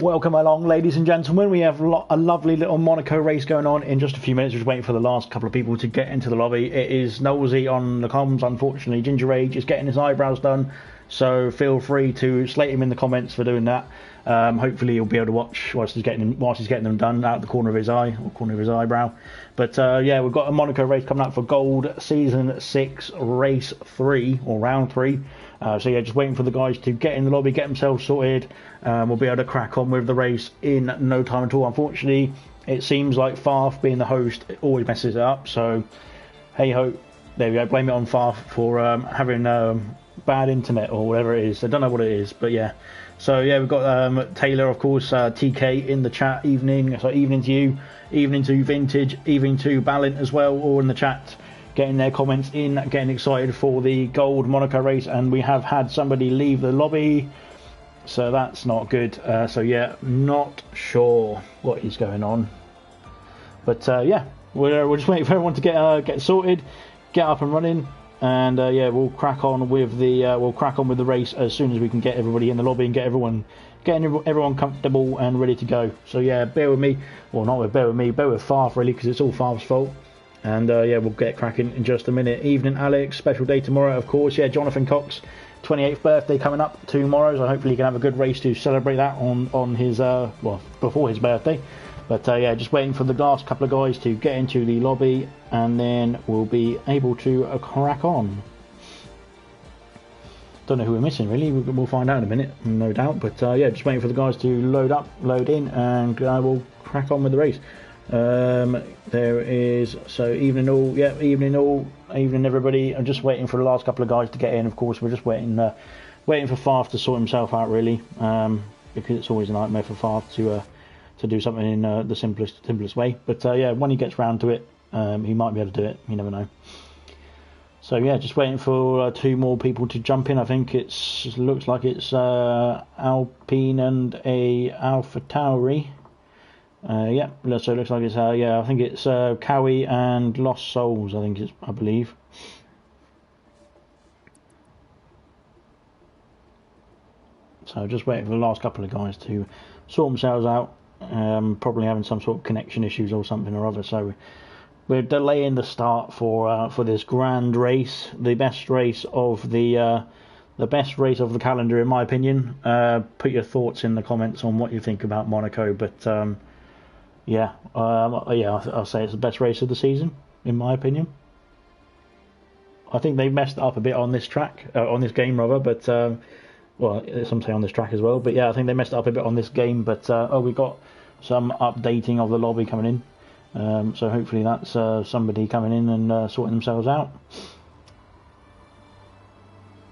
Welcome along, ladies and gentlemen. We have a lovely little Monaco race going on in just a few minutes. We're just waiting for the last couple of people to get into the lobby. It is Nosy on the comms, unfortunately. Ginger Rage is getting his eyebrows done, so feel free to slate him in the comments for doing that. Hopefully he'll be able to watch whilst he's getting them done out the corner of his eye or corner of his eyebrow. But yeah, we've got a Monaco race coming up for Gold Season 6 Race 3 or Round 3. So yeah, just waiting for the guys to get in the lobby, get themselves sorted. We'll be able to crack on with the race in no time at all. Unfortunately, it seems like Farf being the host always messes it up. So hey ho, there we go. Blame it on Farf for having bad internet or whatever it is. I don't know what it is, but yeah. So yeah, we've got Taylor, of course, TK in the chat. Evening to you, evening to Vintage, evening to Balint as well, all in the chat, getting their comments in, getting excited for the Gold Monaco race. And we have had somebody leave the lobby, so that's not good. So yeah, not sure what is going on, but yeah, we're just waiting for everyone to get sorted, get up and running. And yeah, we'll crack on with the race as soon as we can get everybody in the lobby and getting everyone comfortable and ready to go. So yeah, bear with me, well not bear with me, bear with Farf really, because it's all Farf's fault. And yeah, we'll get cracking in just a minute. Evening, Alex. Special day tomorrow, of course. Yeah, Jonathan Cox, 28th birthday coming up tomorrow, so hopefully he can have a good race to celebrate that on his well, before his birthday. But yeah, just waiting for the last couple of guys to get into the lobby, and then we'll be able to crack on. Don't know who we're missing really. We'll find out in a minute, no doubt. But yeah, just waiting for the guys to load in, and we'll crack on with the race. There is, so evening all, yeah, evening everybody. I'm just waiting for the last couple of guys to get in. Of course, we're just waiting for Farf to sort himself out really, because it's always a nightmare for Farf to do something in the simplest way. But yeah, when he gets round to it, he might be able to do it. You never know. So yeah, just waiting for two more people to jump in. I think it looks like it's Alpine and a Alpha Tauri. Yeah, so it looks like it's yeah, I think it's Cowie and Lost Souls. I believe. So just waiting for the last couple of guys to sort themselves out. Probably having some sort of connection issues or something or other. So we're delaying the start for this grand race, the best race of the calendar in my opinion. Put your thoughts in the comments on what you think about Monaco, but yeah, I'll say it's the best race of the season in my opinion. I think they messed up a bit on this track, on this game rather, but well, some say on this track as well, but yeah, I think they messed up a bit on this game. But oh, we got some updating of the lobby coming in, so hopefully that's somebody coming in and sorting themselves out.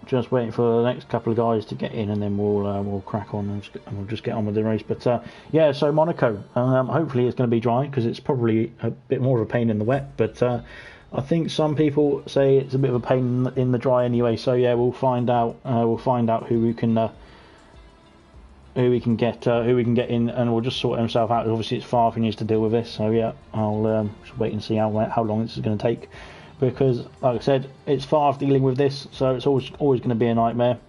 Just waiting for the next couple of guys to get in, and then we'll crack on and we'll just get on with the race. But yeah, so Monaco, hopefully it's going to be dry, because it's probably a bit more of a pain in the wet. But I think some people say it's a bit of a pain in the dry anyway. So yeah, we'll find out. Who we can get in, and we'll just sort himself out. Obviously, it's Farf who needs to deal with this. So yeah, I'll just wait and see how long this is going to take. Because, like I said, it's Farf dealing with this, so it's always going to be a nightmare.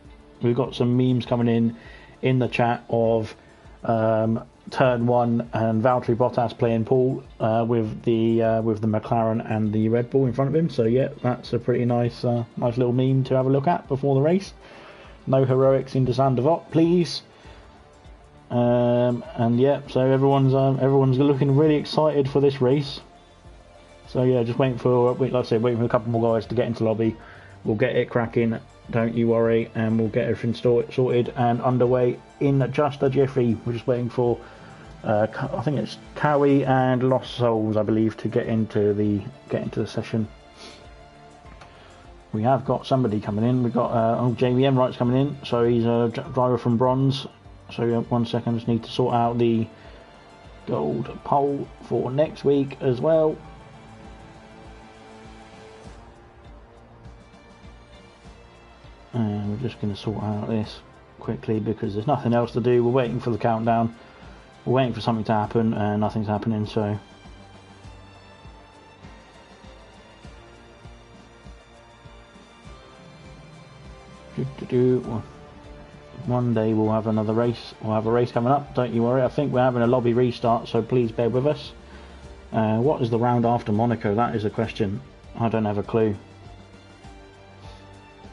We've got some memes coming in the chat of Turn 1 and Valtteri Bottas playing pool with the McLaren and the Red Bull in front of him. So yeah, that's a pretty nice little meme to have a look at before the race. No heroics into Zandvoort, please. And yeah, so everyone's looking really excited for this race. So yeah, just waiting for, like I said, waiting for a couple more guys to get into the lobby. We'll get it cracking, don't you worry, and we'll get everything sorted and underway in just a jiffy. We're just waiting for, I think it's Cowie and Lost Souls, I believe, to get into the session. We have got somebody coming in. We've got old Jamie Enright's coming in, so he's a driver from Bronze. So 1 second, just need to sort out the gold poll for next week as well. And we're just going to sort out this quickly because there's nothing else to do. We're waiting for the countdown. We're waiting for something to happen and nothing's happening, so... One day we'll have another race. We'll have a race coming up, don't you worry. I think we're having a lobby restart, so please bear with us. What is the round after Monaco? That is a question. I don't have a clue.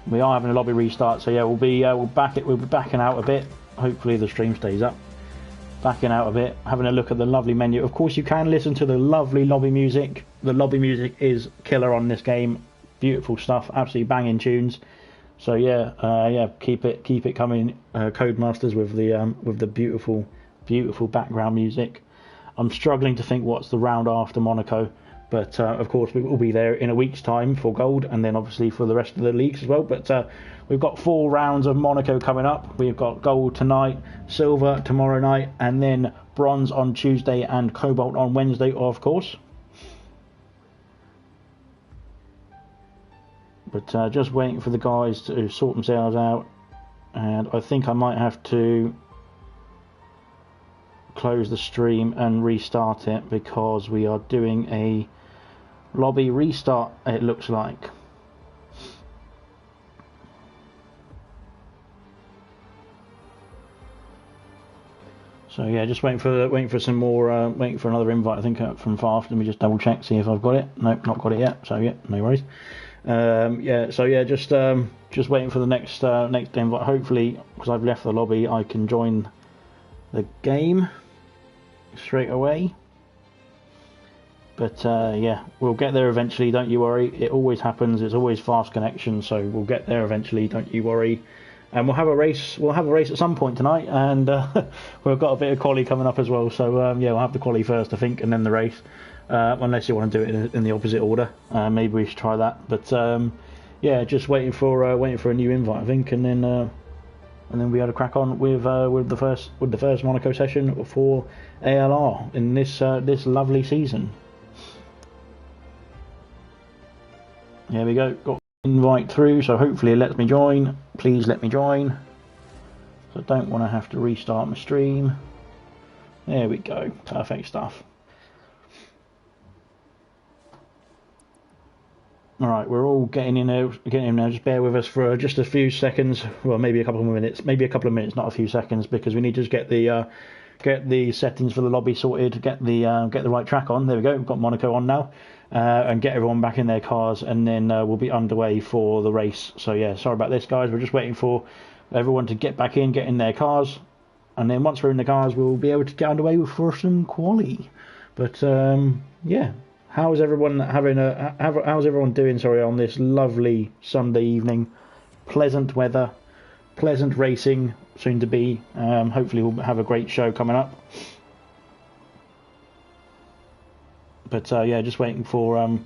We are having a lobby restart, so yeah, we'll be backing out a bit. Hopefully the stream stays up. Backing out a bit, having a look at the lovely menu. Of course, you can listen to the lovely lobby music. The lobby music is killer on this game. Beautiful stuff, absolutely banging tunes. So yeah, keep it coming, Codemasters, with the beautiful background music. I'm struggling to think what's the round after Monaco. But of course we will be there in a week's time for gold, and then obviously for the rest of the leagues as well. But we've got 4 rounds of Monaco coming up. We've got gold tonight, silver tomorrow night, and then bronze on Tuesday and cobalt on Wednesday, of course. But just waiting for the guys to sort themselves out, and I think I might have to close the stream and restart it because we are doing a lobby restart, it looks like. So yeah, just waiting for some more, waiting for another invite, I think, from Fast. Let me just double check, see if I've got it. Nope, not got it yet. So yeah, no worries. Just waiting for the next invite. Hopefully, because I've left the lobby, I can join the game straight away. But yeah, we'll get there eventually, don't you worry. It always happens. It's always fast connection, so we'll get there eventually, don't you worry. And we'll have a race at some point tonight, and we've got a bit of quali coming up as well. So yeah, we'll have the quali first, I think, and then the race. Unless you want to do it in the opposite order, maybe we should try that. But yeah, just waiting for a new invite, I think, and then we had to crack on with the first Monaco session for ALR in this lovely season. Here we go. Got invite through, so hopefully it lets me join. Please let me join. So I don't want to have to restart my stream. There we go. Perfect stuff. Alright, we're all getting in now. Just bear with us for just a few seconds. Well, maybe a couple of minutes. Maybe a couple of minutes, not a few seconds, because we need to just get the settings for the lobby sorted, get the right track on. There we go. We've got Monaco on now, and get everyone back in their cars, and then we'll be underway for the race. So yeah, sorry about this, guys. We're just waiting for everyone to get back in, get in their cars, and then once we're in the cars, we'll be able to get underway for some quali. But yeah. How's everyone doing? Sorry, on this lovely Sunday evening, pleasant weather, pleasant racing soon to be. Hopefully, we'll have a great show coming up. But yeah, just waiting for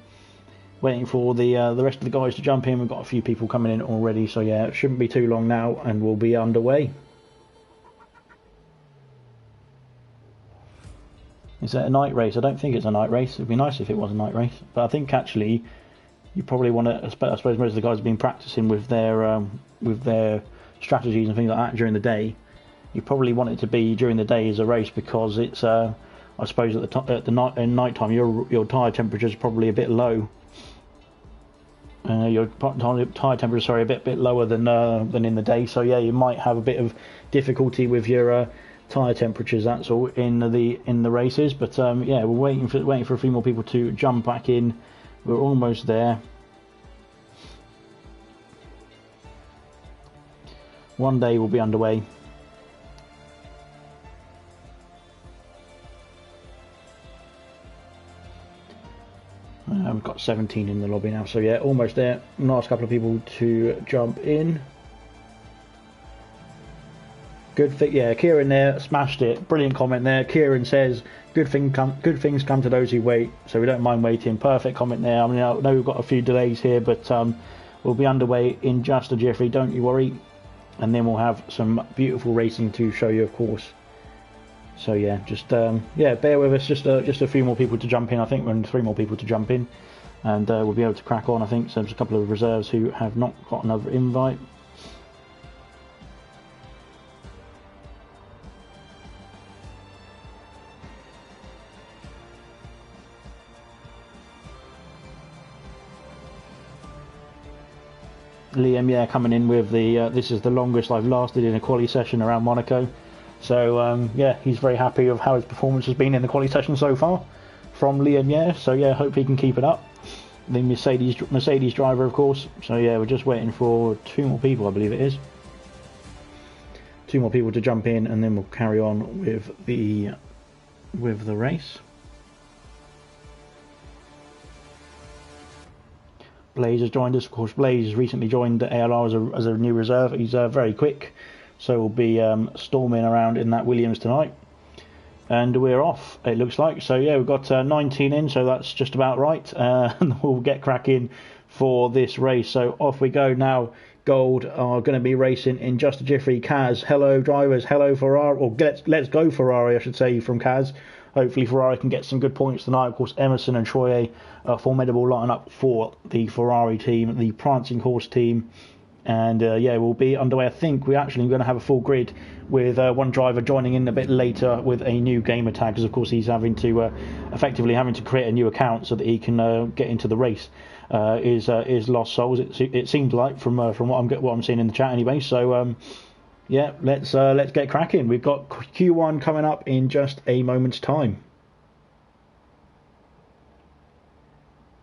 the rest of the guys to jump in. We've got a few people coming in already, so yeah, it shouldn't be too long now, and we'll be underway. Is it a night race? I don't think it's a night race. It'd be nice if it was a night race. But I think actually you probably want to, I suppose most of the guys have been practicing with their strategies and things like that during the day. You probably want it to be during the day as a race because it's, I suppose in night time your tyre temperature is probably a bit low. Your tyre temperature, a bit lower than in the day. So yeah, you might have a bit of difficulty with your tyre temperatures, that's all, in the races. But yeah, we're waiting for a few more people to jump back in. We're almost there. One day we'll be underway. about 17 in the lobby now. So yeah, almost there. Last couple of people to jump in. Good thing, yeah. Kieran there smashed it. Brilliant comment there. Kieran says, "Good things come to those who wait." So we don't mind waiting. Perfect comment there. I mean, I know we've got a few delays here, but we'll be underway in just a jiffy. Don't you worry. And then we'll have some beautiful racing to show you, of course. So yeah, just yeah, bear with us. Just a few more people to jump in. I think we're in 3 more people to jump in, and we'll be able to crack on. I think so. There's a couple of reserves who have not got another invite. Liam, yeah, coming in with the this is the longest I've lasted in a quali session around Monaco. So yeah, he's very happy of how his performance has been in the quali session so far from Liam, yeah. So yeah, hope he can keep it up. The Mercedes driver, of course. So yeah, we're just waiting for 2 more people, I believe it is. 2 more people to jump in, and then we'll carry on with the race. Blaze has joined us. Of course, Blaze has recently joined the ALR as a new reserve. He's very quick, so we'll be storming around in that Williams tonight. And we're off, it looks like. So yeah, we've got 19 in, so that's just about right. And we'll get cracking for this race. So off we go now. Gold are going to be racing in just a jiffy. Kaz, hello drivers, hello Ferrari, or let's go Ferrari, I should say, from Kaz. Hopefully Ferrari can get some good points tonight. Of course, Emerson and Troye, a formidable lineup for the Ferrari team, the Prancing Horse team. And yeah, we'll be underway. I think we're actually going to have a full grid with one driver joining in a bit later with a new gamer tag, because of course he's having to effectively having to create a new account so that he can get into the race. Is Lost Souls, it seems like, from what I'm seeing in the chat anyway. So yeah, let's get cracking. We've got Q1 coming up in just a moment's time.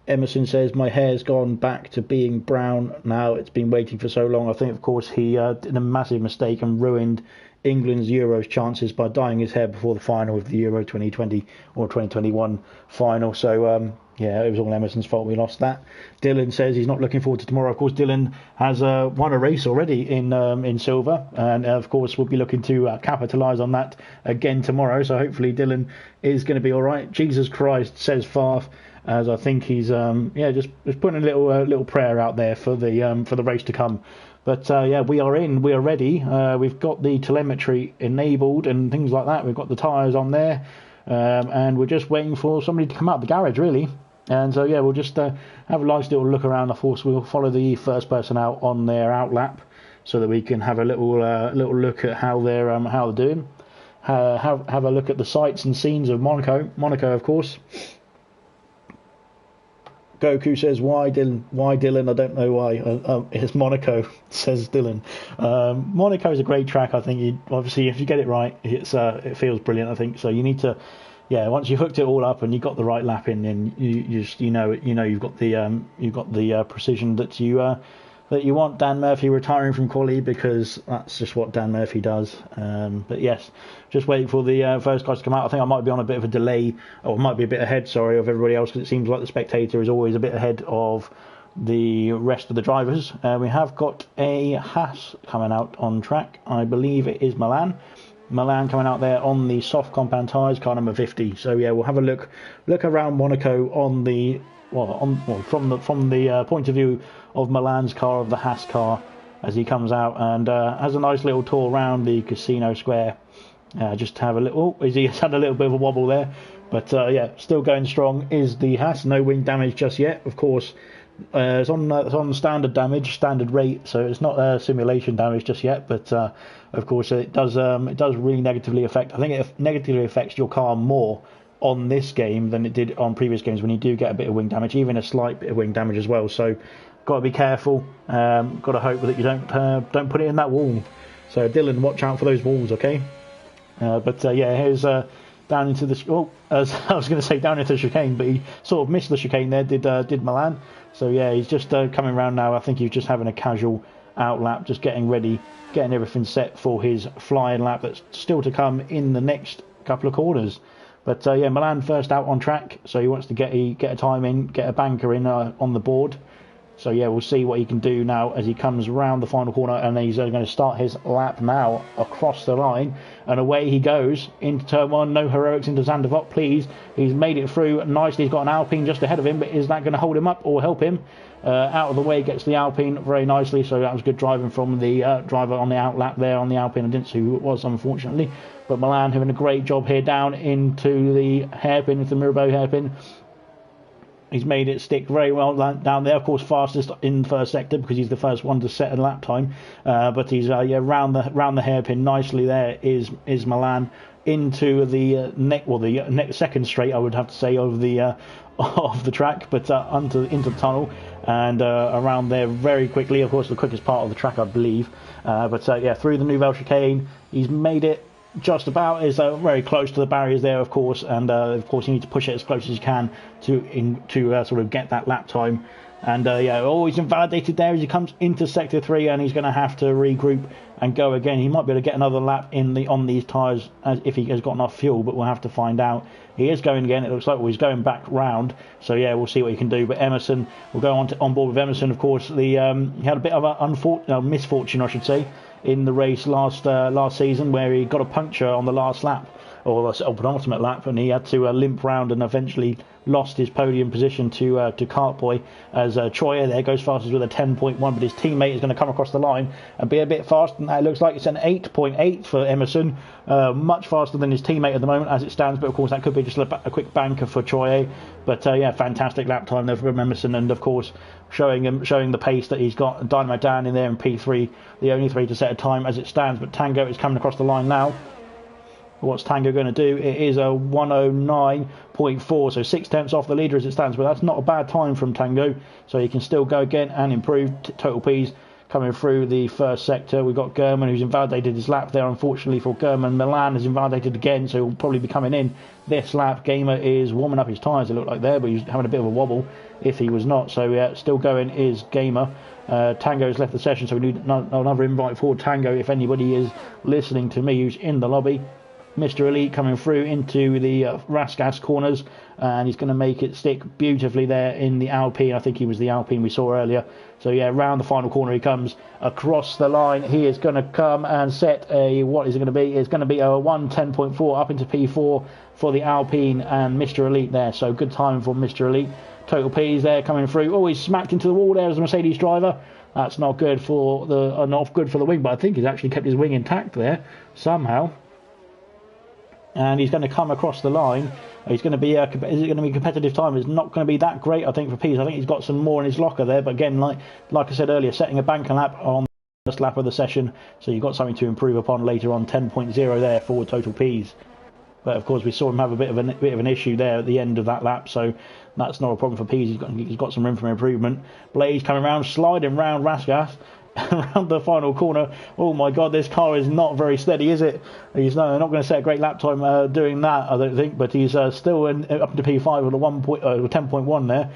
Emerson says, my hair's gone back to being brown now. It's been waiting for so long. I think, of course, he did a massive mistake and ruined England's Euros chances by dyeing his hair before the final of the Euro 2020 or 2021 final. So yeah, it was all Emerson's fault we lost that. Dylan says he's not looking forward to tomorrow. Of course, Dylan has won a race already in silver, and of course we'll be looking to capitalise on that again tomorrow. So hopefully Dylan is going to be all right. Jesus Christ, says Farf, as I think he's yeah, just putting a little prayer out there for the race to come. But yeah, we are ready. We've got the telemetry enabled and things like that. We've got the tyres on there, and we're just waiting for somebody to come out the garage, really. And so yeah, we'll just have a nice little look around. Of course, we'll follow the first person out on their outlap so that we can have a little look at how they're doing. Have a look at the sights and scenes of Monaco. Monaco, of course. Goku says, why Dylan? I don't know why. It's Monaco, says Dylan. Monaco is a great track. I think obviously if you get it right, it feels brilliant. I think so. You need to, yeah. Once you've hooked it all up and you got the right lap in, then you know you've got the precision that you want. Dan Murphy retiring from quali because that's just what Dan Murphy does. But yes, just waiting for the first guys to come out. I think I might be on a bit of a delay, or might be a bit ahead, sorry, of everybody else, because it seems like the spectator is always a bit ahead of the rest of the drivers. We have got a Haas coming out on track. I believe it is Milan. Milan coming out there on the soft compound tyres, car number 50. So yeah, we'll have a look around Monaco on the from the point of view of Milan's car, of the Haas car, as he comes out and has a nice little tour around the casino square. Just to have a little. He's had a little bit of a wobble there, but yeah, still going strong is the Haas. No wing damage just yet. Of course, it's on standard damage, standard rate, so it's not simulation damage just yet. But of course, it does really negatively affect. I think it negatively affects your car more on this game than it did on previous games when you do get a bit of wing damage, even a slight bit of wing damage as well. So got to be careful. Got to hope that you don't put it in that wall. So Dylan, watch out for those walls, okay? But yeah, here's down into the as I was going to say down into the chicane, but he sort of missed the chicane there. Did Milan? So yeah, he's just coming around now. I think he's just having a casual out lap, just getting ready, getting everything set for his flying lap that's still to come in the next couple of corners. But yeah, Milan first out on track, so he wants to get a time in, get a banker in on the board. So yeah, we'll see what he can do now as he comes around the final corner, and he's going to start his lap now across the line, and away he goes into turn 1. No heroics into Zandvoort, please. He's made it through nicely. He's got an Alpine just ahead of him, but is that going to hold him up or help him? Out of the way gets the Alpine very nicely, so that was good driving from the driver on the out lap there on the Alpine. I didn't see who it was, unfortunately, but Milan having a great job here down into the hairpin, into the Mirabeau hairpin. He's made it stick very well down there. Of course, fastest in the first sector because he's the first one to set a lap time. But he's round the hairpin nicely. There is Milan into the second straight, I would have to say, of the track, but into the tunnel and around there very quickly. Of course, the quickest part of the track, I believe. But yeah, through the Nouvelle chicane, he's made it. Just about is very close to the barriers there, of course, and of course you need to push it as close as you can to sort of get that lap time. And yeah, always invalidated there as he comes into sector 3, and he's going to have to regroup and go again. He might be able to get another lap on these tyres if he has got enough fuel, but we'll have to find out. He is going again. It looks like he's going back round. So yeah, we'll see what he can do. But Emerson, we'll go on board with Emerson. Of course, he had a bit of a misfortune, I should say, in the race last season, where he got a puncture on the last lap, or the penultimate lap, and he had to limp round and eventually lost his podium position to Cartboy, as Troyer there goes fastest with a 10.1, but his teammate is going to come across the line and be a bit faster than that. It looks like it's an 8.8 for Emerson, much faster than his teammate at the moment as it stands, but of course that could be just a quick banker for Troyer. But yeah, fantastic lap time there from Emerson, and of course showing the pace that he's got. Dynamo Dan in there in P3, the only 3 to set a time as it stands, but Tango is coming across the line now. What's Tango going to do? It is a 109.4, so 6 tenths off the leader as it stands, but that's not a bad time from Tango, so he can still go again and improve. Total P's coming through the first sector. We've got Gurman, who's invalidated his lap there, unfortunately for Gurman. Milan is invalidated again, so he'll probably be coming in this lap. Gamer is warming up his tyres, it looked like there, but he's having a bit of a wobble if he was not. So yeah, still going is Gamer. Tango's left the session, so we need another invite for Tango if anybody is listening to me who's in the lobby. Mr. Elite coming through into the Rasgas corners, and he's going to make it stick beautifully there in the Alpine. I think he was the Alpine we saw earlier. So yeah, round the final corner he comes across the line. He is going to come and set what is it going to be? It's going to be a 110.4 up into P4 for the Alpine and Mr. Elite there. So good timing for Mr. Elite. Total P's there coming through. Oh, he's smacked into the wall there as a Mercedes driver. That's not good for the wing, but I think he's actually kept his wing intact there somehow. And he's going to come across the line. Is it going to be a competitive time? It's not going to be that great, I think, for Pease. I think he's got some more in his locker there. But again, like I said earlier, setting a banker lap on the first lap of the session, so you've got something to improve upon later on. 10.0 there for Total Pease. But of course, we saw him have a bit of an issue there at the end of that lap, so that's not a problem for Pease. He's got some room for improvement. Blaze coming around, sliding round Rasgas. Around the final corner. Oh my god, this car is not very steady, is it? He's not going to set a great lap time doing that, I don't think, but he's still up to P5 with a 10.1 there.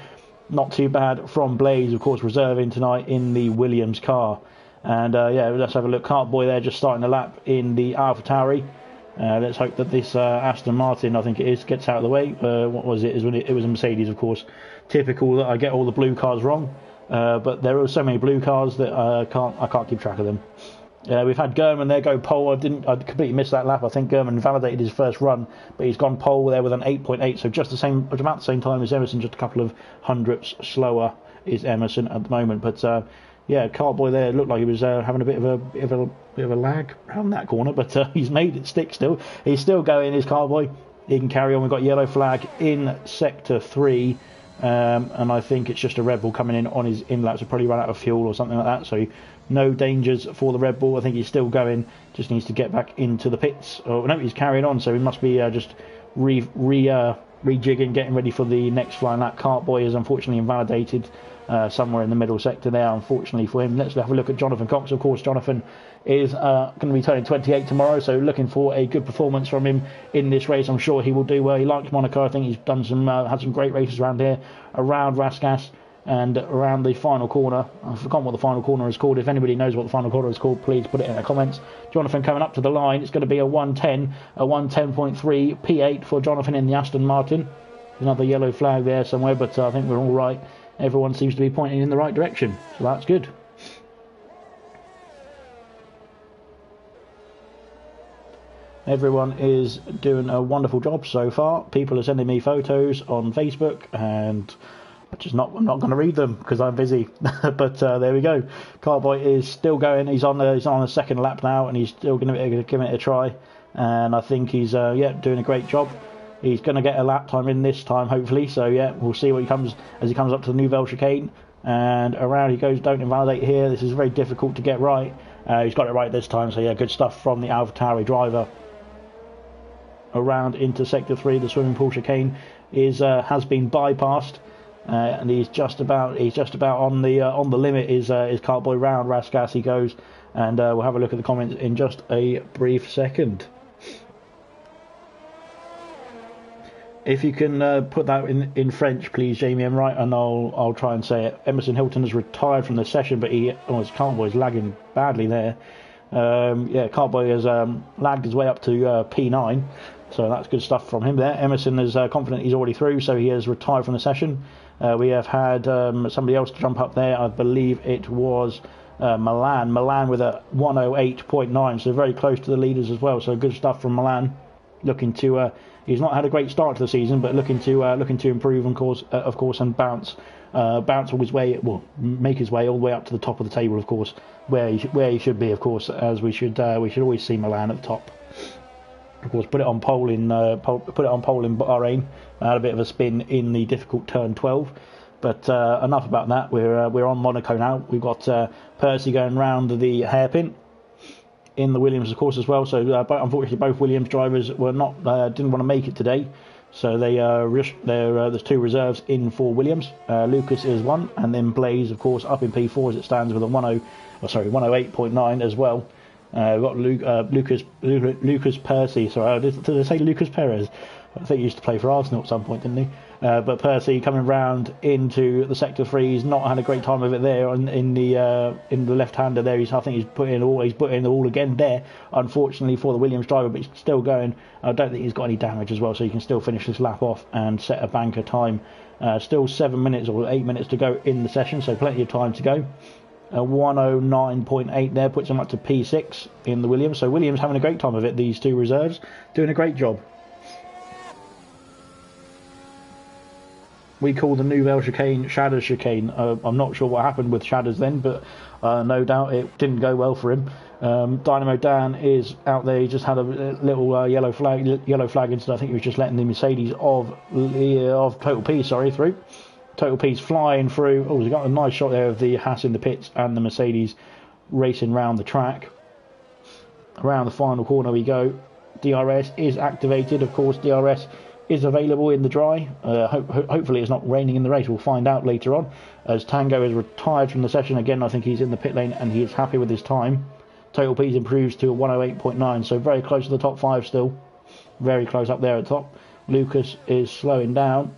Not too bad from Blaze, of course, reserving tonight in the Williams car. And yeah, let's have a look. Cartboy there just starting the lap in the AlphaTauri. Let's hope that this Aston Martin, I think it is, gets out of the way. What was it? It was a Mercedes, of course. Typical that I get all the blue cars wrong. But there are so many blue cars that I can't keep track of them. We've had Gurman there go pole. I completely missed that lap. I think Gurman validated his first run, but he's gone pole there with an 8.8, so just about the same time as Emerson, just a couple of hundredths slower is Emerson at the moment. But yeah, Cartboy there looked like he was having a bit of a lag around that corner, but he's made it stick still. He's still going, his Cartboy. He can carry on. We've got yellow flag in sector 3. And I think it's just a Red Bull coming in on his in laps. He'll probably run out of fuel or something like that, so no dangers for the Red Bull. I think he's still going, just needs to get back into the pits. Oh no, he's carrying on, so he must be just rejigging, getting ready for the next flying lap. Cartboy is unfortunately invalidated somewhere in the middle sector there, unfortunately for him. Let's have a look at Jonathan Cox. Of course, Jonathan is going to be turning 28 tomorrow, so looking for a good performance from him in this race. I'm sure he will do well. He likes Monaco. I think he's done had some great races around here, around Rasgas. And around the final corner, I've forgotten what the final corner is called. If anybody knows what the final corner is called, please put it in the comments. Jonathan coming up to the line. It's going to be a 110.3 P8 for Jonathan in the Aston Martin. Another yellow flag there somewhere, but I think we're all right. Everyone seems to be pointing in the right direction, so that's good. Everyone is doing a wonderful job so far. People are sending me photos on Facebook, and I'm not going to read them because I'm busy. But there we go. COBALT is still going. He's on a second lap now, and he's still going to give it a try. And I think he's doing a great job. He's going to get a lap time in this time, hopefully. So yeah, we'll see what he comes as he comes up to the Nouvelle chicane, and around he goes. Don't invalidate here. This is very difficult to get right. He's got it right this time. So yeah, good stuff from the AlphaTauri driver. Around into sector 3, the swimming pool chicane has been bypassed, and he's just about on the limit. Is COBALT round Raskas he goes, and we'll have a look at the comments in just a brief second. If you can put that in French, please, Jamie M. Wright, and I'll try and say it. Emerson Hilton has retired from the session, but his COBALT is lagging badly there. COBALT has lagged his way up to P9, so that's good stuff from him there. Emerson is confident he's already through, so he has retired from the session. We have had somebody else jump up there. I believe it was Milan with a 108.9, so very close to the leaders as well. So good stuff from Milan. Looking to he's not had a great start to the season, but looking to improve, of course, and bounce all his way, make his way all the way up to the top of the table, of course, where he should be, of course, as we should always see Milan at the top. Of course, put it on pole in Bahrain. Had a bit of a spin in the difficult turn 12, but enough about that. We're on Monaco now. We've got Percy going round the hairpin in the Williams, of course, as well. So unfortunately, both Williams drivers didn't want to make it today. So there's two reserves in for Williams. Lucas is one, and then Blaze, of course, up in P4 as it stands with a 108.9 as well. We've got Lucas Percy. Sorry, did I say Lucas Perez? I think he used to play for Arsenal at some point, didn't he? But Percy coming round into the sector 3. He's not had a great time of it there in the left-hander there. I think he's put in the wall again there, unfortunately for the Williams driver, but he's still going. I don't think he's got any damage as well, so he can still finish this lap off and set a banker time. Still 7 minutes or 8 minutes to go in the session, so plenty of time to go. 109.8 there puts him up to P6 in the Williams. So Williams having a great time of it. These two reserves doing a great job. We call the Nouvelle chicane Shadder's chicane. I'm not sure what happened with Shadders then, but no doubt it didn't go well for him. Dynamo Dan is out there. He just had a little yellow flag incident. I think he was just letting the Mercedes of Total P through. Total P's flying through. Oh, he's got a nice shot there of the Haas in the pits and the Mercedes racing round the track. Around the final corner we go. DRS is activated. Of course, DRS is available in the dry. Hopefully it's not raining in the race. We'll find out later on. As Tango is retired from the session again, I think he's in the pit lane and he is happy with his time. Total P's improves to a 108.9, so very close to the top 5 still. Very close up there at the top. Lucas is slowing down.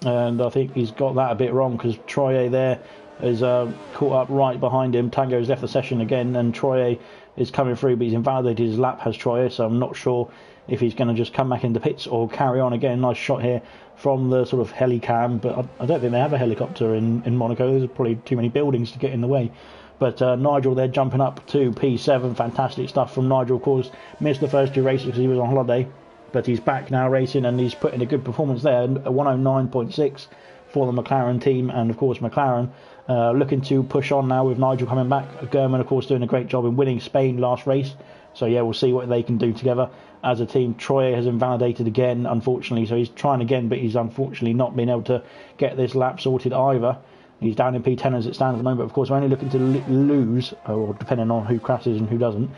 And I think he's got that a bit wrong because Troye there is caught up right behind him. Tango's left the session again, and Troye is coming through, but he's invalidated his lap, has Troye, so I'm not sure if he's going to just come back into pits or carry on again. Nice shot here from the sort of helicam, but I don't think they have a helicopter in Monaco. There's probably too many buildings to get in the way. But Nigel there jumping up to P7. Fantastic stuff from Nigel. Of course, missed the first 2 races because he was on holiday. But he's back now racing, and he's put in a good performance there. A 109.6 for the McLaren team. And, of course, McLaren looking to push on now with Nigel coming back. German, of course, doing a great job in winning Spain last race. So, yeah, we'll see what they can do together as a team. Troy has invalidated again, unfortunately. So he's trying again, but he's unfortunately not been able to get this lap sorted either. He's down in P10 as it stands at the moment. But, of course, we're only looking to lose, or depending on who crashes and who doesn't.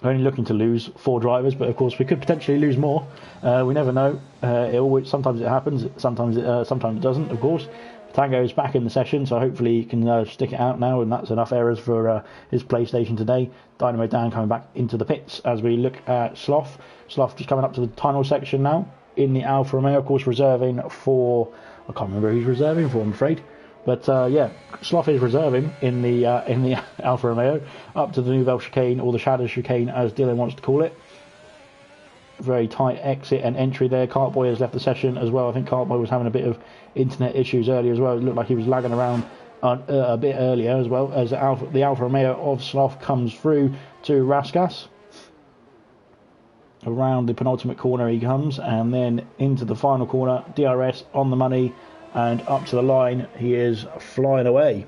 We're only looking to lose 4 drivers, but of course we could potentially lose more. We never know. Sometimes it happens, sometimes it doesn't. Of course, Tango is back in the session, so hopefully he can stick it out now, and that's enough errors for his PlayStation today. Dynamo Dan coming back into the pits as we look at Sloth. Sloth just coming up to the tunnel section now in the Alfa Romeo, of course, reserving for I can't remember who's reserving for, I'm afraid. But yeah, Sloth is reserving in the Alfa Romeo up to the Nouvelle Chicane, or the Shadow Chicane as Dylan wants to call it. Very tight exit and entry there. Cartboy has left the session as well. I think Cartboy was having a bit of internet issues earlier as well. It looked like he was lagging around a bit earlier as well, as the Alfa Romeo of Sloth comes through to Raskas. Around the penultimate corner he comes, and then into the final corner. DRS on the money and up to the line. He is flying away.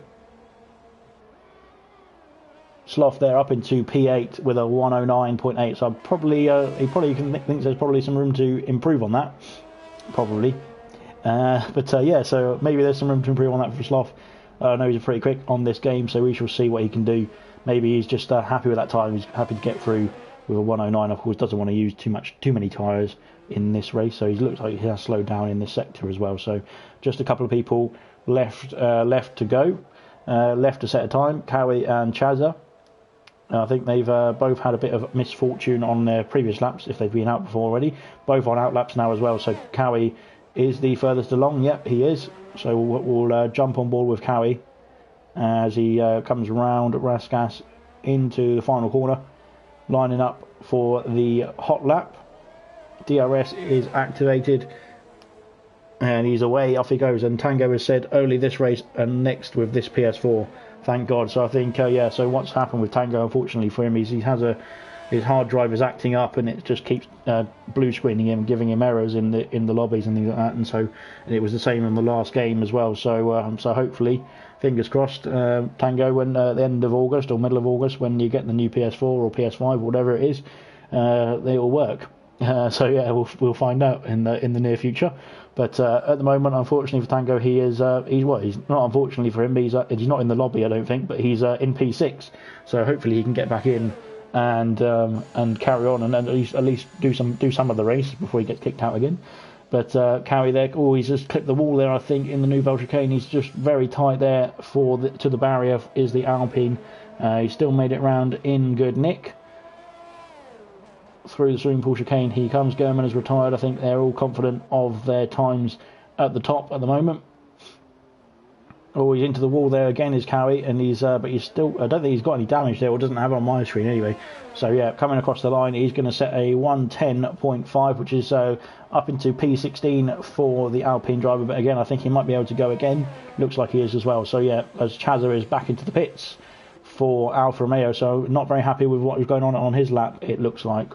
Sloth there up into P8 with a 109.8, so he probably thinks there's probably some room to improve on that, probably. But yeah, so maybe there's some room to improve on that for Sloth. I know he's pretty quick on this game, so we shall see what he can do. Maybe he's just happy with that time. He's happy to get through with a 109. Of course, doesn't want to use too many tyres in this race, so he looks like he has slowed down in this sector as well. So just a couple of people left to go, left to set a time. Cowie and Chazza. I think they've both had a bit of misfortune on their previous laps, if they've been out before already. Both on out laps now as well. So Cowie is the furthest along. Yep, he is. So we'll jump on board with Cowie as he comes round Raskas into the final corner, lining up for the hot lap. DRS is activated and he's away. Off he goes. And Tango has said only this race and next with this PS4. Thank God. So I think yeah. So what's happened with Tango, unfortunately for him, is he has his hard drive is acting up, and it just keeps blue screening him, giving him errors in the lobbies and things like that. And it was the same in the last game as well. So so hopefully, fingers crossed, Tango, when at the end of August or middle of August, when you get the new PS4 or PS5 or whatever it is, they will work. So yeah, we'll find out in the near future. But at the moment, unfortunately for Tango, he's not unfortunately for him, but he's not in the lobby, I don't think, but he's in P6. So hopefully he can get back in and carry on and at least do some of the race before he gets kicked out again. But Cowie there, he's just clipped the wall there, I think, in the Nouvelle Chicane. He's just very tight there to the barrier is the Alpine. He still made it round in good nick. Through the swimming pool chicane he comes. German is retired. I think they're all confident of their times at the top at the moment. He's into the wall there again is Cowie, and but he's still, I don't think he's got any damage there, or doesn't have it on my screen anyway. So yeah, coming across the line, he's going to set a 110.5, which is up into P16 for the Alpine driver. But again, I think he might be able to go again. Looks like he is as well. So yeah, as Chazza is back into the pits for Alfa Romeo, so not very happy with what was going on his lap, it looks like.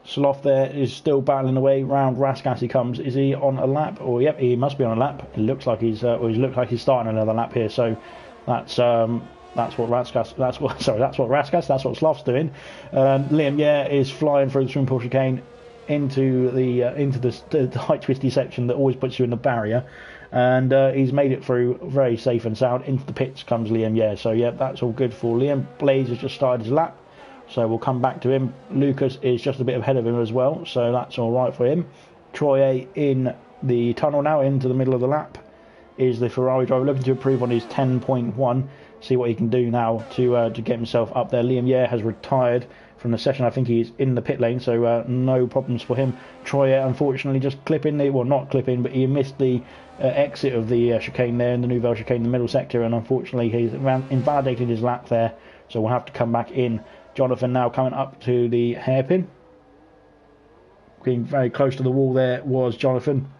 Sloth there is still battling away round Raskas. He comes. Is he on a lap? Or yep, he must be on a lap. It looks like he's starting another lap here. So that's what Raskas. That's what Sloth's doing. Liam is flying through the swimming pool chicane into the high twisty section that always puts you in the barrier, and he's made it through very safe and sound. Into the pits comes Liam. So yeah, that's all good for Liam. Blaze has just started his lap. So we'll come back to him. Lucas is just a bit ahead of him as well, so that's all right for him. Troye in the tunnel now, into the middle of the lap, is the Ferrari driver looking to improve on his 10.1. See what he can do now to get himself up there. Liam has retired from the session. I think he's in the pit lane, so no problems for him. Troye, unfortunately, just not clipping, but he missed the exit of the chicane there in the Nouvelle Chicane, the middle sector, and unfortunately he's invalidated his lap there, so we'll have to come back in. Jonathan now coming up to the hairpin. Being very close to the wall there was Jonathan.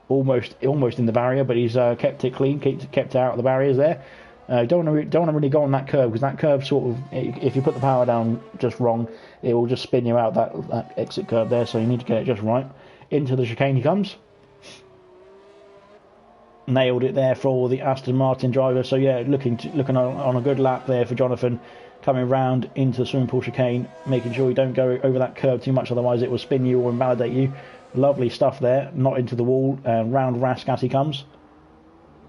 Almost in the barrier, but he's kept it clean, kept it out of the barriers there. Don't want to really go on that curve, because that curve sort of, if you put the power down just wrong, it will just spin you out that exit curve there, so you need to get it just right. Into the chicane he comes. Nailed it there for the Aston Martin driver, so yeah, looking on a good lap there for Jonathan. Coming round into the swimming pool chicane, making sure you don't go over that curve too much, otherwise it will spin you or invalidate you. Lovely stuff there, not into the wall, and round Raskas he comes.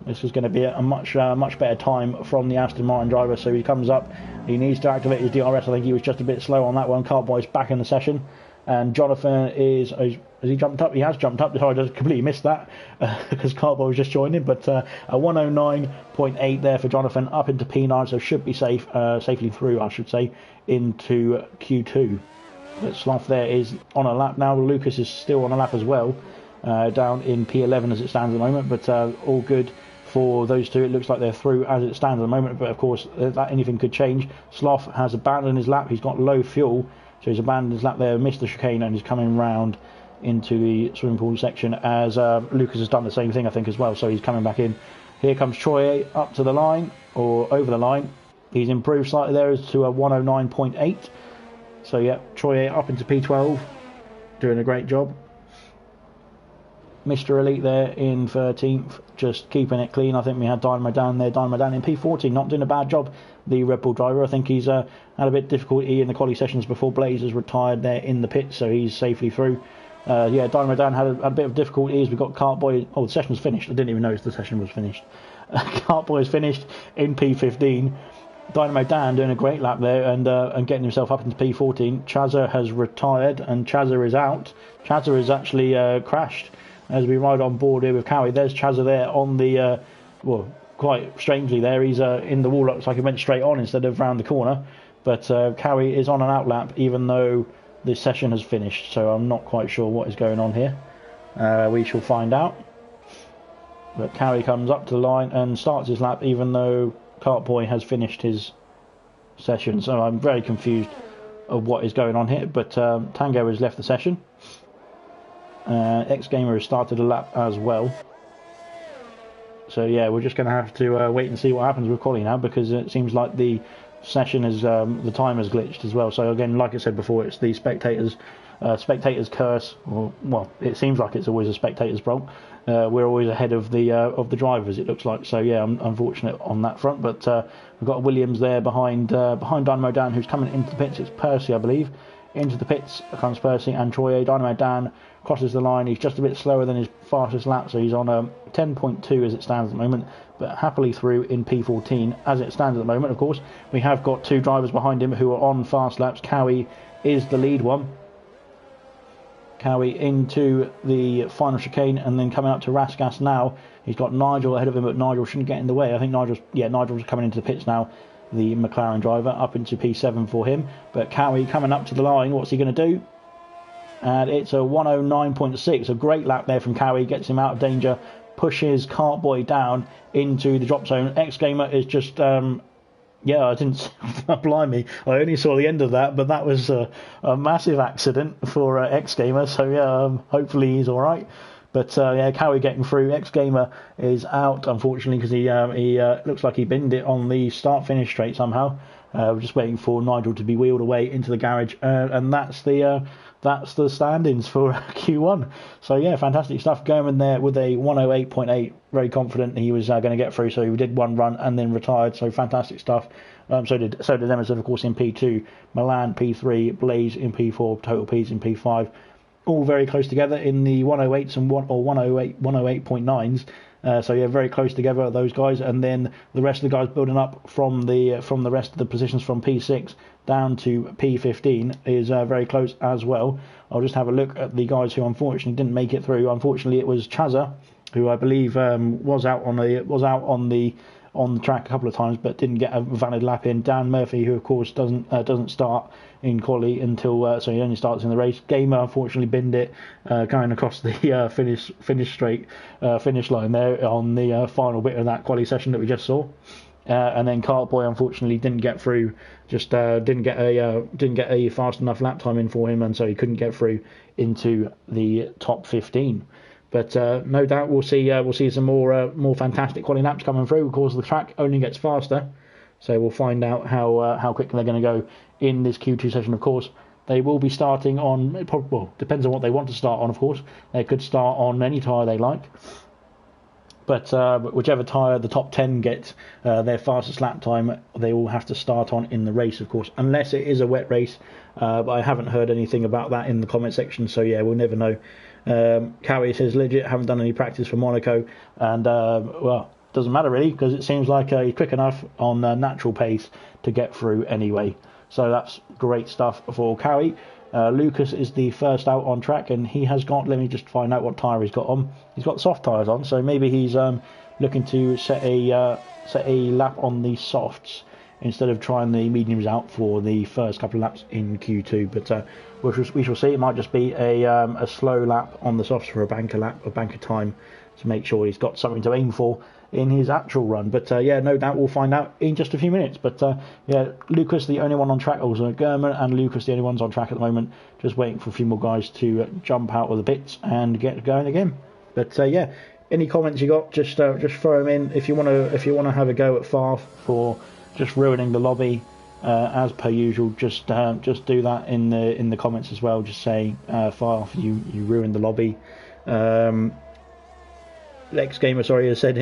This is going to be a much better time from the Aston Martin driver, so he comes up, he needs to activate his DRS. I think he was just a bit slow on that one. Cartboy's back in the session, and Jonathan has he jumped up? He has jumped up. Sorry, I just completely missed that because Cartboy was just joining. But a 109.8 there for Jonathan, up into P9, so should be safely through, I should say, into Q2. But Sloth there is on a lap now. Lucas is still on a lap as well, down in P11 as it stands at the moment. But all good for those two. It looks like they're through as it stands at the moment. But of course, that anything could change. Sloth has abandoned his lap. He's got low fuel, so he's abandoned his lap there, missed the chicane, and he's coming round into the swimming pool section as Lucas has done the same thing, I think, as well. So he's coming back in. Here comes Troye up to the line, or over the line. He's improved slightly there to a 109.8. So yeah, Troye up into P12, doing a great job. Mr. Elite there in 13th, just keeping it clean. I think we had Dynamo Dan there. Dynamo Dan in P14, not doing a bad job, the Red Bull driver. I think he's had a bit of difficulty in the quali sessions before Blaze has retired there in the pit, so he's safely through. Yeah, Dynamo Dan had a bit of difficulties. We got Cartboy. Oh, the session's finished. I didn't even notice the session was finished. Cartboy's finished in P15. Dynamo Dan doing a great lap there and getting himself up into P14. Chazza has retired and Chazza is out. Chazza is actually crashed as we ride on board here with Cowie. There's Chazza there on the, well, quite strangely there. He's in the wall, looks like he went straight on instead of round the corner. But Cowie is on an out lap even though the session has finished. So I'm not quite sure what is going on here. We shall find out. But Cowie comes up to the line and starts his lap even though Cartboy has finished his session, so I'm very confused of what is going on here. But Tango has left the session. X Gamer has started a lap as well. So yeah, we're just going to have to wait and see what happens with Collie now, because it seems like the session is the time has glitched as well. So again, like I said before, it's the spectators curse. Or, well, it seems like it's always a spectator's fault. We're always ahead of the drivers, it looks like. So yeah, I'm unfortunate on that front. But we've got Williams there behind Dynamo Dan, who's coming into the pits. It's Percy, I believe. Into the pits comes Percy and Troye. Dynamo Dan crosses the line. He's just a bit slower than his fastest lap, so he's on 10.2 as it stands at the moment, but happily through in P14 as it stands at the moment. Of course, we have got two drivers behind him who are on fast laps. Cowie is the lead one. Cowie into the final chicane and then coming up to Raskas now. He's got Nigel ahead of him, but Nigel shouldn't get in the way. I think Nigel's coming into the pits now, the McLaren driver, up into P7 for him. But Cowie coming up to the line, what's he going to do? And it's a 109.6, a great lap there from Cowie, gets him out of danger, pushes Cartboy down into the drop zone. X Gamer is just... yeah, I didn't... Blimey, I only saw the end of that, but that was a massive accident for X Gamer, so yeah, hopefully he's alright. But yeah, Cowie getting through. X Gamer is out, unfortunately, because he looks like he binned it on the start-finish straight somehow. We're just waiting for Nigel to be wheeled away into the garage, and that's the stand-ins for Q1. So yeah, fantastic stuff. Going there with a 108.8, very confident he was going to get through. So he did one run and then retired. So fantastic stuff. So did Emerson, of course, in P2, Milan P3, Blaze in P4, Total P's in P5. All very close together in the 108s and 108.9s. So yeah, very close together, those guys, and then the rest of the guys building up from the rest of the positions from P6 down to P15 is very close as well. I'll just have a look at the guys who unfortunately didn't make it through. Unfortunately, it was Chazza, who I believe was out on the track a couple of times, but didn't get a valid lap in. Dan Murphy, who of course doesn't start in quali until so he only starts in the race. Gamer unfortunately binned it, going across the finish line there on the final bit of that quali session that we just saw. And then Cartboy unfortunately didn't get through, just didn't get a fast enough lap time in for him, and so he couldn't get through into the top 15. But no doubt we'll see some more fantastic quality laps coming through. Of course, the track only gets faster, so we'll find out how quickly they're going to go in this Q2 session. Of course, they will be starting on, well, depends on what they want to start on. Of course, they could start on any tyre they like, but whichever tyre the top 10 get their fastest lap time, they will have to start on in the race, of course, unless it is a wet race. But I haven't heard anything about that in the comment section, so yeah, we'll never know. Cowie says legit, haven't done any practice for Monaco, and well, doesn't matter really, because it seems like he's quick enough on natural pace to get through anyway. So that's great stuff for Cowie. Lucas is the first out on track, and he has got, let me just find out what tyre he's got on. He's got soft tyres on, so maybe he's looking to set a lap on the softs instead of trying the mediums out for the first couple of laps in Q2. But we shall see. It might just be a slow lap on the softs for a banker lap, a banker time, to make sure he's got something to aim for in his actual run. But yeah, no doubt we'll find out in just a few minutes. But yeah, Lucas the only one on track, also German and Lucas the only ones on track at the moment, just waiting for a few more guys to jump out of the pits and get going again. But yeah, any comments you got, just throw them in. If you want to have a go at Farf for just ruining the lobby, as per usual, just do that in the comments as well. Just say Farf, you ruined the lobby. Lex Gamer, sorry, has said,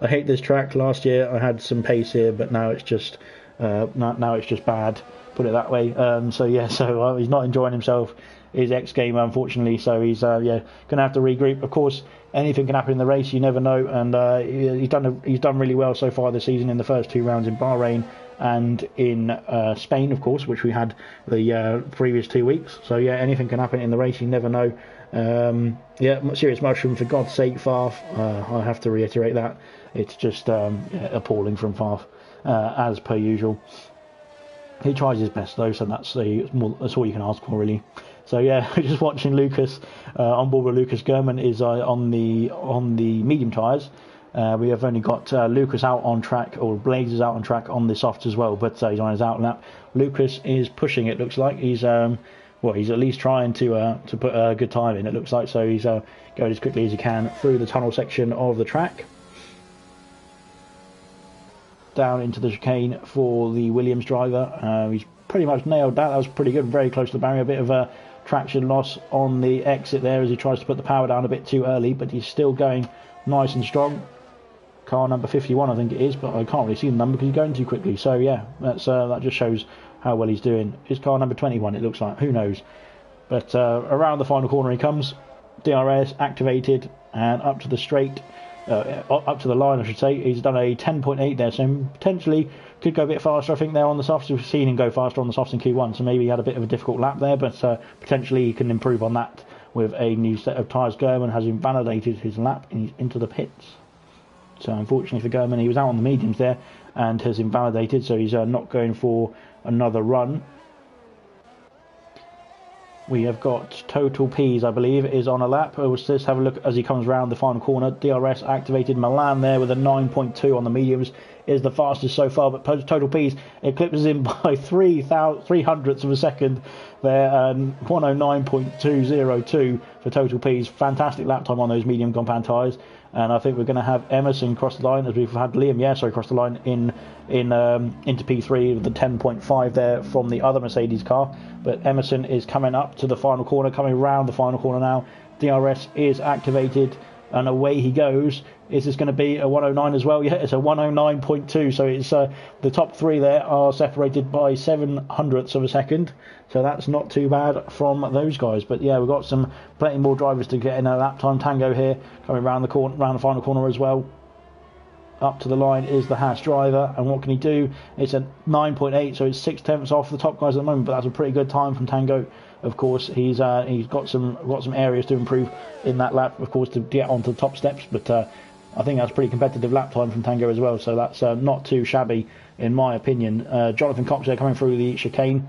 I hate this track. Last year I had some pace here, but now it's just bad. Put it that way. So yeah, so he's not enjoying himself. Is X Gamer, unfortunately. So he's yeah, gonna have to regroup. Of course, anything can happen in the race. You never know. And he's done really well so far this season in the first 2 rounds in Bahrain and in Spain, of course, which we had the previous 2 weeks. So yeah, anything can happen in the race. You never know. Yeah, Serious Mushroom, for God's sake, Farf. I have to reiterate that. It's just yeah, appalling from Farf, as per usual. He tries his best though, so that's all you can ask for, really. So yeah, just watching Lucas on board with Lucas. German is on the medium tyres. We have only got Lucas out on track, or Blaze is out on track on the softs as well, but he's on his out lap. Lucas is pushing, it looks like. He's he's at least trying to put a good time in, it looks like. So he's going as quickly as he can through the tunnel section of the track, down into the chicane for the Williams driver. He's pretty much nailed that. That was pretty good, very close to the barrier. A bit of a traction loss on the exit there as he tries to put the power down a bit too early, but he's still going nice and strong. Car number 51, I think it is, but I can't really see the number because he's going too quickly. So yeah, that just shows how well he's doing. Is car number 21, it looks like, who knows. But around the final corner he comes, DRS activated, and up to the straight, up to the line I should say. He's done a 10.8 there, so potentially could go a bit faster. I think there on the softs, we've seen him go faster on the softs in Q1, so maybe he had a bit of a difficult lap there, but potentially he can improve on that with a new set of tyres. German has invalidated his lap and he's into the pits. So unfortunately for German, he was out on the mediums there and has invalidated, so he's not going for another run. We have got Total P's, I believe, is on a lap. We'll just have a look as he comes round the final corner. DRS activated. Milan there with a 9.2 on the mediums is the fastest so far, but Total P's eclipses him by 300ths of a second there. 109.202 for Total P's. Fantastic lap time on those medium compound tyres. And I think we're going to have Emerson cross the line, as we've had Liam, cross the line into P3 with the 10.5 there from the other Mercedes car. But Emerson is coming up to the final corner, coming round the final corner now. DRS is activated, and away he goes. Is this going to be a 109 as well? Yeah, it's a 109.2, so it's the top 3 there are separated by 700ths of a second, so that's not too bad from those guys. But yeah, we've got plenty more drivers to get in a lap time. Tango here coming round the final corner as well. Up to the line is the Haas driver, and what can he do? It's a 9.8, so it's 6/10 off the top guys at the moment, but that's a pretty good time from Tango. Of course, he's got some areas to improve in that lap, of course, to get onto the top steps, but I think that's pretty competitive lap time from Tango as well, so that's not too shabby in my opinion. Jonathan Cox there coming through the chicane,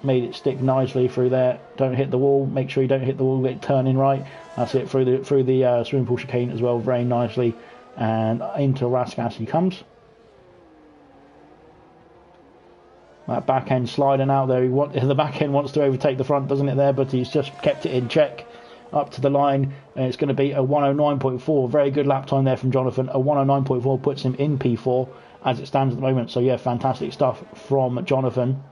made it stick nicely through there. Don't hit the wall, make sure you don't hit the wall, get turning right. That's it, through the swimming pool chicane as well, very nicely, and into Raskas he comes. That back end sliding out there, the back end wants to overtake the front, doesn't it there, but he's just kept it in check. Up to the line, and it's going to be a 109.4. Very good lap time there from Jonathan. A 109.4 puts him in P4 as it stands at the moment. So yeah, fantastic stuff from Jonathan.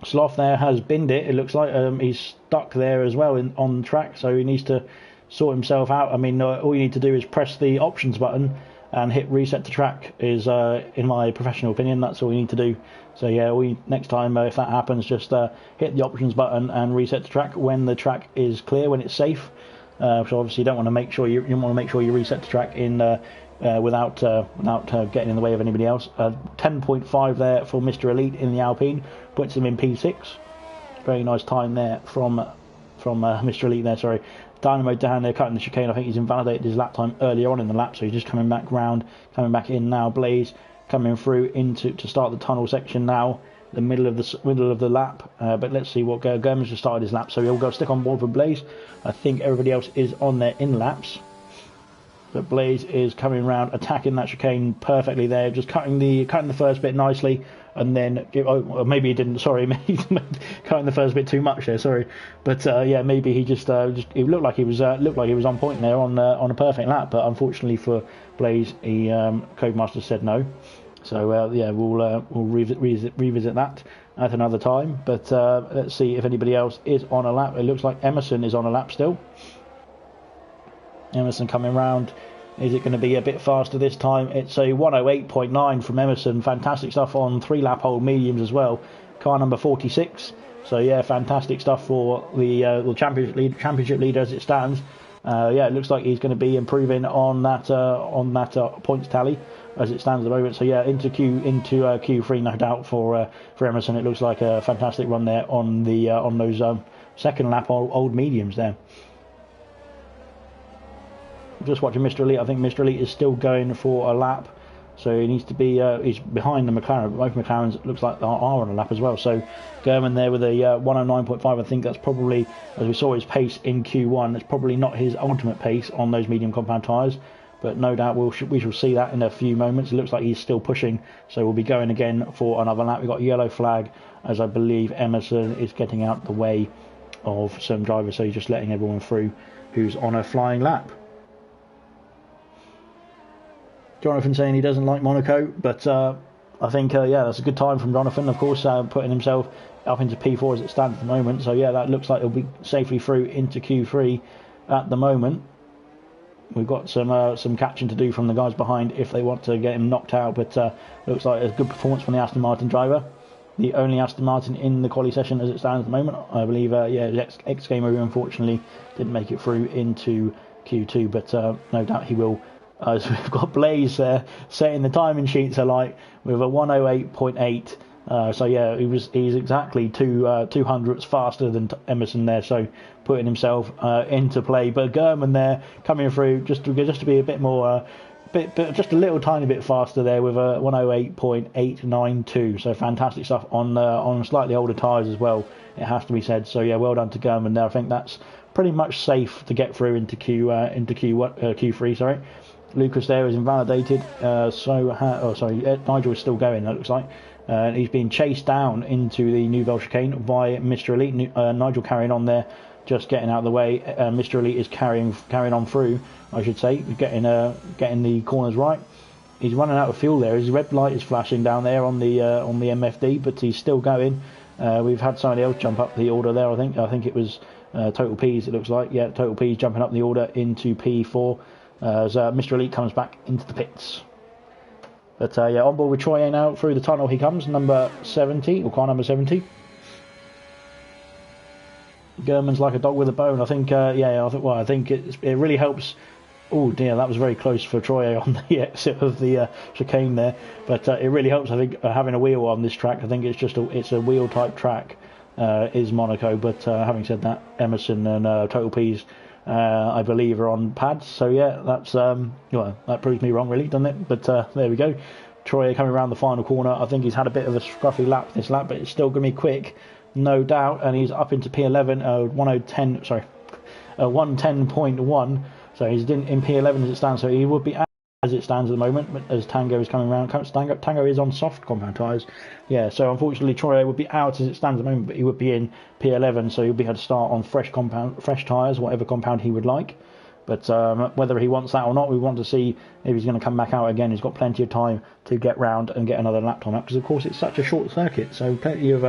Sloth there has binned it. It looks like he's stuck there as well on track, so he needs to sort himself out. I mean, all you need to do is press the options button and hit reset to track. Is in my professional opinion, that's all you need to do. So yeah, next time if that happens, just hit the options button and reset to track when the track is clear, when it's safe. So obviously you don't want to make sure you reset to track in without getting in the way of anybody else. 10.5 there for Mr. Elite in the Alpine, puts him in P6. Very nice time there from Mr. Elite there. Sorry. Dynamo down there cutting the chicane. I think he's invalidated his lap time earlier on in the lap, so he's just coming back in now. Blaze coming through to start the tunnel section now, the middle of the lap. But let's see what German's just started his lap, so he'll go stick on board for Blaze. I think everybody else is on their in laps. But Blaze is coming round, attacking that chicane perfectly there, just cutting the first bit nicely, and then maybe he didn't. Sorry, maybe cutting the first bit too much there. Sorry, but yeah, maybe he just it looked like he was on point there on a perfect lap. But unfortunately for Blaze, Codemaster said no. So yeah, we'll revisit that at another time. But let's see if anybody else is on a lap. It looks like Emerson is on a lap still. Emerson coming round. Is it going to be a bit faster this time? It's a 108.9 from Emerson. Fantastic stuff on 3-lap old mediums as well. Car number 46. So yeah, fantastic stuff for the championship leader as it stands. Yeah, it looks like he's going to be improving on that points tally as it stands at the moment. So yeah, into Q3 no doubt for Emerson. It looks like a fantastic run there on those second lap old mediums there. Just watching Mr. Elite. I think Mr. Elite is still going for a lap, so he needs to be. He's behind the McLaren. Both McLarens looks like are on a lap as well. So German there with a 109.5. I think that's probably, as we saw his pace in Q1, it's probably not his ultimate pace on those medium compound tyres, but no doubt we shall see that in a few moments. It looks like he's still pushing, so we'll be going again for another lap. We've got a yellow flag, as I believe Emerson is getting out the way of some drivers, so he's just letting everyone through who's on a flying lap. Jonathan saying he doesn't like Monaco, but I think yeah, that's a good time from Jonathan, of course, putting himself up into P4 as it stands at the moment. So yeah, that looks like he'll be safely through into Q3 at the moment. We've got some catching to do from the guys behind if they want to get him knocked out, but looks like a good performance from the Aston Martin driver. The only Aston Martin in the quali session as it stands at the moment. I believe yeah, X-Gamer who unfortunately didn't make it through into Q2, but no doubt he will. So we've got Blaze setting the timing sheets alike with a 108.8. So yeah, he's exactly 200ths faster than Emerson there. So putting himself into play. But German there coming through just to be a bit more, just a little tiny bit faster there with a 108.892. So fantastic stuff on slightly older tyres as well. It has to be said. So yeah, well done to German there. I think that's pretty much safe to get through into Q3. Sorry. Lucas there is invalidated, Nigel is still going, it looks like. He's being chased down into the Nouvelle chicane by Mr. Elite. Nigel carrying on there, just getting out of the way. Mr. Elite is carrying on through, I should say, getting the corners right. He's running out of fuel there. His red light is flashing down there on the MFD, but he's still going. We've had somebody else jump up the order there. I think it was Total P's. It looks like, yeah, Total P's jumping up the order into P4. As Mr. Elite comes back into the pits. But yeah, on board with Troye now. Through the tunnel he comes, number 70, or car number 70. German's like a dog with a bone. I think, yeah, I think it really helps. Oh dear, that was very close for Troye on the exit of the chicane there. But it really helps, I think, having a wheel on this track. I think it's a wheel type track, is Monaco. But having said that, Emerson and Total P's, I believe, are on pads. So yeah, that's well, that proves me wrong, really, doesn't it? But there we go. Troye coming around the final corner. I think he's had a bit of a scruffy lap this lap, but it's still going to be quick, no doubt. And he's up into P11, 110.1. So he's in P11 as it stands. So he would be out as it stands at the moment, but as Tango is coming around. Tango is on soft compound tyres. Yeah, so unfortunately Troye would be out as it stands at the moment, but he would be in P11, so he'll be able to start on fresh tyres, whatever compound he would like. But whether he wants that or not, we want to see if he's going to come back out again. He's got plenty of time to get round and get another lap time up, because of course it's such a short circuit, so plenty of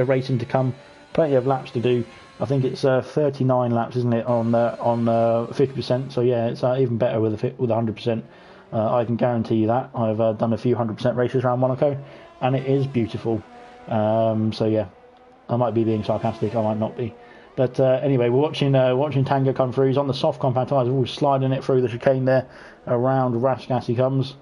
racing to come, plenty of laps to do. I think it's 39 laps, isn't it, on 50%? So yeah, it's even better with 100%. I can guarantee you that. I've done a few 100% races around Monaco, and it is beautiful. So yeah, I might be being sarcastic, I might not be. But anyway, we're watching Tango come through. He's on the soft compound tyres, sliding it through the chicane there. Around Raskas he comes.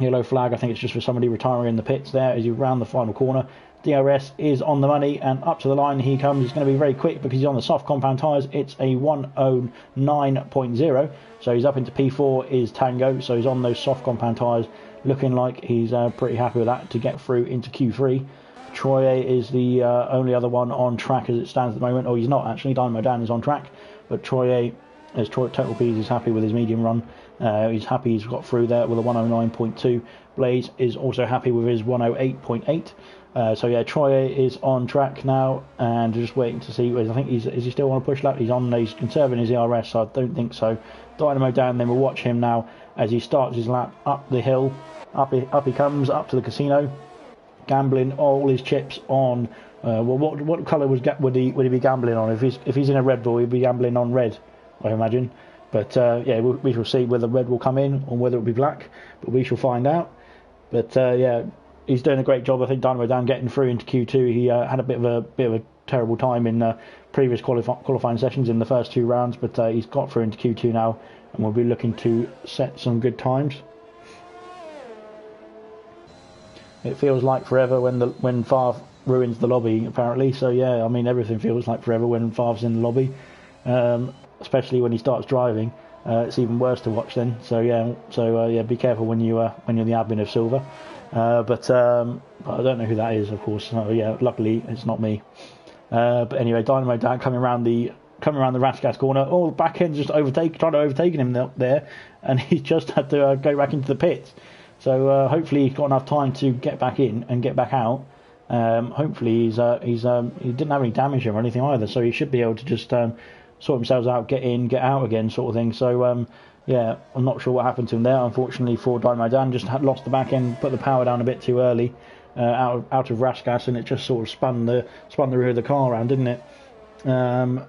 Yellow flag, I think it's just for somebody retiring in the pits there as you round the final corner. DRS is on the money and up to the line he comes. He's going to be very quick because he's on the soft compound tyres. It's a 109.0, so he's up into P4 is Tango, so he's on those soft compound tyres, looking like he's pretty happy with that to get through into Q3. Troye is the only other one on track as it stands at the moment. Oh, he's not actually. Dynamo Dan is on track, but Troye, as Total Peas, is happy with his medium run. He's happy he's got through there with a 109.2. Blaze is also happy with his 108.8. So yeah, Troye is on track now and just waiting to see. I think is he still on a push lap? He's conserving his ERS, so I don't think so. Dynamo Dan, then we'll watch him now as he starts his lap up the hill. Up he comes up to the casino, gambling all his chips on. Well, what colour would he be gambling on? If he's in a Red Bull, he'd be gambling on red, I imagine. But yeah, we shall see whether red will come in or whether it will be black. But we shall find out. But yeah, he's doing a great job. I think Dynamo Dan getting through into Q2. He had a bit of a terrible time in previous qualifying sessions in the first 2 rounds, but he's got through into Q2 now, and we'll be looking to set some good times. It feels like forever when Favre ruins the lobby, apparently. So yeah, I mean everything feels like forever when Favre's in the lobby, especially when he starts driving. It's even worse to watch then. So yeah, be careful when you're the admin of Silver. But I don't know who that is, of course. So yeah, luckily it's not me. But anyway, Dynamo Dan coming around the Rasgas corner. Oh, the back end's just trying to overtake him there, and he just had to go back into the pits. So hopefully he's got enough time to get back in and get back out. Hopefully he didn't have any damage or anything either, so he should be able to just sort themselves out, get in, get out again, sort of thing. So yeah, I'm not sure what happened to him there. Unfortunately for Dynamo Dan, just had lost the back end, put the power down a bit too early, out of Rasgas, and it just sort of spun the rear of the car around, didn't it?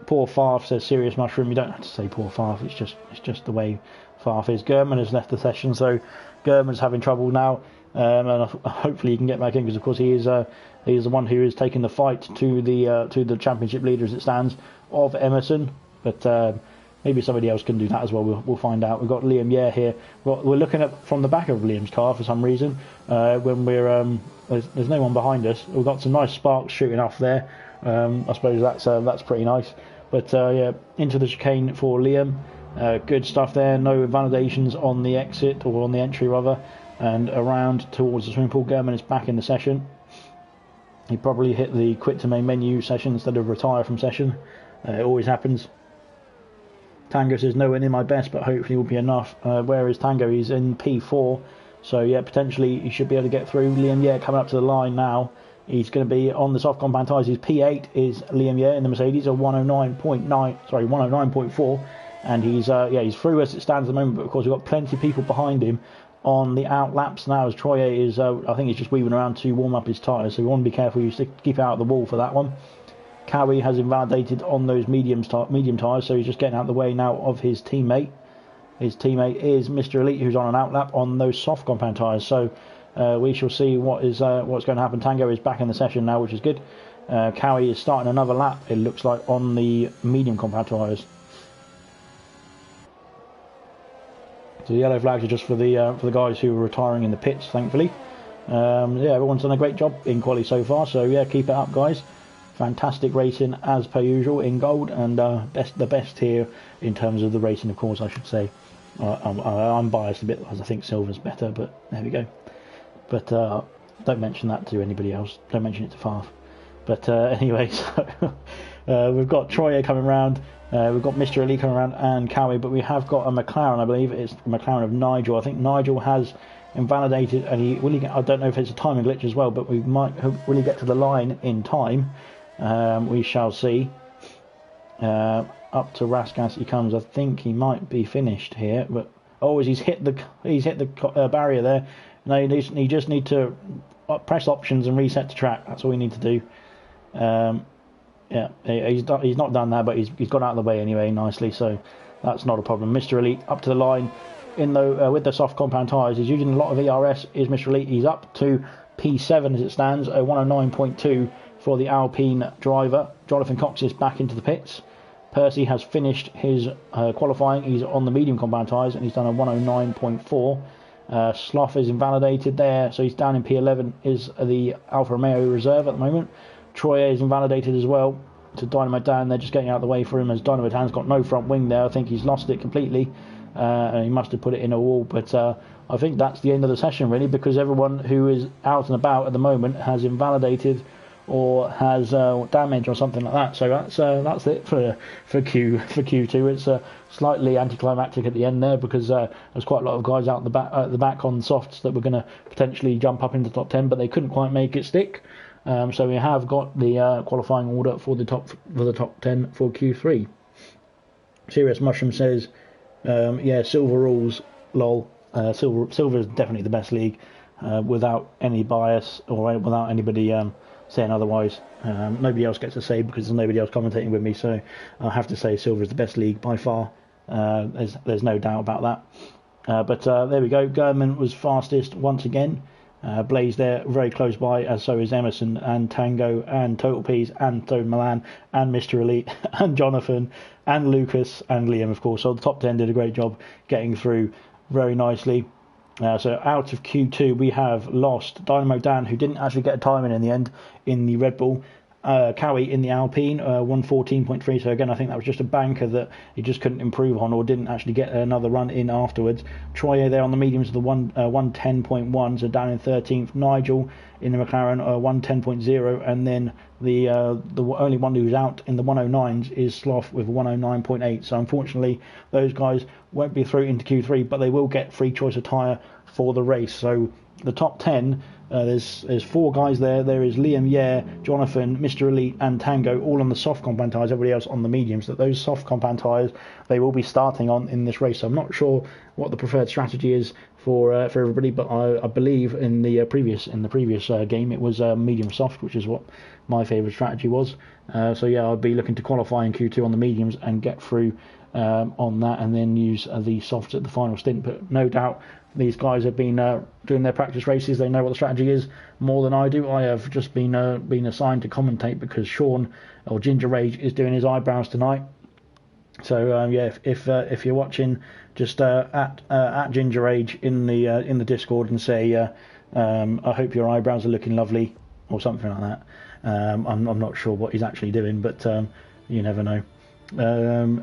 Poor Favre, says Serious Mushroom. You don't have to say poor Favre. It's just the way Favre is. Gurman has left the session, so Gurman's having trouble now, and hopefully he can get back in because of course he is the one who is taking the fight to the championship leader as it stands of Emerson. But maybe somebody else can do that as well. We'll find out. We've got Liam Yare here. We're looking at from the back of Liam's car for some reason. When we're there's no one behind us. We've got some nice sparks shooting off there. I suppose that's pretty nice. But yeah, into the chicane for Liam. Good stuff there. No invalidations on the exit or on the entry rather. And around towards the swimming pool. Gurman is back in the session. He probably hit the quit to main menu session instead of retire from session. It always happens. Tango says nowhere near my best, but hopefully will be enough. Where is Tango? He's in P4, so yeah, potentially he should be able to get through. Liam Yare coming up to the line now. He's going to be on the soft compound tyres. His P8 is Liam Yare in the Mercedes, a 109.4, and he's through as it stands at the moment. But of course we've got plenty of people behind him on the out laps now. As Troye is, I think he's just weaving around to warm up his tyres, so we want to be careful. You keep out of the wall for that one. Cowie has invalidated on those medium tyres, so he's just getting out of the way now of his teammate. His teammate is Mr. Elite, who's on an outlap on those soft compound tyres. So we shall see what's going to happen. Tango is back in the session now, which is good. Cowie is starting another lap, it looks like, on the medium compound tyres. So the yellow flags are just for the guys who are retiring in the pits, thankfully. Yeah, everyone's done a great job in quali so far, so yeah, keep it up, guys. Fantastic racing as per usual in gold, and the best here in terms of the racing, of course, I should say. I'm biased a bit as I think silver's better, but there we go. But don't mention that to anybody else. Don't mention it to Favre. But anyway, so we've got Troye coming round. We've got Mr. Elite coming around and Cowie, but we have got a McLaren, I believe. It's the McLaren of Nigel. I think Nigel has invalidated, and I don't know if it's a timing glitch as well, but we might will he get to the line in time. We shall see. Up to Rasgas he comes. I think he might be finished here, but he's hit the barrier there. No, you just need to press options and reset to track. That's all we need to do. Yeah, he's not done that, but he's got out of the way anyway nicely, so that's not a problem. Mr. Elite up to the line with the soft compound tyres. He's using a lot of ERS. Is Mr. Elite? He's up to P7 as it stands, a 109.2 for the Alpine driver. Jonathan Cox is back into the pits. Percy has finished his qualifying. He's on the medium compound tyres and he's done a 109.4. Sloth is invalidated there, so he's down in P11, is the Alfa Romeo reserve at the moment. Troyer is invalidated as well. To Dynamo Dan, they're just getting out of the way for him, as Dynamo Dan's got no front wing there. I think he's lost it completely, and he must have put it in a wall. But I think that's the end of the session, really, because everyone who is out and about at the moment has invalidated or has damage or something like that. So that's it for Q2. It's slightly anticlimactic at the end there, because there's quite a lot of guys out the back on softs that were going to potentially jump up into the top 10, but they couldn't quite make it stick. So we have got the qualifying order for the top 10 for Q3. Serious Mushroom says, yeah, silver rules, lol. Silver is definitely the best league, without any bias or without anybody saying otherwise. Nobody else gets to say, because there's nobody else commentating with me, so I have to say silver is the best league by far. There's no doubt about that. But there we go. Gurman was fastest once again. Blaze there, very close by, as so is Emerson and Tango and Total Peas and Toad Milan and Mr. Elite and Jonathan and Lucas and Liam, of course. So the top 10 did a great job getting through very nicely. So out of Q2 we have lost Dynamo Dan, who didn't actually get a time in the end in the Red Bull. Cowie in the Alpine, 114.3. So again, I think that was just a banker that he just couldn't improve on, or didn't actually get another run in afterwards. Troyer there on the mediums of the 110.1, so down in 13th. Nigel in the McLaren, 110.0, and then the only one who's out in the 109s is Sloth with 109.8. So unfortunately, those guys won't be through into Q3, but they will get free choice of tyre for the race. So the top 10. There's 4 guys there. There is Liam, Jonathan, Mr. Elite and Tango, all on the soft compound tyres, everybody else on the mediums. That those soft compound tyres they will be starting on in this race. So I'm not sure what the preferred strategy is for everybody, but I believe in the previous game it was medium soft, which is what my favourite strategy was. So yeah, I'll be looking to qualify in Q2 on the mediums and get through on that, and then use the softs at the final stint. But no doubt these guys have been doing their practice races. They know what the strategy is more than I do. I have just been assigned to commentate because Sean, or Ginger Rage, is doing his eyebrows tonight. So yeah, if you're watching, just at Ginger Rage in the Discord and say I hope your eyebrows are looking lovely or something like that. I'm not sure what he's actually doing, but you never know.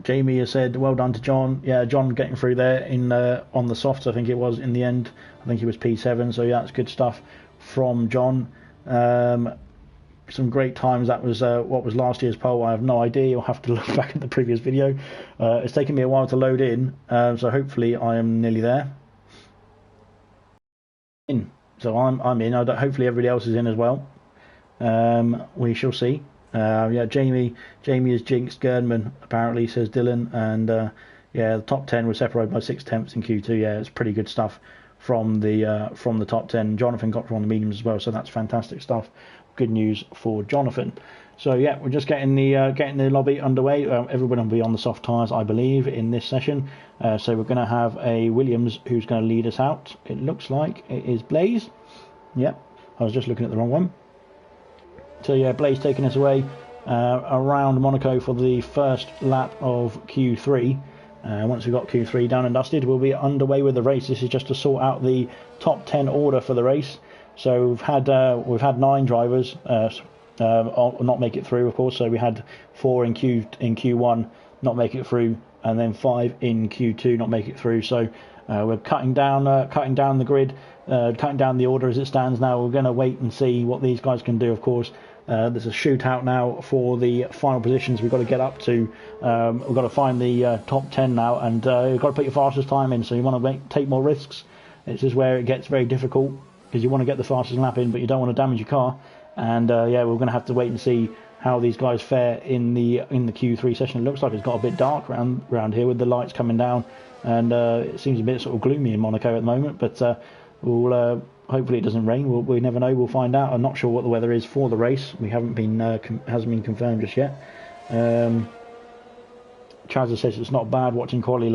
Jamie has said, well done to John. Yeah, John getting through there in on the softs, I think it was, in the end. I think he was P7, so yeah, that's good stuff from John. Some great times. That was what was last year's poll. I have no idea. You'll have to look back at the previous video. It's taken me a while to load in, so hopefully I am nearly there. So I'm in. Hopefully everybody else is in as well. We shall see. Yeah, Jamie is jinxed Gernman, apparently, says Dylan, and yeah, the top 10 was separated by 6/10 in Q2. Yeah, it's pretty good stuff from the top 10. Jonathan got through on the mediums as well, so that's fantastic stuff. Good news for Jonathan. So yeah, we're just getting the lobby underway. Everyone will be on the soft tyres, I believe, in this session. So we're going to have a Williams who's going to lead us out. It looks like it is Blaze. Yep, I was just looking at the wrong one. So yeah, Blaze taking us away around Monaco for the first lap of Q3. Once we've got Q3 done and dusted, we'll be underway with the race. This is just to sort out the top 10 order for the race. So we've had 9 drivers not make it through, of course. So we had 4 in Q1 not make it through, and then 5 in Q2 not make it through. So we're cutting down the grid, cutting down the order as it stands now. We're going to wait and see what these guys can do, of course. There's a shootout now for the final positions we've got to get up to. We've got to find the top 10 now, and you've got to put your fastest time in, so you want to take more risks. This is where it gets very difficult, because you want to get the fastest lap in, but you don't want to damage your car. And yeah, we're going to have to wait and see how these guys fare in the Q3 session. It looks like it's got a bit dark around here with the lights coming down, and it seems a bit sort of gloomy in Monaco at the moment, but we'll hopefully it doesn't rain. We never know. We'll find out. I'm not sure what the weather is for the race. We haven't been hasn't been confirmed just yet. Chazza says it's not bad watching quality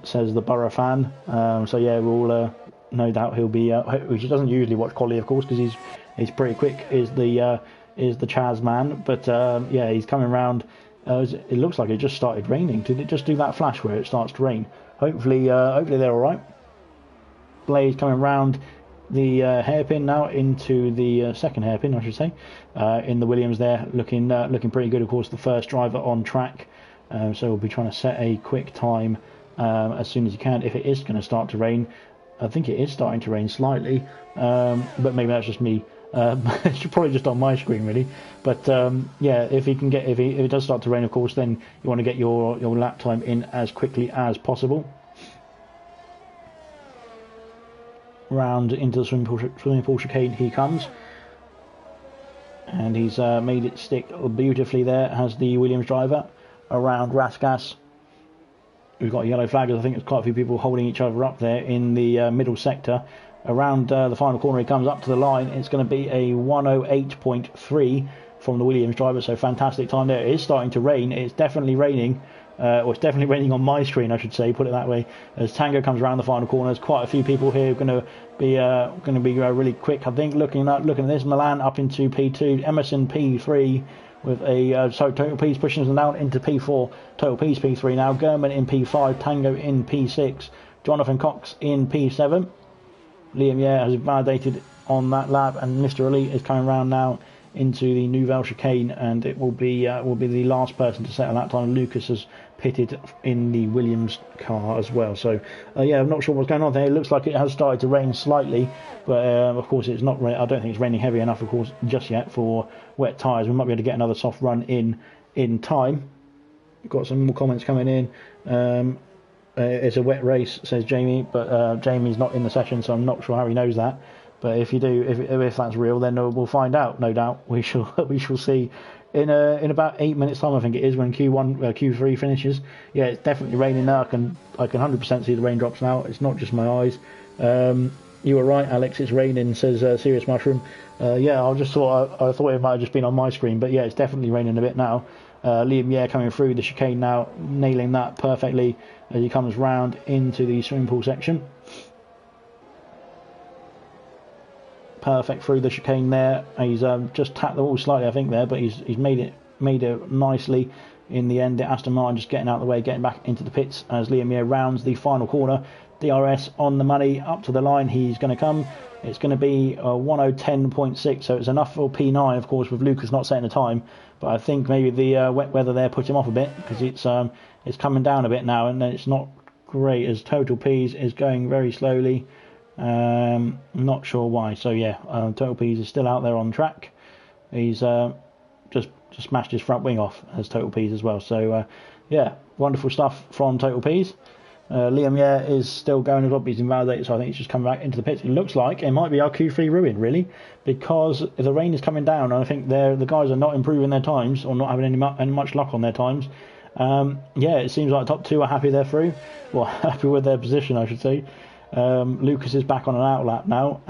says the Borough fan. So yeah, we'll no doubt he'll be. He doesn't usually watch quality, of course, because he's pretty quick. Is the Chaz man, but yeah, he's coming round It looks like it just started raining. Did it just do that flash where it starts to rain? Hopefully they're all right. Blaze coming round the hairpin now into the second hairpin, I should say, in the Williams there, looking pretty good. Of course, the first driver on track, so we'll be trying to set a quick time as soon as you can. If it is going to start to rain, I think it is starting to rain slightly, but maybe that's just me. It's probably just on my screen really, but yeah, if it does start to rain, of course, then you want to get your lap time in as quickly as possible. Round into the swimming pool chicane he comes, and he's made it stick beautifully there, has the Williams driver around Raskas. We've got yellow flags. I think there's quite a few people holding each other up there in the middle sector. Around the final corner he comes up to the line. It's going to be a 1:08.3 from the Williams driver, so fantastic time there. It is starting to rain. It's definitely raining. Or it's definitely raining on my screen, I should say, put it that way. As Tango comes around the final corner, there's quite a few people here going to be really quick. I think looking at this, Milan up into P2, Emerson P3 with a Total P's pushing them down into P4. Total P's P3 now. Gurman in P5, Tango in P6, Jonathan Cox in P7. Liam Yare has validated on that lap, and Mr. Elite is coming round now into the Nouvelle chicane, and it will be the last person to set a lap time. Lucas has pitted in the Williams car as well, so yeah, I'm not sure what's going on there. It looks like it has started to rain slightly, but of course it's not. I don't think it's raining heavy enough, of course, just yet for wet tyres. We might be able to get another soft run in time. We've got some more comments coming in. It's a wet race, says Jamie, but Jamie's not in the session, so I'm not sure how he knows that. But if you do, if that's real, then we'll find out. No doubt, we shall see in about 8 minutes time. I think it is when Q3 finishes. Yeah, it's definitely raining now. I can 100% see the raindrops now. It's not just my eyes. You were right, Alex. It's raining, says Serious Mushroom. Yeah, I thought it might have just been on my screen, but yeah, it's definitely raining a bit now. Liam Yare coming through the chicane now, nailing that perfectly as he comes round into the swimming pool section. Perfect through the chicane there. He's just tapped the wall slightly, I think, there, but he's made it nicely in the end. Aston Martin just getting out of the way, getting back into the pits as Liam Yare rounds the final corner. DRS on the money, up to the line he's going to come. It's going to be a 1:10.6, so it's enough for P9, of course, with Lucas not setting a time. But I think maybe the wet weather there put him off a bit, because it's coming down a bit now, and it's not great as Total P's is going very slowly. Not sure why. So yeah, Total P's is still out there on track. He's just smashed his front wing off as Total P's as well. So yeah, wonderful stuff from Total P's. Liam Yare is still going as well, but he's invalidated, so I think he's just coming back into the pits. It looks like it might be our Q3 ruin, really, because the rain is coming down, and I think the guys are not improving their times, or not having any much luck on their times. Yeah, it seems like the top two are happy they're through. Well, happy with their position, I should say. Lucas is back on an outlap now,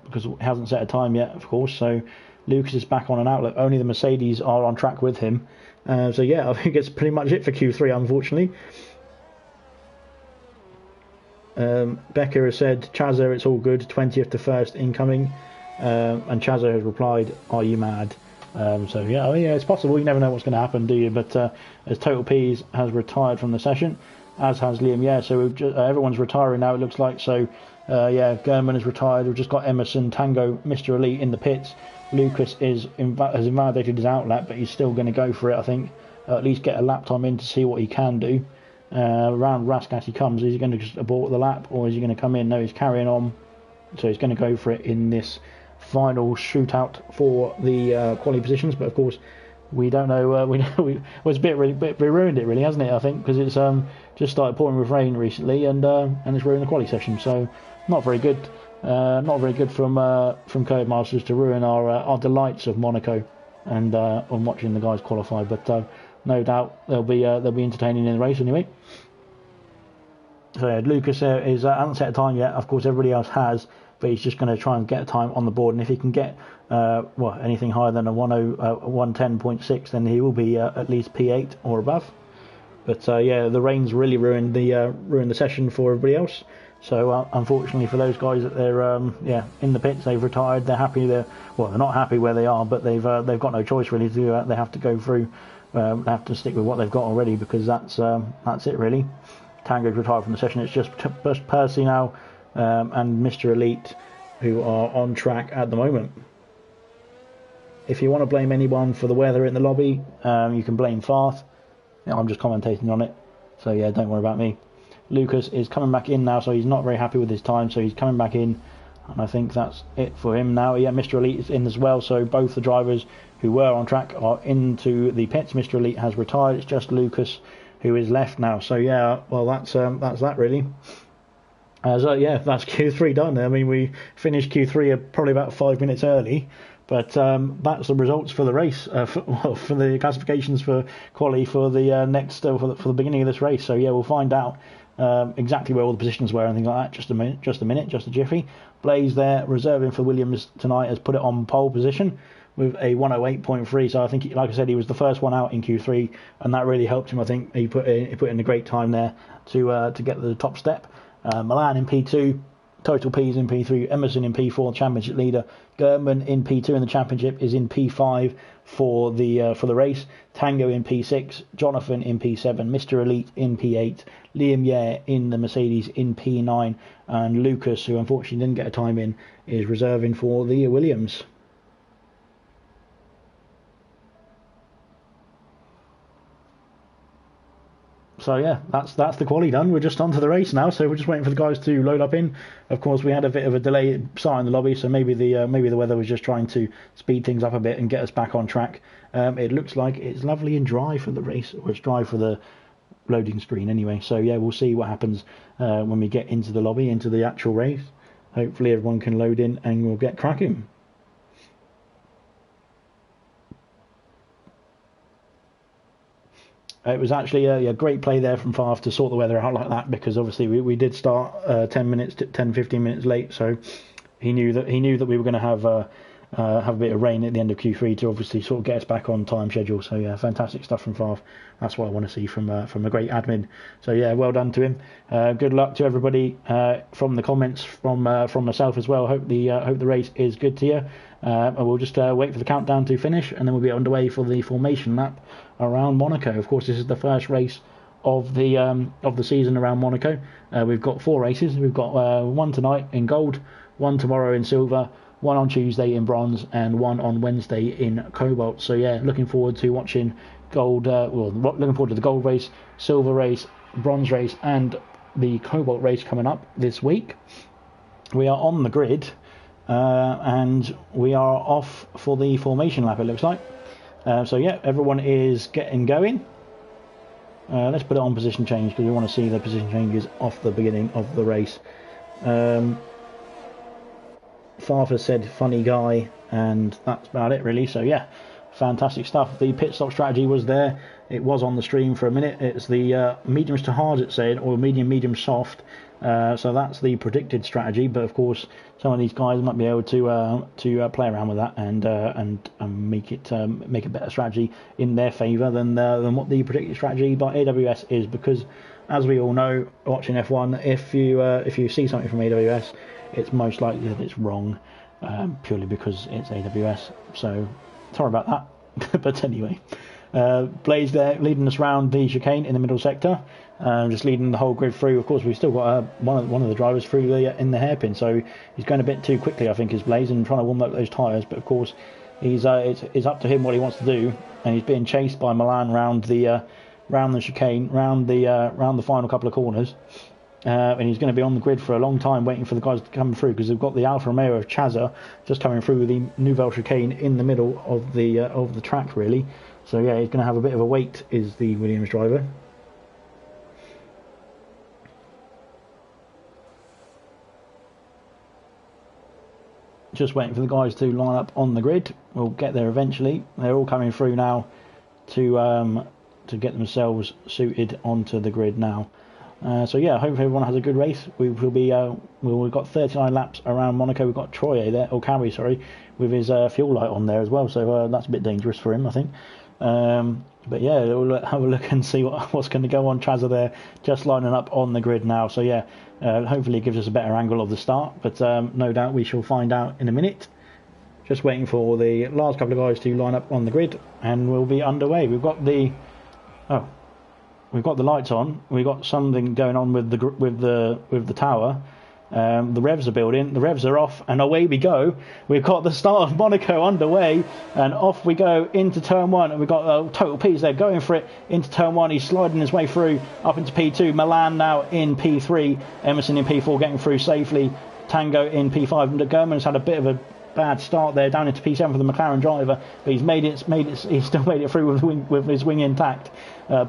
because he hasn't set a time yet, of course, so Lucas is back on an outlap. Only the Mercedes are on track with him. So yeah, I think it's pretty much it for Q3, unfortunately. Becca has said, Chazza, it's all good, 20th to 1st incoming, and Chazza has replied, are you mad? So yeah, it's possible. You never know what's going to happen, do you? But as Total P's has retired from the session, as has Liam Yare, so everyone's retiring now, it looks like. So yeah, Gurman has retired. We've just got Emerson, Tango, Mr. Elite in the pits. Lucas has invalidated his outlap, but he's still going to go for it, I think. At least get a lap time in to see what he can do. Around Raskas he comes. Is he going to just abort the lap, or is he going to come in? No, he's carrying on, so he's going to go for it in this final shootout for the quality positions. But of course, we don't know. It's a bit ruined it, really, hasn't it? I think because it's just started pouring with rain recently, and it's ruined the quality session. So not very good. Not very good from Codemasters to ruin our delights of Monaco and on watching the guys qualify. But no doubt they'll be entertaining in the race anyway. So yeah, Lucas hasn't set a time yet. Of course, everybody else has, but he's just going to try and get a time on the board. And if he can get anything higher than a 1:10.6, then he will be at least P8 or above. But yeah, the rain's really ruined the session for everybody else. So unfortunately for those guys that they're in the pits, they've retired. They're happy. They're not happy where they are, but they've got no choice really to do that. They have to go through They have to stick with what they've got already, because that's it really. Tango's retired from the session. It's just Percy now and Mr. Elite who are on track at the moment. If you want to blame anyone for the weather in the lobby, you can blame Farth. I'm just commentating on it, so yeah, don't worry about me. Lucas is coming back in now, so he's not very happy with his time, so he's coming back in, and I think that's it for him now. Yeah, Mr. Elite is in as well, so both the drivers who were on track are into the pits. Mr. Elite has retired. It's just Lucas who is left now. So yeah, well, that's that really. So yeah, that's Q3 done. I mean, we finished Q3 probably about 5 minutes early, but that's the results for the race, for the classifications for quali for the next for the beginning of this race. So yeah, we'll find out exactly where all the positions were and things like that. Just a jiffy. Blaze there, reserving for Williams tonight, has put it on pole position with a 108.3. So I think, like I said, he was the first one out in Q3, and that really helped him. I think he put in a great time there to get the top step. Milan in P2, Total P's in P3, Emerson in P4, championship leader. German in P2 in the championship is in P5 for the race. Tango in P6, Jonathan in P7, Mr. Elite in P8, Liam Yare in the Mercedes in P9, and Lucas, who unfortunately didn't get a time in, is reserving for the Williams. So yeah, that's the quali done. We're just on to the race now, so we're just waiting for the guys to load up in. Of course, we had a bit of a delay starting the lobby, so maybe the weather was just trying to speed things up a bit and get us back on track. It looks like it's lovely and dry for the race, or it's dry for the loading screen anyway. So yeah, we'll see what happens when we get into the lobby, into the actual race. Hopefully everyone can load in and we'll get cracking. It was actually a great play there from Farth to sort the weather out like that, because obviously we did start 15 minutes late, so he knew that we were going to have a bit of rain at the end of Q3 to obviously sort of get us back on time schedule. So yeah, fantastic stuff from Farth. That's what I want to see from a great admin. So yeah, well done to him. Good luck to everybody from the comments from myself as well. Hope the race is good to you. And we'll just wait for the countdown to finish, and then we'll be underway for the formation lap around Monaco. Of course, this is the first race of the season around Monaco. We've got 4 races. We've got one tonight in gold, one tomorrow in silver, one on Tuesday in bronze, and one on Wednesday in cobalt. So yeah, looking forward to watching gold. Looking forward to the gold race, silver race, bronze race, and the cobalt race coming up this week. We are on the grid. And we are off for the formation lap, it looks like. So yeah, everyone is getting going. Let's put it on position change, because we want to see the position changes off the beginning of the race. Farther said funny guy, and that's about it really. So yeah, fantastic stuff. The pit stop strategy was there. It was on the stream for a minute. It's the mediums to hard, it's saying, or medium soft. So that's the predicted strategy, but of course some of these guys might be able to play around with that and make a better strategy in their favour than what the predicted strategy by AWS is, because as we all know, watching F1, if you see something from AWS, it's most likely that it's wrong, purely because it's AWS. So sorry about that. But anyway, Blaze there leading us around the chicane in the middle sector. Just leading the whole grid through. Of course, we've still got one of the drivers through in the hairpin, so he's going a bit too quickly, I think, is Blaze, and trying to warm up those tyres. But of course, it's up to him what he wants to do, and he's being chased by Milan round the chicane, round the final couple of corners, and he's going to be on the grid for a long time, waiting for the guys to come through, because they've got the Alfa Romeo of Chazza just coming through the Nouvelle chicane in the middle of the track, really. So yeah, he's going to have a bit of a wait, is the Williams driver. Just waiting for the guys to line up on the grid. We'll get there eventually. They're all coming through now to get themselves suited onto the grid now. So yeah, hopefully everyone has a good race. We've got 39 laps around Monaco. We've got Troy there, or Carey, sorry, with his fuel light on there as well. So that's a bit dangerous for him, I think. But yeah, we'll have a look and see what's going to go on. Chazza there, just lining up on the grid now. So yeah, hopefully it gives us a better angle of the start. But no doubt we shall find out in a minute. just waiting for the last couple of guys to line up on the grid, and we'll be underway. We've got the lights on. We've got something going on with the tower. The revs are building, the revs are off, and away we go. We've got the start of Monaco underway, and off we go into turn 1, and we've got Total P's there going for it into turn 1. He's sliding his way through up into P2. Milan now in P3, Emerson in P4 getting through safely, Tango in P5, and German's had a bit of a bad start there down into P7 for the McLaren driver, but he's still made it through with his wing intact.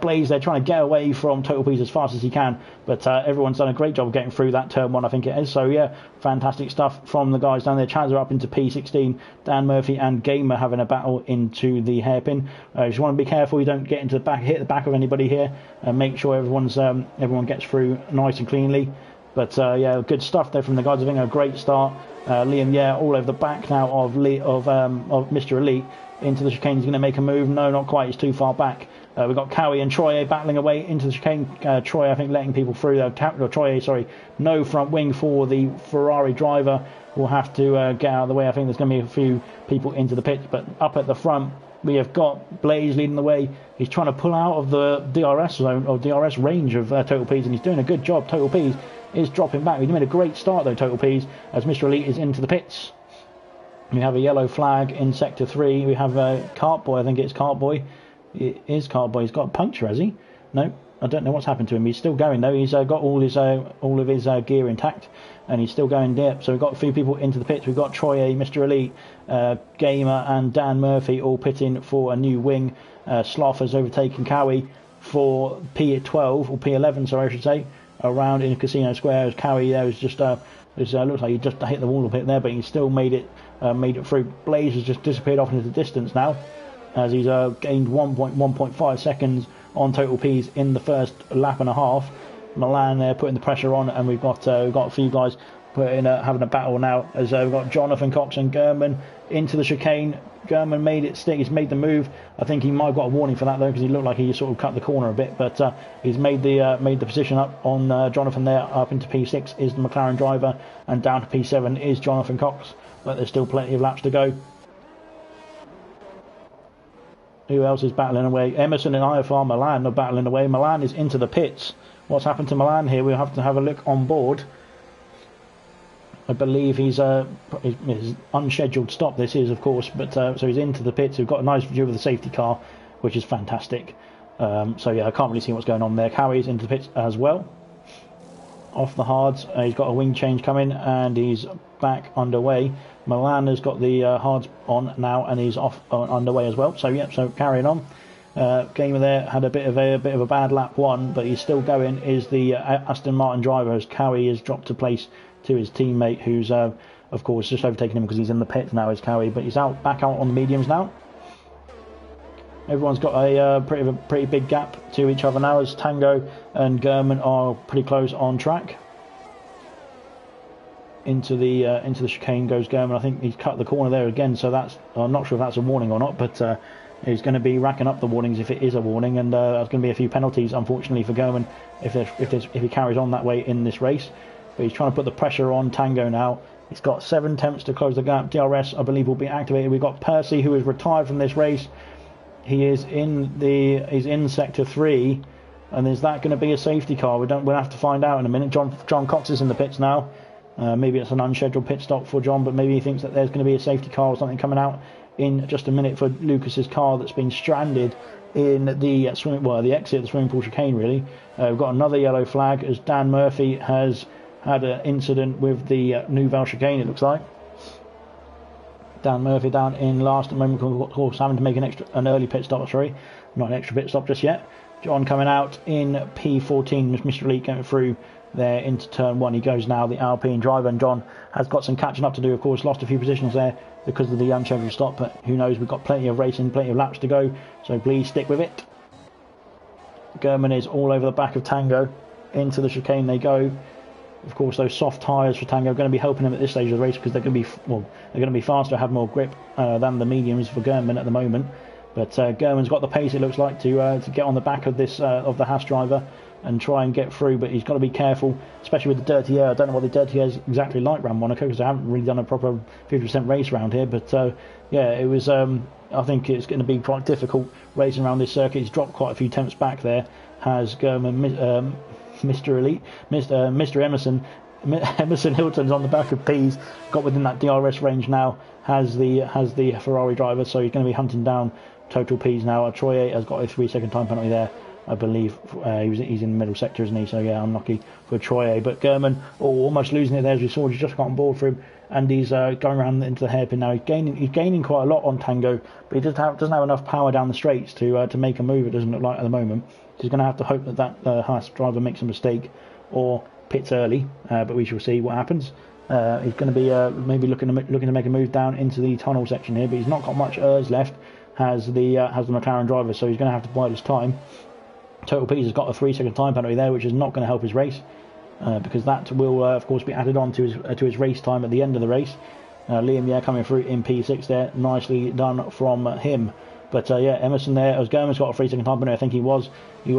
Blaze there trying to get away from Total P's as fast as he can, but everyone's done a great job of getting through that turn 1, I think it is. So yeah, fantastic stuff from the guys down there. Chaz are up into P16, Dan Murphy and Gamer having a battle into the hairpin. You just want to be careful you don't get into the back, hit the back of anybody here, and make sure everyone gets through nice and cleanly. But yeah, good stuff there from the guys. I think a great start. Liam, yeah, all over the back now of Mr. Elite into the chicane. He's going to make a move. No, not quite. He's too far back. We've got Cowie and Troye battling away into the chicane. Troye, I think, letting people through. No front wing for the Ferrari driver. We'll have to get out of the way. I think there's going to be a few people into the pit. But up at the front, we have got Blaze leading the way. He's trying to pull out of the DRS zone or DRS range of Total P's, and he's doing a good job. Total P's is dropping back. He's made a great start though, Total P's, as Mr. Elite is into the pits. We have a yellow flag in sector 3. We have Cartboy. I think it's Cartboy. It is Cartboy. He's got a puncture, has he? No, I don't know what's happened to him. He's still going though. He's got all of his gear intact, and he's still going there. So we've got a few people into the pits. We've got Troye, Mr. Elite, Gamer, and Dan Murphy all pitting for a new wing. Sloth has overtaken Cowie for P12 or P11, sorry, I should say, around in Casino Square. As Cowie there was just looks like he just hit the wall a bit there, but he still made it through. Blaze has just disappeared off into the distance now, as he's gained 1.5 seconds on Total P's in the first lap and a half. Milan there putting the pressure on, and we've got a few guys having a battle now, as we've got Jonathan Cox and German into the chicane. German made it stick. He's made the move. I think he might have got a warning for that though, because he looked like he sort of cut the corner a bit. But he's made the position up on Jonathan there. Up into P6 is the McLaren driver, and down to P7 is Jonathan Cox. But there's still plenty of laps to go. Who else is battling away? Emerson and IFR Milan are battling away. Milan is into the pits. What's happened to Milan here? We'll have to have a look on board. I believe his unscheduled stop this is, of course, but so he's into the pits. We've got a nice view of the safety car, which is fantastic. So yeah, I can't really see what's going on there. Cowie's into the pits as well. Off the hards, he's got a wing change coming, and he's back underway. Milan has got the hards on now, and he's off underway as well. So yeah, so carrying on. Gamer there had a bit of a bad lap 1, but he's still going. Is the Aston Martin driver, as Cowie has dropped a place to his teammate, who's of course just overtaken him because he's in the pits now, is Cowie, but he's back out on the mediums now. Everyone's got a pretty big gap to each other now, as Tango and German are pretty close on track. Into the chicane goes German. I think he's cut the corner there again, so that's, I'm not sure if that's a warning or not, but he's going to be racking up the warnings if it is a warning, and there's going to be a few penalties, unfortunately, for German if he carries on that way in this race. But he's trying to put the pressure on Tango now. He's got 7 attempts to close the gap. DRS, I believe, will be activated. We've got Percy, who is retired from this race. He's in sector 3, and is that going to be a safety car? We'll have to find out in a minute. John Cox is in the pits now. Maybe it's an unscheduled pit stop for John, but maybe he thinks that there's going to be a safety car or something coming out in just a minute for Lucas's car that's been stranded in the exit of the swimming pool chicane. Really, we've got another yellow flag, as Dan Murphy has had an incident with the Nouvelle chicane, it looks like. Dan Murphy down in last at the moment, of course, having to make an early pit stop. Sorry, not an extra pit stop just yet. John coming out in P14, Mr. Elite going through there into turn 1. He goes now, the Alpine driver, and John has got some catching up to do, of course. Lost a few positions there because of the unscheduled stop, but who knows, we've got plenty of racing, plenty of laps to go, so please stick with it. German is all over the back of Tango. Into the chicane they go. Of course, those soft tyres for Tango are going to be helping him at this stage of the race, because they're going to be faster, have more grip than the mediums for German at the moment. But German's got the pace, it looks like, to get on the back of this of the Haas driver. and try and get through, but he's got to be careful, especially with the dirty air. I don't know what the dirty air is exactly like around Monaco, because I haven't really done a proper 50% race around here, but yeah, it was. I think it's going to be quite difficult racing around this circuit. He's dropped quite a few temps back there. Has German, Mr. Elite, Mr. Emerson Hilton's on the back of Pease, got within that DRS range now. Has the Ferrari driver, so he's going to be hunting down Total Pease now. Troy has got a 3-second time penalty there, I believe. He's in the middle sector, isn't he? So yeah, unlucky for Troy. But German almost losing it there, as we saw. He's just got on board for him, and he's going around into the hairpin now. He's gaining quite a lot on Tango, but he doesn't have enough power down the straights to make a move. It doesn't look like at the moment. He's going to have to hope that Haas driver makes a mistake or pits early, but we shall see what happens. He's going to be maybe looking to make a move down into the tunnel section here, but he's not got much ERS left. Has the McLaren driver, so he's going to have to bide his time. Total Pease has got a 3-second time penalty there, which is not going to help his race, because that will of course be added on to his race time at the end of the race. Liam Yeh coming through in P6 there, nicely done from him. But yeah, Emerson there, as German's got a 3-second time penalty. I think he was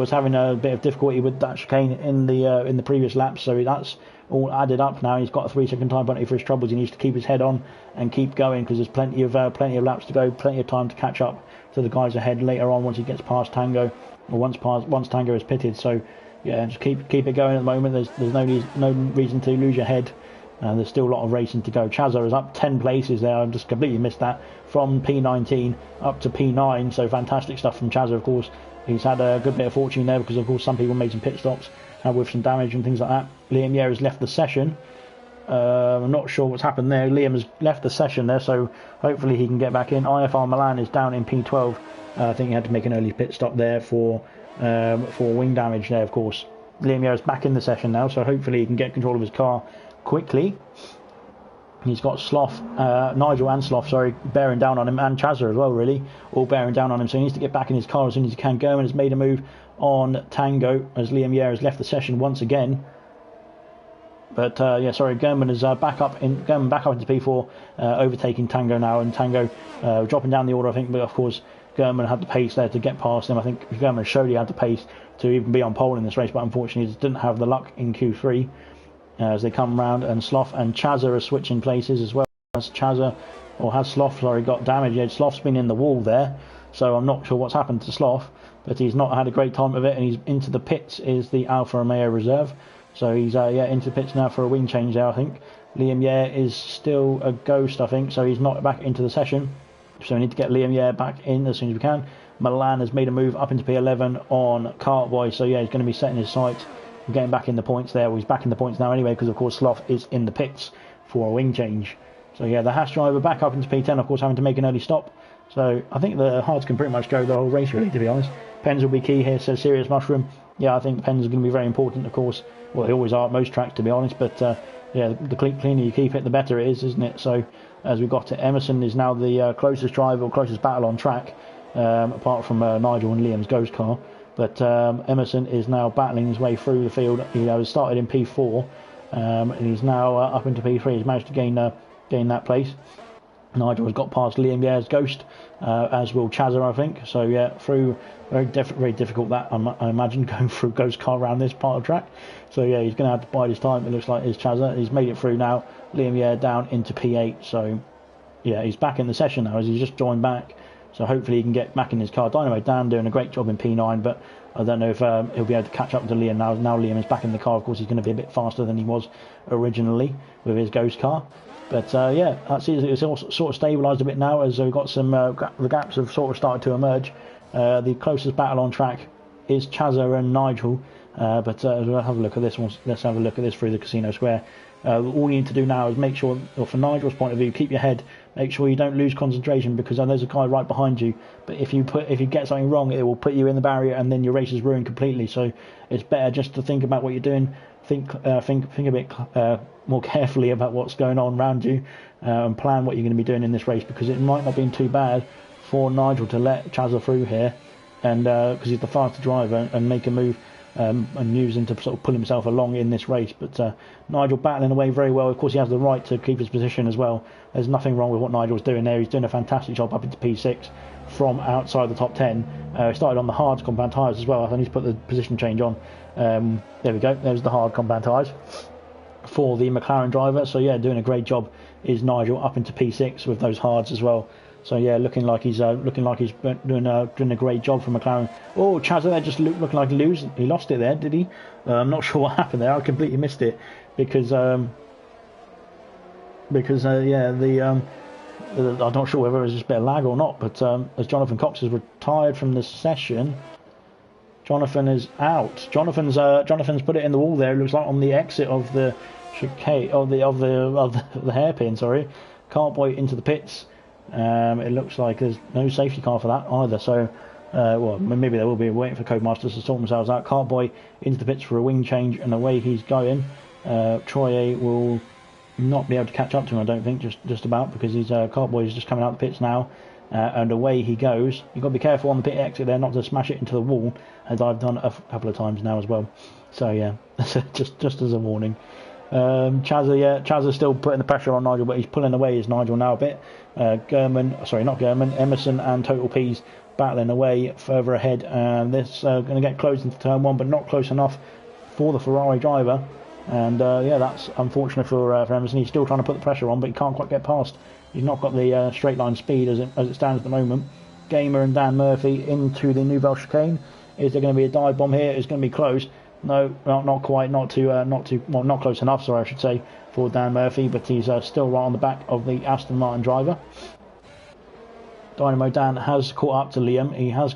having a bit of difficulty with that chicane in the previous laps, so that's all added up now. He's got a 3-second time penalty for his troubles. He needs to keep his head on and keep going, because there's plenty of laps to go, plenty of time to catch up to the guys ahead later on once he gets past Tango, or once Tango is pitted. So yeah, just keep it going at the moment. There's no reason to lose your head. There's still a lot of racing to go. Chazo is up 10 places there. I've just completely missed that, from P19 up to P9. So fantastic stuff from Chazo. Of course, he's had a good bit of fortune there, because of course some people made some pit stops with some damage and things like that. Liam Yeh has left the session. I'm not sure what's happened there. Liam has left the session there, so hopefully he can get back in. IFR Milan is down in P12. I think he had to make an early pit stop there for wing damage there, of course. Liam Yeh is back in the session now, so hopefully he can get control of his car quickly. He's got Nigel and Sloth, bearing down on him, and Chazer as well, really, all bearing down on him, so he needs to get back in his car as soon as he can. German has made a move on Tango, as Liam Yeh has left the session once again. But German is back up into P4, overtaking Tango now, and Tango dropping down the order, I think, but of course German had the pace there to get past him. I think German showed he had the pace to even be on pole in this race, but unfortunately he didn't have the luck in Q3. As they come round, and Sloth and Chazer are switching places as well. Has Sloth got damage? Yeah, Sloth's been in the wall there, so I'm not sure what's happened to Sloth, but he's not had a great time of it, and he's into the pits. Is the Alfa Romeo reserve, so he's into the pits now for a wing change there, I think. Liam Yeh is still a ghost, I think, so he's not back into the session, so we need to get Liam Yeh back in as soon as we can. Milan has made a move up into P11 on Cartboy, so yeah, he's going to be setting his sights, getting back in the points there. Well, he's back in the points now anyway, because of course Sloth is in the pits for a wing change. So yeah, the Haas driver back up into P10, of course, having to make an early stop. So I think the Hards can pretty much go the whole race, really, to be honest. Pens will be key here, says Serious Mushroom. Yeah, I think pens are going to be very important, of course. Well, they always are at most tracks, to be honest, but yeah, the cleaner you keep it, the better it is, isn't it? So as we got to Emerson is now the closest driver, or closest battle on track, apart from Nigel and Liam's ghost car. But Emerson is now battling his way through the field. He started in P4, and he's now up into P3. He's managed to gain that place. Nigel has got past Liam Yeh's ghost, as will Chazer, I think. So yeah, through very difficult that I imagine, going through ghost car around this part of track. So yeah, he's going to have to bide his time. It looks like it's Chazer. He's made it through now. Liam Yeh down into P8. So yeah, he's back in the session now, as he's just joined back. So hopefully he can get back in his car. Dynamo Dan doing a great job in P9, but I don't know if he'll be able to catch up to Liam now. Now Liam is back in the car. Of course, he's going to be a bit faster than he was originally with his ghost car. But yeah, that's it. It's all sort of stabilised a bit now, as we've got some the gaps have sort of started to emerge. The closest battle on track is Chazer and Nigel. But we'll have a look at this one. Let's have a look at this through the Casino Square. All you need to do now is make sure, or from Nigel's point of view, keep your head. Make sure you don't lose concentration, because there's a guy right behind you. But if you get something wrong, it will put you in the barrier, and then your race is ruined completely. So it's better just to think about what you're doing. Think a bit more carefully about what's going on around you, and plan what you're going to be doing in this race, because it might not have been too bad for Nigel to let Chazer through here, and because he's the faster driver, and make a move and using to sort of pull himself along in this race. But Nigel battling away very well. Of course, he has the right to keep his position as well. There's nothing wrong with what Nigel's doing there. He's doing a fantastic job up into P6 from outside the top 10. He started on the hard compound tyres as well. I need to put the position change on. There we go. There's the hard compound tyres for the McLaren driver. So yeah, doing a great job is Nigel up into P6 with those hards as well. So yeah, looking like he's doing a great job for McLaren. Oh, Chazza there just looking like he lost it there, did he? I'm not sure what happened there. I completely missed it because I'm not sure whether it was just a bit of lag or not. But as Jonathan Cox has retired from the session, Jonathan is out. Jonathan's put it in the wall there. It looks like on the exit of the chicane of the hairpin. Sorry, Cartboy into the pits. It looks like there's no safety car for that either. So, well, maybe there will be, waiting for Codemasters to sort themselves out. Cartboy into the pits for a wing change, and away he's going. Troye will not be able to catch up to him, I don't think, just about, because he's Cartboy is just coming out the pits now. And away he goes. You've got to be careful on the pit exit there not to smash it into the wall, as I've done a couple of times now as well. So yeah, just as a warning. Chazza's still putting the pressure on Nigel, but he's pulling away is Nigel now a bit. Emerson and Total P's battling away further ahead, and this going to get close into turn 1, but not close enough for the Ferrari driver. And yeah, that's unfortunate for Emerson. He's still trying to put the pressure on, but he can't quite get past. He's not got the straight line speed as it stands at the moment. Gamer and Dan Murphy into the Nouvelle chicane. Is there going to be a dive bomb here? It's going to be close. No, not quite, not close enough. Sorry, I should say, for Dan Murphy, but he's still right on the back of the Aston Martin driver. Dynamo Dan has caught up to Liam. He has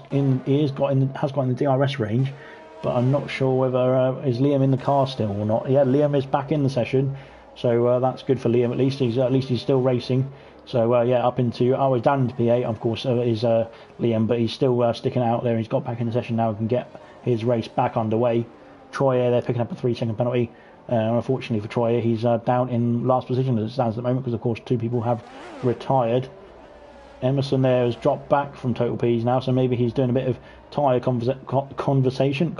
got in the DRS range, but I'm not sure whether is Liam in the car still or not. Yeah, Liam is back in the session, so that's good for Liam. At least he's still racing. So yeah, up into he's down into P8. Of course, is Liam, but he's still sticking out there. He's got back in the session now and can get his race back underway. Troye, they're picking up a 3-second penalty. Unfortunately for Troye, he's down in last position as it stands at the moment, because of course 2 people have retired. Emerson there has dropped back from Total P's now, so maybe he's doing a bit of tyre conservation,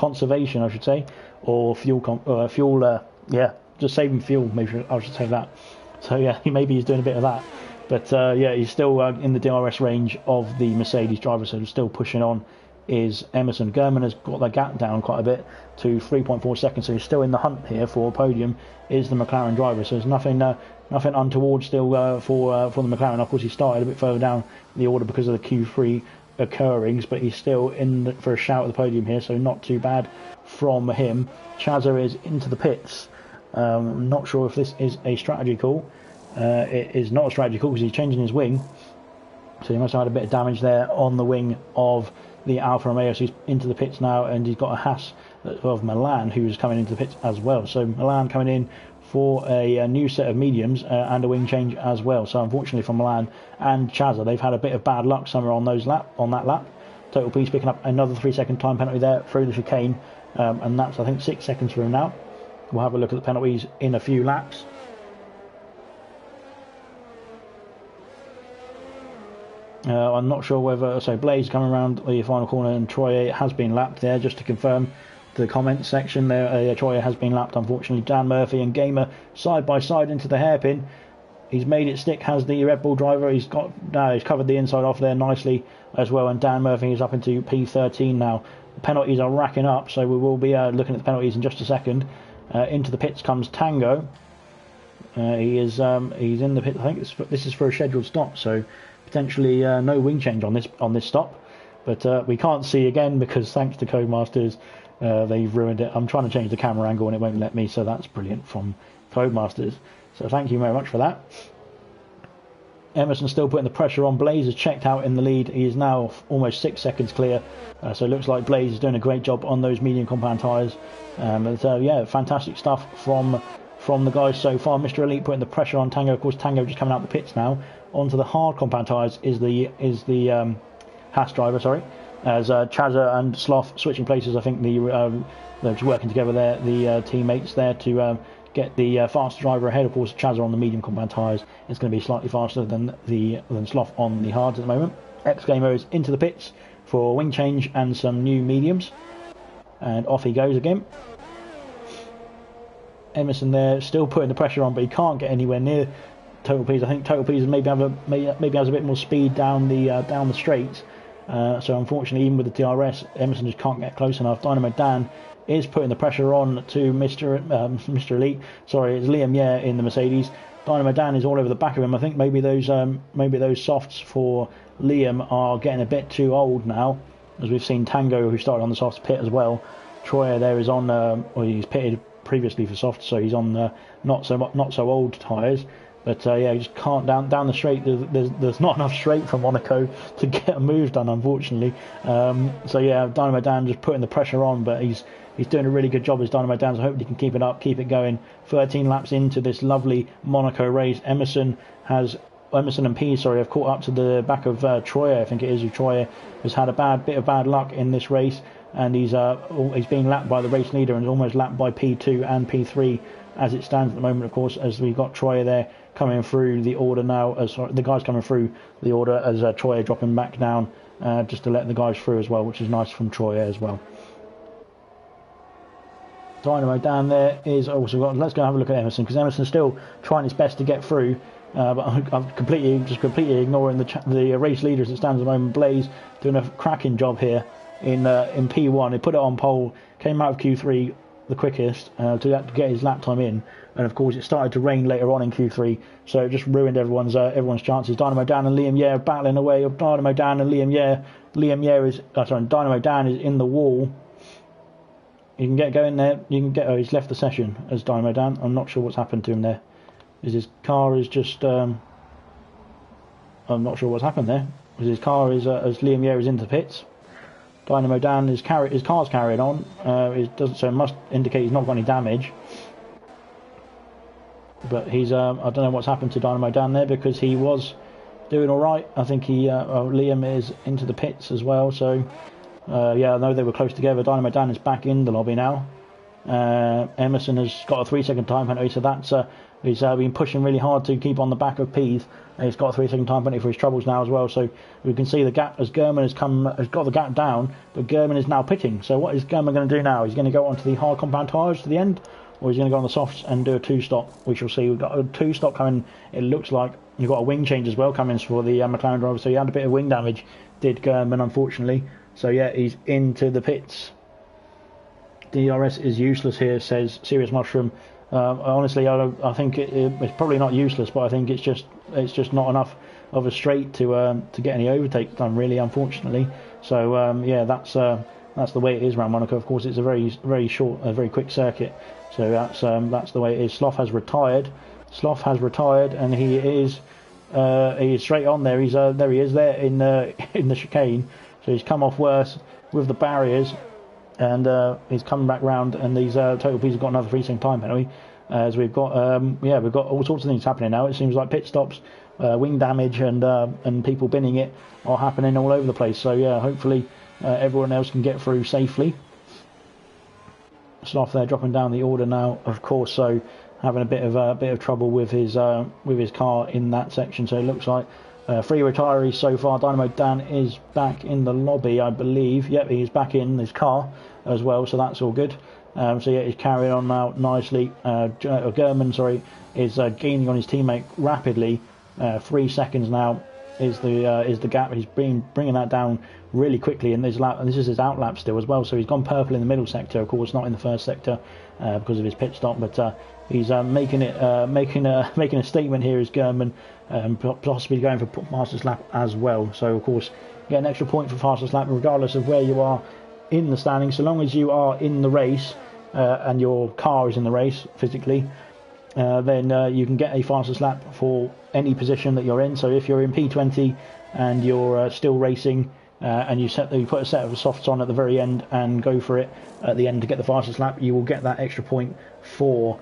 I should say, or fuel. Yeah, just saving fuel. Maybe I should say that. So yeah, maybe he's doing a bit of that. But yeah, he's still in the DRS range of the Mercedes driver, so still pushing on is Emerson. Gurman has got that gap down quite a bit to 3.4 seconds, so he's still in the hunt here for a podium, is the McLaren driver. So there's nothing untoward still for the McLaren. Of course, he started a bit further down the order because of the Q3 occurrings, but he's still in for a shout at the podium here, so not too bad from him. Chazza is into the pits. I'm not sure if this is a strategy call. It is not a strategy call because he's changing his wing, so he must have had a bit of damage there on the wing of the Alfa Romeo. So he's into the pits now, and he's got a Haas of Milan who's coming into the pits as well. So Milan coming in for a new set of mediums and a wing change as well. So unfortunately for Milan and Chazza, they've had a bit of bad luck somewhere on that lap. Total P's picking up another 3-second time penalty there through the chicane, and that's I think 6 seconds for him now. We'll have a look at the penalties in a few laps. I'm not sure whether, so Blaze coming around the final corner, and Troye has been lapped there, just to confirm the comment section there. Troye has been lapped, unfortunately. Dan Murphy and Gamer side by side into the hairpin. He's made it stick, has the Red Bull driver. He's covered the inside off there nicely as well, and Dan Murphy is up into P13 now. The penalties are racking up, so we will be looking at the penalties in just a second. Into the pits comes Tango. He's in the pit. I think this is for a scheduled stop, so potentially no wing change on this stop, but we can't see again because thanks to Codemasters they've ruined it. I'm trying to change the camera angle and it won't let me, so that's brilliant from Codemasters, so thank you very much for that. Emerson still putting the pressure on. Blaze is checked out in the lead. He is now almost 6 seconds clear, so it looks like Blaze is doing a great job on those medium compound tyres. Yeah, fantastic stuff from the guys so far. Mr. Elite putting the pressure on Tango. Of course, Tango just coming out the pits now. Onto the hard compound tyres is the Haas driver, sorry, as Chazza and Sloth switching places. I think they're just working together there, the teammates there, to get the faster driver ahead. Of course, Chazza on the medium compound tyres is going to be slightly faster than Sloth on the hards at the moment. X Gamer is into the pits for wing change and some new mediums. and off he goes again. Emerson there, still putting the pressure on, but he can't get anywhere near Total Peas. I think Total Peas maybe has a bit more speed down the straights. So unfortunately, even with the DRS, Emerson just can't get close enough. Dynamo Dan is putting the pressure on to Mr. Elite. Sorry, it's Liam Yare in the Mercedes. Dynamo Dan is all over the back of him. I think maybe those softs for Liam are getting a bit too old now, as we've seen Tango, who started on the softs, pit as well. Troyer there is on, well, he's pitted previously for softs, so he's on not so old tyres. But yeah, he just can't down the straight. There's not enough straight for Monaco to get a move done, unfortunately. So yeah, Dynamo Dan just putting the pressure on, but he's doing a really good job as Dynamo Dan. So hopefully he can keep it up, keep it going. 13 laps into this lovely Monaco race. Emerson and P, have caught up to the back of Troyer. I think it is. Troyer has had a bit of bad luck in this race, and he's being lapped by the race leader and is almost lapped by P2 and P3 as it stands at the moment. Of course, as we've got Troyer there coming through the order now, the guys coming through the order as Troyer dropping back down just to let the guys through as well, which is nice from Troyer as well. Dynamo Dan there is also got. Let's go have a look at Emerson, because Emerson's still trying his best to get through. But I'm completely ignoring the race leader as it stands at the moment. Blaze doing a cracking job here in P1. He put it on pole, came out of Q3 the quickest to get his lap time in, and of course it started to rain later on in Q3, so it just ruined everyone's chances. Dynamo Dan and Liam Yare battling away. Dynamo Dan and Liam Yare. Dynamo Dan is in the wall. You can get going there. You can get. Oh, he's left the session as Dynamo Dan. I'm not sure what's happened to him there. His car is just. I'm not sure what's happened there. His car is as Liam Yare is into the pits. Dynamo Dan his car's carried on. It doesn't, so it must indicate he's not got any damage. But he's. I don't know what's happened to Dynamo Dan there, because he was doing all right. I think Liam is into the pits as well. So. Yeah, I know they were close together. Dynamo Dan is back in the lobby now. Emerson has got a 3-second time penalty, so that's he's been pushing really hard to keep on the back of Pease. He's got a 3-second time penalty for his troubles now as well. So we can see the gap as German has got the gap down, but German is now pitting. So what is German going to do now? He's going to go onto the hard compound tyres to the end, or he's going to go on the softs and do a 2-stop. We shall see. We've got a 2-stop coming. It looks like you've got a wing change as well coming for the McLaren driver. So he had a bit of wing damage, did German, unfortunately. So yeah, he's into the pits. DRS is useless here, says Serious Mushroom. Honestly, I think it's probably not useless, but I think it's just not enough of a straight to get any overtakes done, really, unfortunately. So yeah, that's the way it is around Monaco. Of course, it's a very short, very quick circuit. So that's the way it is. Sloth has retired, and he is straight on there. There he is there in the chicane. So he's come off worse with the barriers, and he's coming back round, and these Total Peas have got another 3-second time penalty. As we've got all sorts of things happening now. It seems like pit stops, wing damage, and people binning it are happening all over the place. So yeah, hopefully everyone else can get through safely. Sloth there dropping down the order now, of course. So having a bit of trouble with his car in that section. So it looks like. 3 retirees so far. Dynamo Dan is back in the lobby, I believe. Yep, he's back in his car as well, so that's all good. So yeah, he's carrying on now nicely. German, is gaining on his teammate rapidly. 3 seconds now is the gap. He's bringing that down really quickly in this lap, and this is his outlap still as well. So he's gone purple in the middle sector, of course, not in the first sector because of his pit stop, but he's making a statement here as German, possibly going for fastest lap as well. So of course, get an extra point for fastest lap regardless of where you are in the standing, so long as you are in the race and your car is in the race physically. Then you can get a fastest lap for any position that you're in. So if you're in P20 and you're still racing, and you put a set of softs on at the very end and go for it at the end to get the fastest lap, you will get that extra point for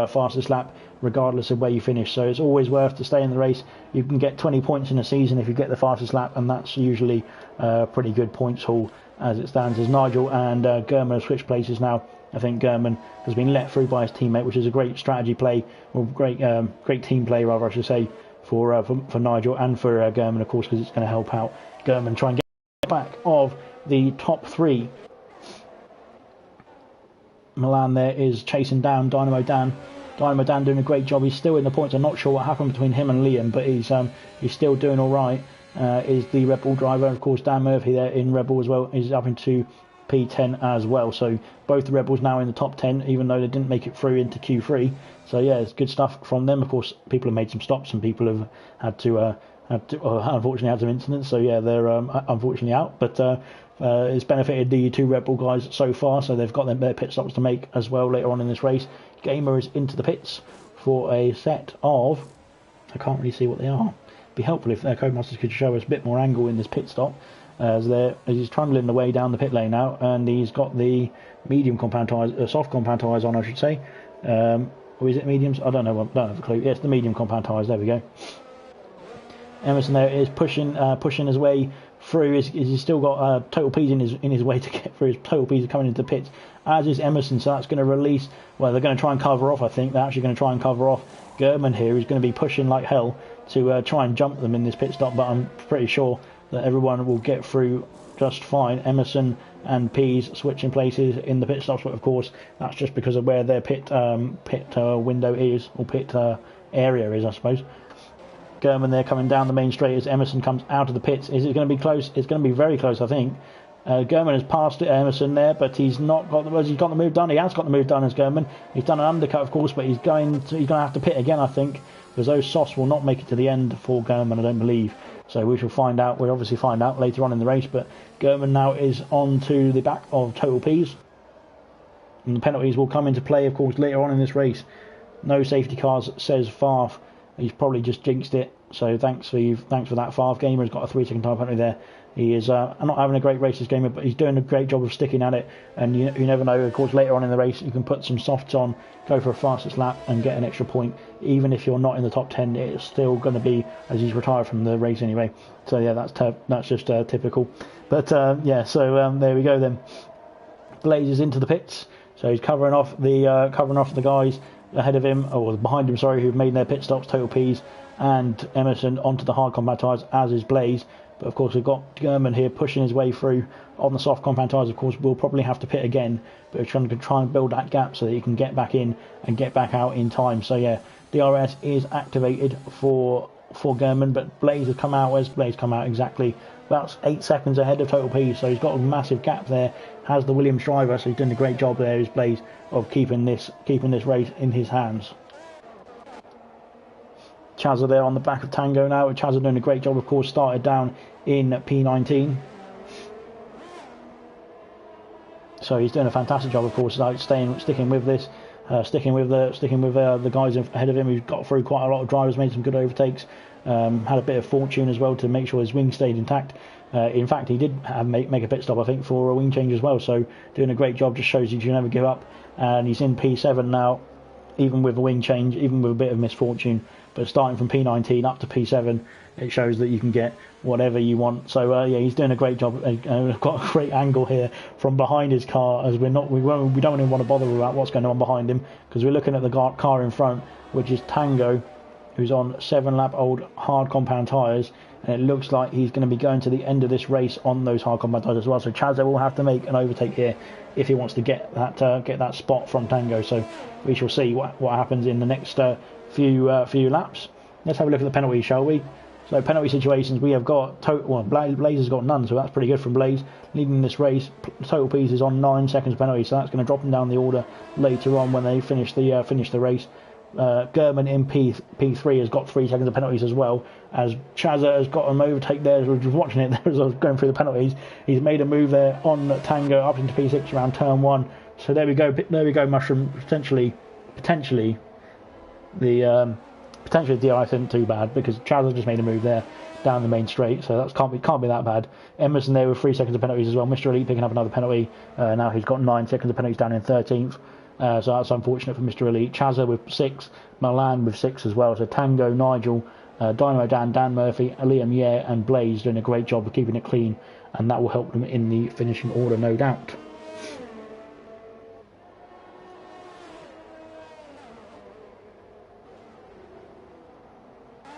fastest lap regardless of where you finish. So it's always worth to stay in the race. You can get 20 points in a season if you get the fastest lap, and that's usually a pretty good points haul as it stands. As Nigel and German have switched places now. I think German has been let through by his teammate, which is a great strategy play, or great team play rather, I should say, for Nigel and for German, of course, because it's going to help out German try and get back of the top 3 Milan there is chasing down Dynamo Dan. Dynamo Dan doing a great job. He's still in the points. I'm not sure what happened between him and Liam, but he's still doing all right. Is the Red Bull driver. Of course, Dan Murphy there in Red Bull as well is up into P10 as well. So both the Red Bulls now in the top 10, even though they didn't make it through into Q3. So yeah, it's good stuff from them. Of course, people have made some stops and people have had to unfortunately had some incidents. So yeah, they're unfortunately out. But it's benefited the two Red Bull guys so far. So they've got their pit stops to make as well later on in this race. Gamer is into the pits for a set of, I can't really see what they are. Be helpful if their Codemasters could show us a bit more angle in this pit stop as he's trundling the way down the pit lane now, and he's got the medium compound tyres, soft compound tyres on, I should say, or is it mediums? I don't know. I don't have a clue. Yes, the medium compound tyres. There we go. Emerson there is pushing his way through. He's still got Total P's in his way to get through. His Total P's are coming into the pits, as is Emerson. So that's going to release. Well, they're going to try and cover off. I think they're actually going to try and cover off German here, who's going to be pushing like hell to try and jump them in this pit stop. But I'm pretty sure that everyone will get through just fine. Emerson and P's switching places in the pit stops, but of course that's just because of where their pit window is, or pit area is, I suppose. German there coming down the main straight as Emerson comes out of the pits. Is it going to be close? It's going to be very close, I think. German has passed Emerson there, but he's not got the. He's got the move done. He has got the move done as German. He's done an undercut, of course, but he's going to have to pit again, I think, because those softs will not make it to the end for German, I don't believe. So we shall find out. We'll obviously find out later on in the race. But German now is on to the back of Total P's, and the penalties will come into play, of course, later on in this race. No safety cars, says Farf. He's probably just jinxed it. So thanks for that, Farf. Gamer's got a 3-second time penalty there. He is not having a great race, this Gamer, but he's doing a great job of sticking at it. And you never know. Of course, later on in the race, you can put some softs on, go for a fastest lap, and get an extra point. Even if you're not in the top 10, it's still going to be, as he's retired from the race anyway. So yeah, that's just typical. But yeah, so there we go then. Blaze is into the pits, so he's covering off the guys ahead of him, or behind him, sorry, who've made their pit stops. Total P's and Emerson onto the hard compound tyres, as is Blaze. But of course we've got German here pushing his way through on the soft compound tyres. Of course we'll probably have to pit again, but we're trying to try and build that gap so that he can get back in and get back out in time. So yeah, DRS is activated for German, but Blaze has come out. Where's Blaze come out exactly? About 8 seconds ahead of Total P, so he's got a massive gap there. Has the Williams driver, so he's doing a great job there, is Blaze, of keeping this race in his hands. Chazza there on the back of Tango now. Chazza doing a great job, of course, started down in P19. So he's doing a fantastic job, of course, like sticking with this, sticking with the guys ahead of him. Who's got through quite a lot of drivers, made some good overtakes. Had a bit of fortune as well to make sure his wing stayed intact. In fact, he did make a pit stop, I think, for a wing change as well. So doing a great job, just shows you never give up. And he's in P7 now, even with a wing change, even with a bit of misfortune. But starting from P19 up to P7, it shows that you can get whatever you want. So yeah, he's doing a great job. We've got a great angle here from behind his car, as we don't even want to bother about what's going on behind him, because we're looking at the car in front, which is Tango, who's on 7-lap-old hard compound tyres, and it looks like he's going to be going to the end of this race on those hard compound tyres as well. So Chazza will have to make an overtake here if he wants to get that spot from Tango. So we shall see what happens in the next few laps. Let's have a look at the penalties, shall we? So penalty situations, we have got Blaze has got none, so that's pretty good from Blaze. Leading this race, Total Peas is on 9 seconds penalty, so that's going to drop him down the order later on when they finish the race. German in P3 has got 3 seconds of penalties as well, as Chazza has got an overtake there. As we were just watching it there as I was going through the penalties, he's made a move there on Tango up into P6 around turn 1. So there we go, Mushroom. Potentially the DRS isn't too bad, because Chazza just made a move there down the main straight, so that can't be that bad. Emerson there with 3 seconds of penalties as well. Mr. Elite picking up another penalty. Now he's got 9 seconds of penalties down in 13th. So that's unfortunate for Mr. Elite. Chazza with 6, Milan with 6 as well. So Tango, Nigel, Dynamo Dan Murphy, Liam Yeh and Blaze doing a great job of keeping it clean, and that will help them in the finishing order, no doubt.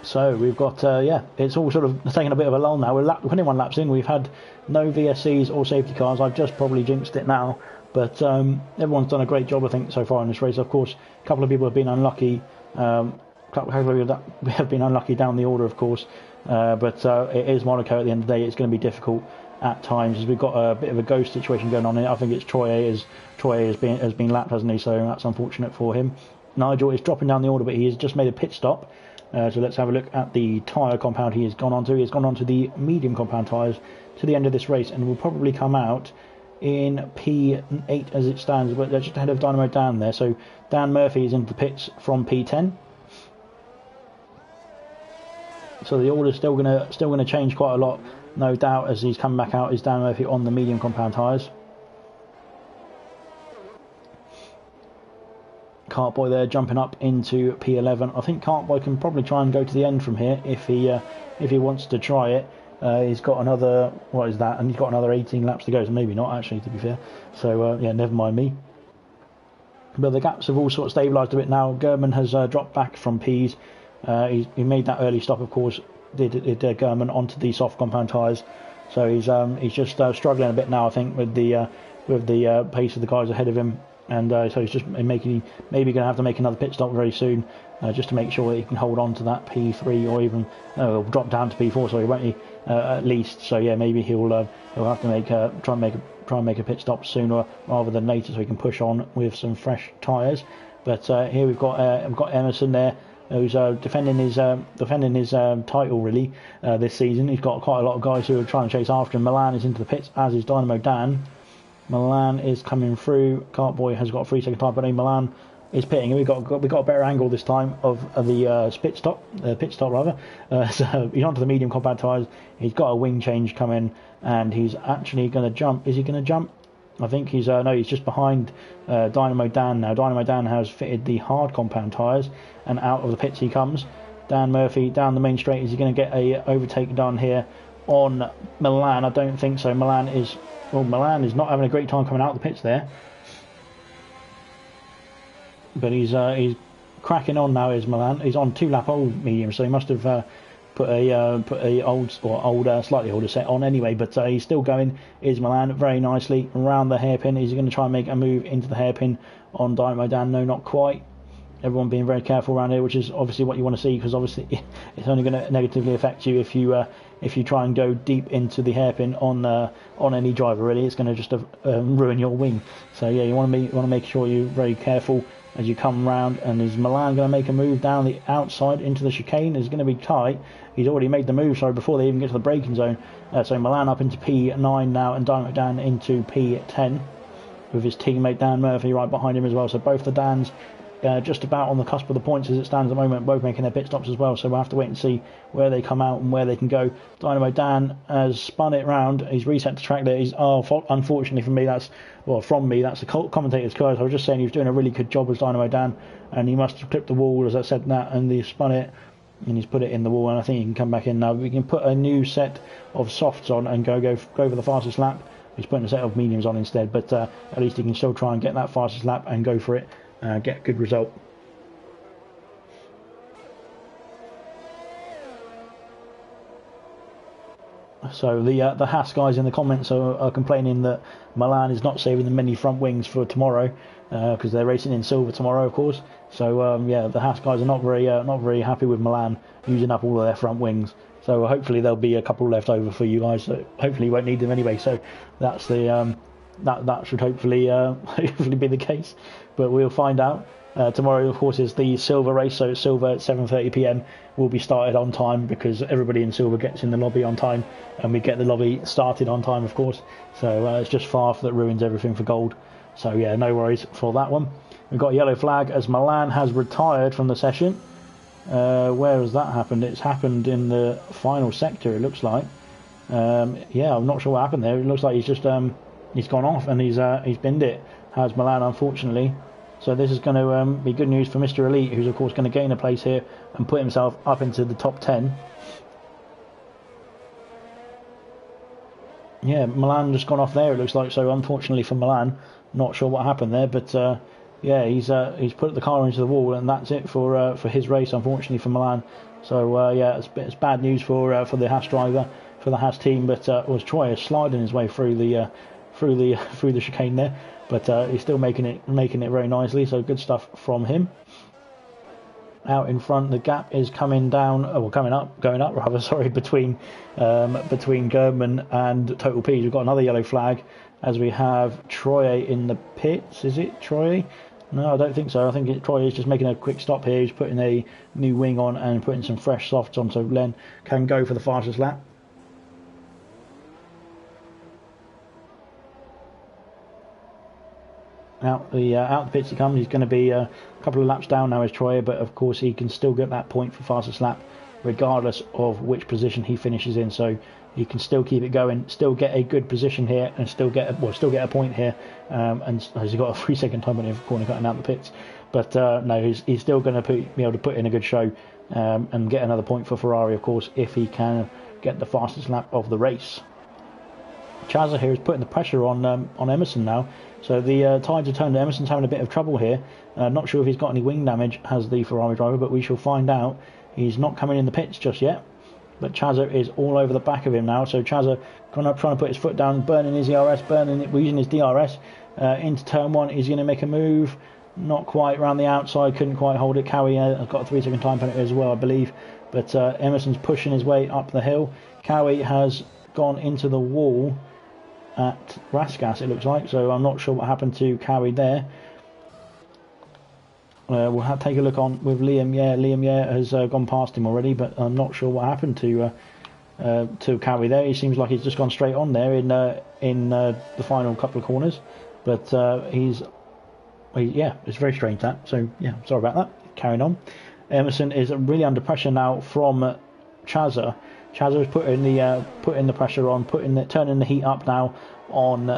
So we've got, it's all sort of taking a bit of a lull now. We're 21 laps in. We've had no VSCs or safety cars. I've just probably jinxed it now, But everyone's done a great job, I think, so far in this race. Of course, a couple of people have been unlucky. A couple of people have been unlucky down the order, of course. But it is Monaco at the end of the day. It's going to be difficult at times, as we've got a bit of a ghost situation going on here. I think it's Troye has been lapped, hasn't he? So that's unfortunate for him. Nigel is dropping down the order, but he has just made a pit stop. So let's have a look at the tyre compound he has gone on to. He has gone on to the medium compound tyres to the end of this race, and will probably come out in P8 as it stands, but they're just ahead of Dynamo Dan there. So Dan Murphy is into the pits from P10. So the order's still gonna change quite a lot, no doubt, as he's coming back out. Is Dan Murphy on the medium compound tyres? Cartboy there jumping up into P11. I think Cartboy can probably try and go to the end from here if he wants to try it. He's got another, what is that? And he's got another 18 laps to go, so maybe not actually, to be fair. So yeah, never mind me. But the gaps have all sort of stabilised a bit now. German has dropped back from P's. He made that early stop, of course. Did German onto the soft compound tyres. So he's just struggling a bit now, I think, with the pace of the guys ahead of him. And so he's just maybe going to have to make another pit stop very soon, just to make sure that he can hold on to that P3, or even drop down to P4. Sorry, won't he? At least. So yeah, maybe he'll have to try and make a pit stop sooner rather than later, so he can push on with some fresh tyres. But here we've got Emerson there, who's defending his title really this season. He's got quite a lot of guys who are trying to chase after him. Milan is into the pits, as is Dynamo Dan. Milan is coming through. Cartboy has got a 3 second time, but Milan is pitting. We got a better angle this time of the pit stop rather. So he's onto the medium compound tyres. He's got a wing change coming, and he's actually going to jump. Is he going to jump? I think he's he's just behind Dynamo Dan now. Dynamo Dan has fitted the hard compound tyres, and out of the pits he comes. Dan Murphy down the main straight. Is he going to get a overtake done here on Milan? I don't think so. Milan is not having a great time coming out of the pits there. But he's cracking on now. Is Milan? He's on 2 lap old medium, so he must have put a slightly older set on anyway. But he's still going. Is Milan very nicely around the hairpin? Is he going to try and make a move into the hairpin on Dynamo Dan? No, not quite. Everyone being very careful around here, which is obviously what you want to see, because obviously it's only going to negatively affect you if you try and go deep into the hairpin on any driver. Really, it's going to just ruin your wing. So yeah, you want to make sure you're very careful as you come round. And is Milan going to make a move down the outside into the chicane? It's going to be tight. He's already made the move, sorry, before they even get to the braking zone. So Milan up into P9 now, and Dynamo Dan into P10 with his teammate Dan Murphy right behind him as well. So both the Dans just about on the cusp of the points as it stands at the moment, both making their pit stops as well. So we'll have to wait and see where they come out and where they can go. Dynamo Dan has spun it round. He's reset the track there. Unfortunately for me, that's a commentator's curse. I was just saying he was doing a really good job as Dynamo Dan, and he must have clipped the wall, as I said that, and he spun it and he's put it in the wall, and I think he can come back in now. We can put a new set of softs on and go for the fastest lap. He's putting a set of mediums on instead, but at least he can still try and get that fastest lap and go for it. Get a good result. So the Haas guys in the comments are complaining that Milan is not saving them many front wings for tomorrow, because they're racing in silver tomorrow, of course. So yeah, the Haas guys are not very happy with Milan using up all of their front wings. So hopefully there'll be a couple left over for you guys. So hopefully you won't need them anyway. So that's the that should hopefully be the case. But we'll find out. Tomorrow, of course, is the silver race, so silver at 7:30 p.m. will be started on time, because everybody in silver gets in the lobby on time, and we get the lobby started on time, of course. So it's just Farf that ruins everything for gold. So yeah, no worries for that one. We've got a yellow flag as Milan has retired from the session. Where has that happened? It's happened in the final sector, it looks like. Yeah, I'm not sure what happened there. It looks like he's just he's gone off and he's binned it, has Milan, unfortunately. So this is going to be good news for Mr. Elite, who's of course going to gain a place here and put himself up into the top 10. Yeah, Milan just gone off there, it looks like. So unfortunately for Milan, not sure what happened there, but yeah, he's put the car into the wall, and that's it for his race, unfortunately for Milan. So yeah, it's bad news for the Haas driver, for the Haas team. But was Troye sliding his way through the chicane there. but he's still making it very nicely. So good stuff from him. Out in front, the gap is coming up, going up rather. Sorry, between Gerdman and Total Peas. We've got another yellow flag as we have Troye in the pits. Is it Troye? No, I don't think so. I think Troye is just making a quick stop here. He's putting a new wing on and putting some fresh softs on, so Len can go for the fastest lap. Out the pits he comes. He's going to be a couple of laps down now as Troye, but of course he can still get that point for fastest lap regardless of which position he finishes in. So he can still keep it going, still get a good position here, and still get a point here. And he's got a 3-second time penalty for corner cutting out the pits. But no, he's still going to be able to put in a good show and get another point for Ferrari, of course, if he can get the fastest lap of the race. Chaza here is putting the pressure on Emerson now. So the tides are turned. Emerson's having a bit of trouble here. Not sure if he's got any wing damage, has the Ferrari driver, but we shall find out. He's not coming in the pits just yet. But Chaza is all over the back of him now. So Chaza trying to put his foot down, burning his ERS, using his DRS into turn 1. He's going to make a move. Not quite around the outside, couldn't quite hold it. Cowie has got a 3-second time penalty as well, I believe. But Emerson's pushing his way up the hill. Cowie has gone into the wall at Raskas, it looks like, so I'm not sure what happened to Cowie there. We'll take a look on with Liam. Liam has gone past him already, but I'm not sure what happened to Cowie there. He seems like he's just gone straight on there in the final couple of corners, but it's very strange that. So yeah, sorry about that. Carrying on. Emerson is really under pressure now from Chaza. Chaza is putting the pressure on, turning the heat up now on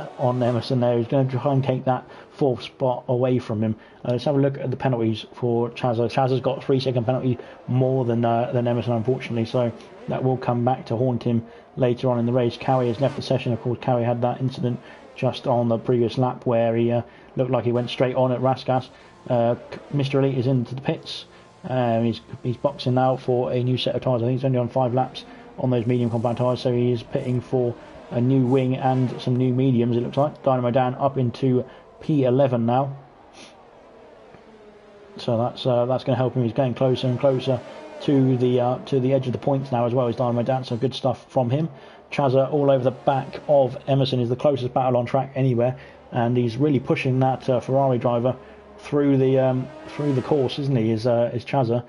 Emerson there. He's going to try and take that 4th spot away from him. Let's have a look at the penalties for Chaza. Chaza's got a 3-second penalty more than Emerson, unfortunately, so that will come back to haunt him later on in the race. Cowie has left the session. Of course, Cowie had that incident just on the previous lap where he looked like he went straight on at Raskas. Mr. Elite is into the pits. He's boxing now for a new set of tyres. I think he's only on 5 laps on those medium compound tyres, so he is pitting for a new wing and some new mediums, it looks like. Dynamo Dan up into P11 now, so that's going to help him. He's getting closer and closer to the edge of the points now as well as Dynamo Dan, so good stuff from him. Chaza all over the back of Emerson is the closest battle on track anywhere, and he's really pushing that Ferrari driver through the course, isn't he? Is Chaza.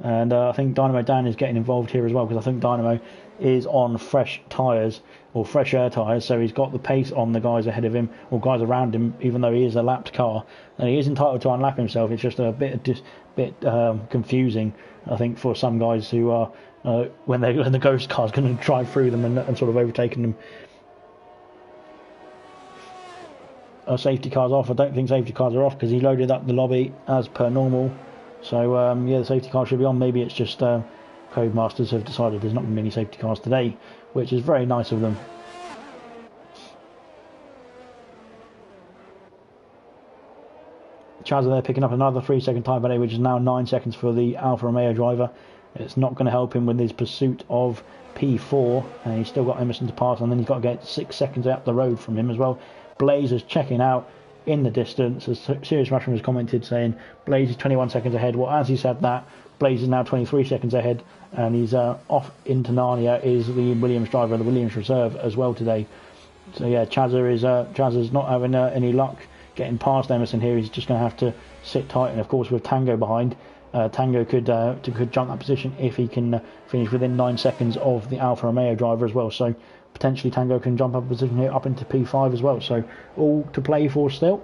And I think Dynamo Dan is getting involved here as well, because I think Dynamo is on fresh tyres, or fresh air tyres, so he's got the pace on the guys ahead of him, or guys around him, even though he is a lapped car. And he is entitled to unlap himself. It's just a bit confusing, I think, for some guys who are, when the ghost car's going to drive through them and sort of overtaking them. Safety cars off. I don't think safety cars are off, because he loaded up the lobby as per normal. So the safety car should be on. Maybe it's just Codemasters have decided there's not going to be any safety cars today, which is very nice of them. Chaza there picking up another 3-second time penalty, which is now 9 seconds for the Alfa Romeo driver. It's not going to help him with his pursuit of P4, and he's still got Emerson to pass, and then he's got to get 6 seconds up the road from him as well. Blaze is checking out in the distance, as Serious Russian has commented, saying Blaze is 21 seconds ahead. Well, as he said that, Blaze is now 23 seconds ahead, and he's off into Narnia is the Williams driver, the Williams reserve as well today. So yeah, Chaza's not having any luck getting past Emerson here. He's just going to have to sit tight, and of course with Tango behind, Tango could jump that position if he can finish within 9 seconds of the Alfa Romeo driver as well. So potentially Tango can jump up a position here up into P5 as well. So all to play for still.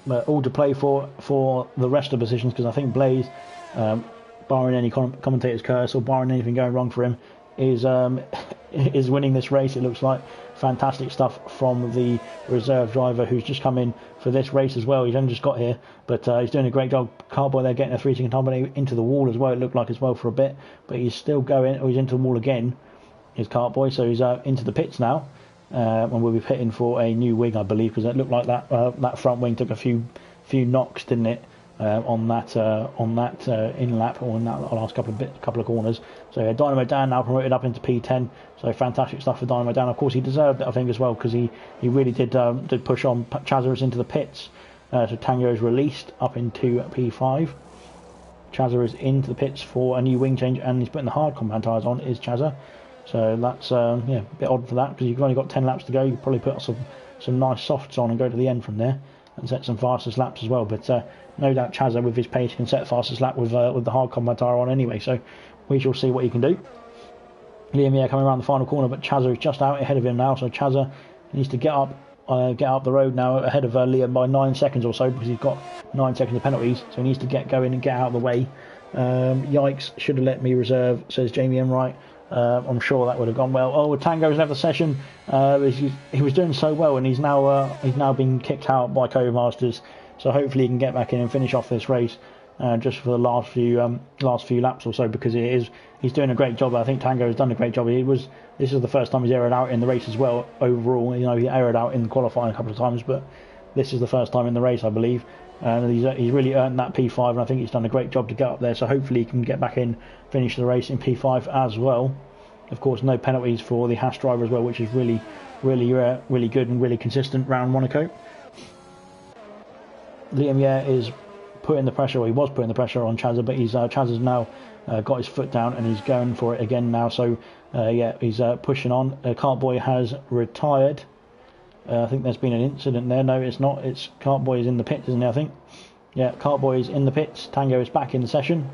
But all to play for the rest of the positions, because I think Blaze, barring any commentator's curse or barring anything going wrong for him, is winning this race. It looks like fantastic stuff from the reserve driver who's just come in for this race as well. He's only just got here, but he's doing a great job. Carboy there getting a 3-second time into the wall as well, it looked like as well for a bit, but he's still going. He's into the wall again, his Carboy, so he's into the pits now, and we'll be pitting for a new wing, I believe, because it looked like that front wing took a few knocks, didn't it, on that in lap or in that last couple of corners. So yeah, Dynamo Dan now promoted up into P10. So fantastic stuff for Dynamo Dan. Of course, he deserved it, I think, as well, because he really did push on. Chazza is into the pits. So Tango is released up into P5. Chazza is into the pits for a new wing change, and he's putting the hard compound tyres on. Is Chazza? So that's a bit odd for that, because you've only got 10 laps to go. You could probably put some nice softs on and go to the end from there and set some fastest laps as well. But no doubt Chazza, with his pace, can set the fastest lap with the hard compound tyre on anyway. So we shall see what he can do. Liam coming around the final corner, but Chazza is just out ahead of him now. So Chazza needs to get up the road now ahead of Liam by 9 seconds or so, because he's got 9 seconds of penalties. So he needs to get going and get out of the way. Yikes! Should have let me reserve, says Jamie Enright. I'm sure that would have gone well. Oh, Tango's left the session. He was doing so well, and he's now been kicked out by Codemasters. So hopefully he can get back in and finish off this race just for the last few laps or so, because he's doing a great job. I think Tango has done a great job. This is the first time he's aired out in the race as well. Overall, he aired out in qualifying a couple of times, but this is the first time in the race, I believe. And he's really earned that P5, and I think he's done a great job to get up there. So hopefully he can get back in, finish the race in P5 as well. Of course, no penalties for the Haas driver as well, which is really good and really consistent round Monaco. Liam is putting the pressure, or he was putting the pressure on Chazza, but Chazza's now got his foot down and he's going for it again now. So he's pushing on. Cartboy has retired. I think there's been an incident there. No, it's not. It's Cartboy is in the pits, isn't he? I think. Yeah, Cartboy is in the pits. Tango is back in the session.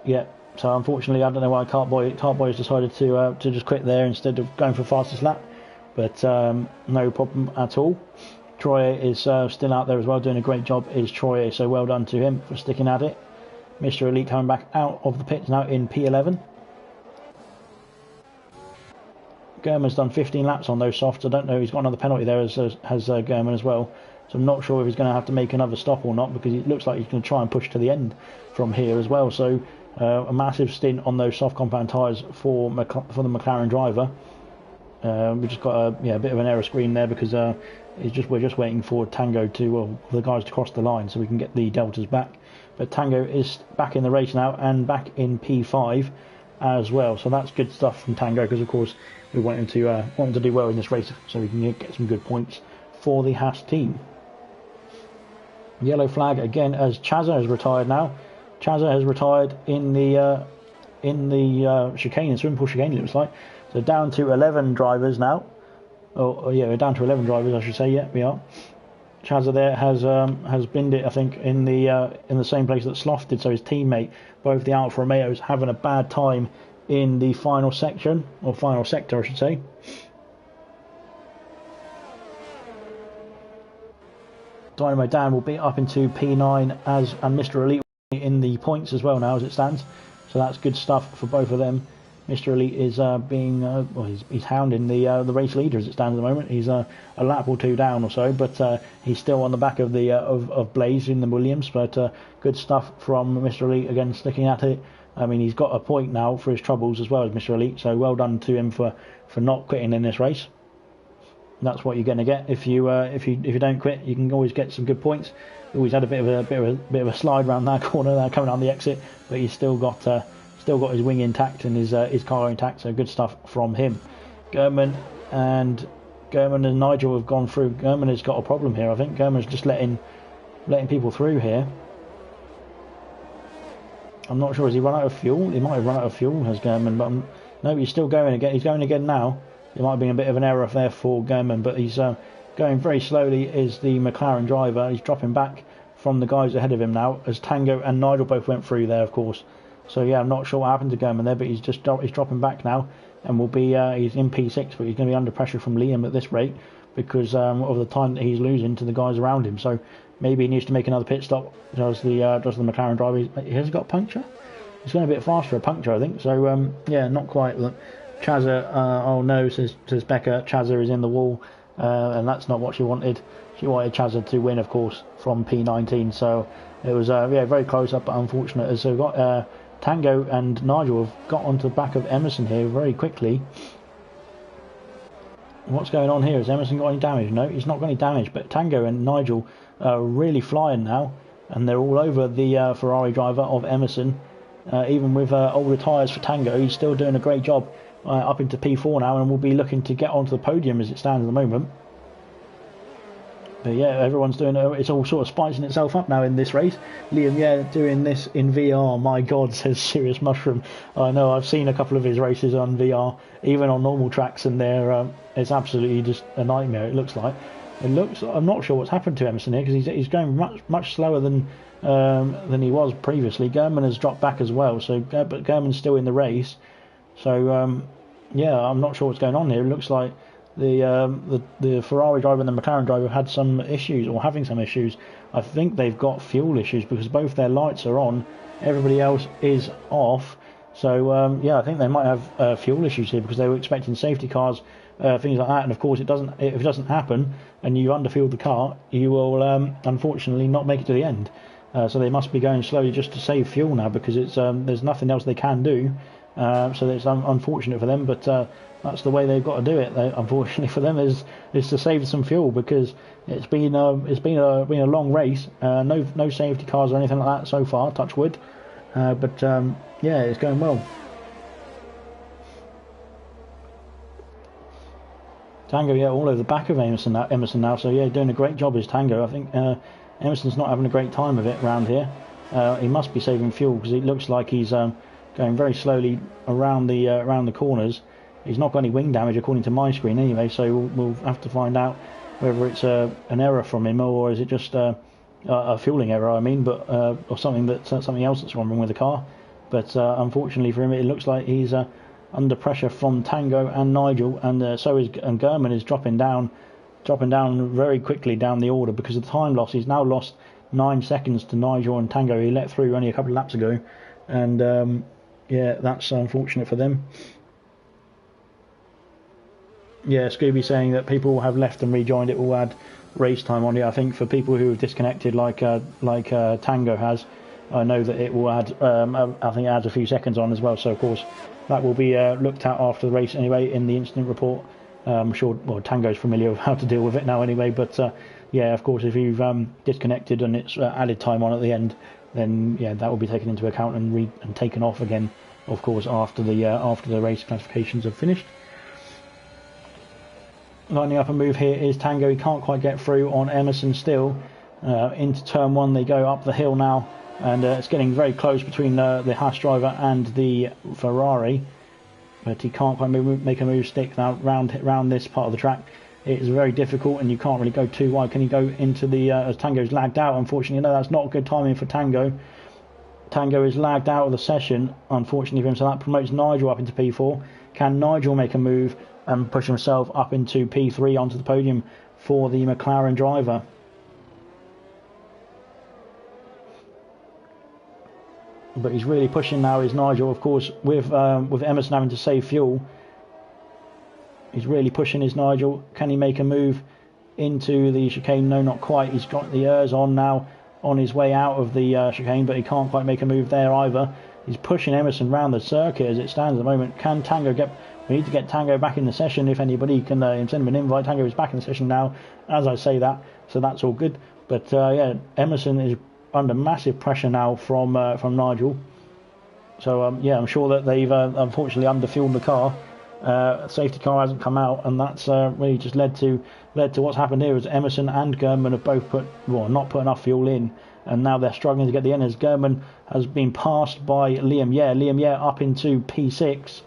Yeah. So unfortunately, I don't know why Cartboy has decided to just quit there instead of going for fastest lap. But no problem at all. Troy is still out there as well, doing a great job. Is Troy? So well done to him for sticking at it. Mr. Elite coming back out of the pits now in P11. German's done 15 laps on those softs. I don't know, he's got another penalty there, as has German as well. So I'm not sure if he's going to have to make another stop or not, because it looks like he's going to try and push to the end from here as well. So a massive stint on those soft compound tyres for the McLaren driver. We just got a bit of an error screen there, because we're just waiting for Tango for the guys to cross the line so we can get the deltas back. But Tango is back in the race now and back in P5 as well. So that's good stuff from Tango, because of course we want him to do well in this race so we can get some good points for the Haas team. Yellow flag again as Chazza has retired now. Chazza has retired in the chicane, swimming pool chicane, it looks like. So down to 11 drivers now. We're down to 11 drivers, I should say. Yeah, we are. Chazza there has binned it, I think, in the same place that Sloth did. So his teammate, both the Alfa Romeos, having a bad time in the final section, or final sector, I should say. Dynamo Dan will be up into P9 and Mr. Elite in the points as well now as it stands. So that's good stuff for both of them. Mr. Elite is he's hounding the race leader as it stands at the moment. He's a lap or two down or so, but he's still on the back of of Blaze in the Williams. But good stuff from Mr. Elite again, sticking at it. I mean, he's got a point now for his troubles as well as Mr. Elite. So well done to him for not quitting in this race. That's what you're going to get if you don't quit. You can always get some good points. Always had a bit of a slide around that corner there coming on the exit, but he's still got his wing intact and his car intact. So good stuff from him. German and Nigel have gone through. German has got a problem here. I think German's just letting people through here. I'm not sure. Has he run out of fuel? He might have run out of fuel, has German, but no, he's still going again. He's going again now. There might have been a bit of an error there for German, but he's going very slowly. Is the McLaren driver? He's dropping back from the guys ahead of him now, as Tango and Nigel both went through there, of course. So yeah, I'm not sure what happened to German there, but he's dropping back now, and will be he's in P6, but he's going to be under pressure from Liam at this rate because of the time that he's losing to the guys around him. So maybe he needs to make another pit stop. Does the McLaren driver? He has got a puncture. He's going a bit fast for a puncture, I think. So yeah, not quite. Look, Chazza, oh no, says Becca. Chazza is in the wall, and that's not what she wanted. She wanted Chazza to win, of course, from P19. So it was very close up, but unfortunate. So we've got Tango and Nigel have got onto the back of Emerson here very quickly. What's going on here? Has Emerson got any damage? No, he's not got any damage, but Tango and Nigel are really flying now, and they're all over the Ferrari driver of Emerson. Even with older tyres for Tango, he's still doing a great job up into P4 now, and will be looking to get onto the podium as it stands at the moment. But yeah, everyone's doing it. It's all sort of spicing itself up now in this race. Liam, yeah, doing this in VR. My God, says Serious Mushroom. I know, I've seen a couple of his races on VR, even on normal tracks, and it's absolutely just a nightmare. It looks like. I'm not sure what's happened to Emerson here, because he's going much slower than he was previously. Gurman has dropped back as well, but Gurman's still in the race. So yeah, I'm not sure what's going on here. It looks like the Ferrari driver and the McLaren driver had some issues, or having some issues. I think they've got fuel issues, because both their lights are on, everybody else is off. So yeah, I think they might have fuel issues here, because they were expecting safety cars, things like that. And of course, if it doesn't happen and you underfuel the car, you will unfortunately not make it to the end. So they must be going slowly just to save fuel now, because it's there's nothing else they can do. So it's unfortunate for them, but that's the way they've got to do it. Unfortunately for them, is to save some fuel, because it's been a long race. No safety cars or anything like that so far. Touch wood, but yeah, it's going well. Tango, yeah, all over the back of Emerson now. So yeah, doing a great job as Tango. I think Emerson's not having a great time of it around here. He must be saving fuel, because it looks like he's going very slowly around the corners. He's not got any wing damage according to my screen anyway, so we'll have to find out whether it's an error from him, or is it just a fueling error, I mean, but or something else that's wrong with the car. But unfortunately for him, it looks like he's under pressure from Tango and Nigel, and Gurman is dropping down very quickly down the order because of the time loss. He's now lost 9 seconds to Nigel and Tango. He let through only a couple of laps ago, and yeah, that's unfortunate for them. Yeah, Scooby saying that people have left and rejoined, it will add race time on it. I think for people who have disconnected, like Tango has, I know that it will add. I think it adds a few seconds on as well. So of course that will be looked at after the race anyway in the incident report. I'm sure. Well, Tango's familiar with how to deal with it now anyway. But yeah, of course, if you've disconnected and it's added time on at the end, then yeah, that will be taken into account and taken off again. Of course, after the race classifications have finished. Lining up a move here is Tango. He can't quite get through on Emerson still. Into turn 1 they go up the hill now, and it's getting very close between the Haas driver and the Ferrari, but he can't quite make a move stick now round this part of the track. It is very difficult, and you can't really go too wide. Can he go into the as Tango's lagged out? Unfortunately, no, that's not good timing for Tango. Tango is lagged out of the session, unfortunately for him, so that promotes Nigel up into P4. Can Nigel make a move and push himself up into P3 onto the podium for the McLaren driver? But he's really pushing now, is Nigel, of course, with Emerson having to save fuel. He's really pushing his Nigel. Can he make a move into the chicane? No, not quite. He's got the ERS on now, on his way out of the chicane, but he can't quite make a move there either. He's pushing Emerson round the circuit as it stands at the moment. Can Tango get... We need to get Tango back in the session. If anybody can send him an invite. Tango is back in the session now, as I say that, so that's all good. But yeah, Emerson is under massive pressure now from Nigel. So yeah, I'm sure that they've unfortunately underfueled the car. Safety car hasn't come out, and that's really just led to what's happened here. Is Emerson and Gurman have both not put enough fuel in, and now they're struggling to get the end. As Gurman has been passed by Liam Yeh up into P6.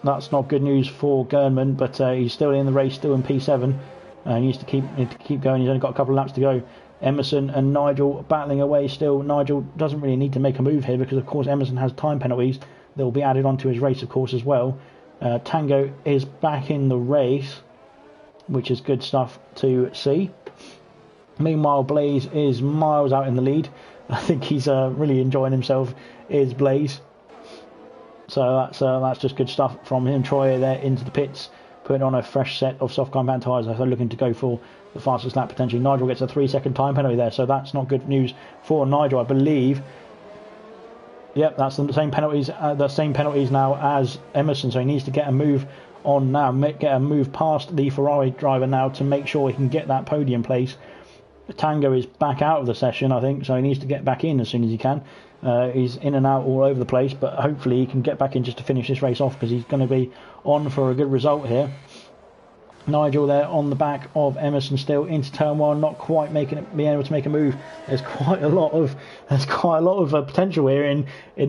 That's not good news for Gurman, but he's still in the race, still in P7, and he needs to keep going. He's only got a couple of laps to go. Emerson and Nigel battling away still. Nigel doesn't really need to make a move here, because of course Emerson has time penalties that will be added onto his race, of course, as well. Tango is back in the race, which is good stuff to see. Meanwhile, Blaze is miles out in the lead. I think he's really enjoying himself, is Blaze. So that's just good stuff from him. Troy there into the pits, putting on a fresh set of soft compound tyres. They're looking to go for the fastest lap potentially. Nigel gets a 3-second time penalty there, so that's not good news for Nigel, I believe. Yep, that's the same penalties now as Emerson, so he needs to get a move on now, get a move past the Ferrari driver now to make sure he can get that podium place. Tango is back out of the session, I think, so he needs to get back in as soon as he can. He's in and out all over the place, but hopefully he can get back in just to finish this race off, because he's going to be on for a good result here. Nigel there on the back of Emerson still into turn one, not quite being able to make a move. There's quite a lot of potential here in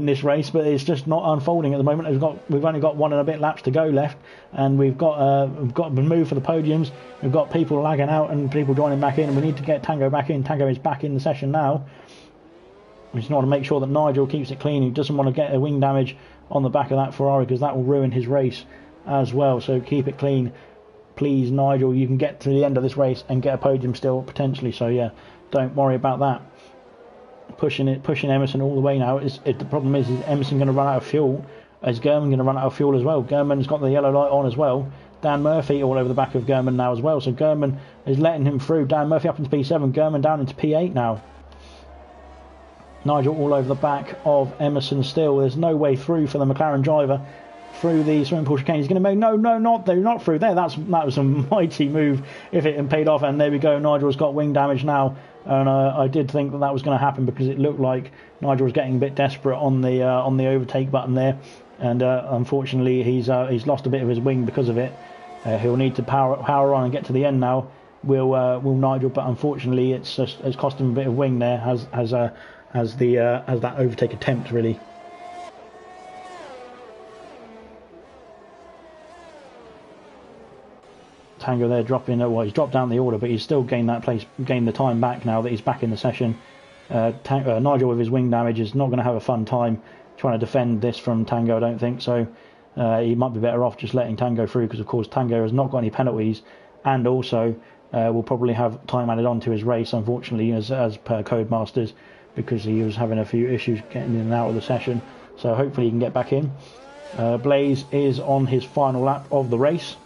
this race, but it's just not unfolding at the moment. We've only got 1 and a bit laps to go left, and we've got to move for the podiums. We've got people lagging out and people joining back in, and we need to get Tango back in. Tango is back in the session now. We just want to make sure that Nigel keeps it clean. He doesn't want to get a wing damage on the back of that Ferrari, because that will ruin his race as well. So keep it clean, please, Nigel. You can get to the end of this race and get a podium still potentially. So yeah, don't worry about that. Pushing Emerson all the way now. The problem is Emerson going to run out of fuel? Is German going to run out of fuel as well? German's got the yellow light on as well. Dan Murphy all over the back of German now as well. So German is letting him through. Dan Murphy up into P7. German down into P8 now. Nigel all over the back of Emerson still. There's no way through for the McLaren driver through the swimming pool chicane. He's going to make not through there. That was a mighty move if it had paid off. And there we go. Nigel's got wing damage now, and I did think that was going to happen, because it looked like Nigel was getting a bit desperate on the overtake button there, and unfortunately he's lost a bit of his wing because of it. He'll need to power on and get to the end now. Will Nigel? But unfortunately it's cost him a bit of wing there as that overtake attempt really. Tango there dropping. Well, he's dropped down the order, but he's still gained the time back now that he's back in the session. Nigel with his wing damage is not going to have a fun time trying to defend this from Tango, I don't think. So he might be better off just letting Tango through, because of course Tango has not got any penalties, and also will probably have time added on to his race, unfortunately, as per Codemasters, because he was having a few issues getting in and out of the session. So hopefully he can get back in. Blaze is on his final lap of the race.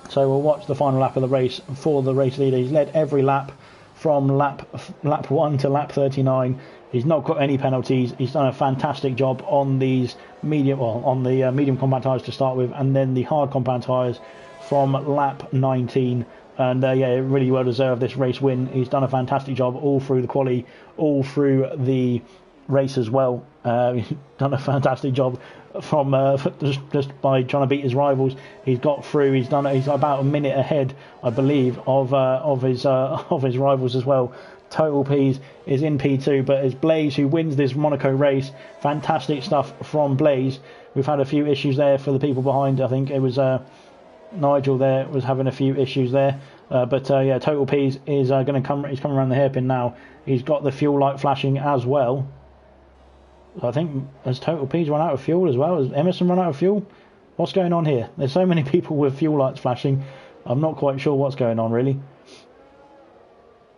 So we'll watch the final lap of the race for the race leader. He's led every lap from lap 1 to lap 39. He's not got any penalties. He's done a fantastic job on these medium compound tyres to start with, and then the hard compound tyres from lap 19. And really well deserved this race win. He's done a fantastic job all through the quali, all through the race as well. He's done a fantastic job from just by trying to beat his rivals. He's got through. He's about a minute ahead, I believe, of his rivals as well. Total P's is in P2, but it's Blaze who wins this Monaco race. Fantastic stuff from Blaze. We've had a few issues there for the people behind. I think it was Nigel there was having a few issues there, but Total P's is going to come. He's coming around the hairpin now. He's got the fuel light flashing as well. I think has Total P's run out of fuel as well? Has Emerson run out of fuel? What's going on here? There's so many people with fuel lights flashing. I'm not quite sure what's going on really.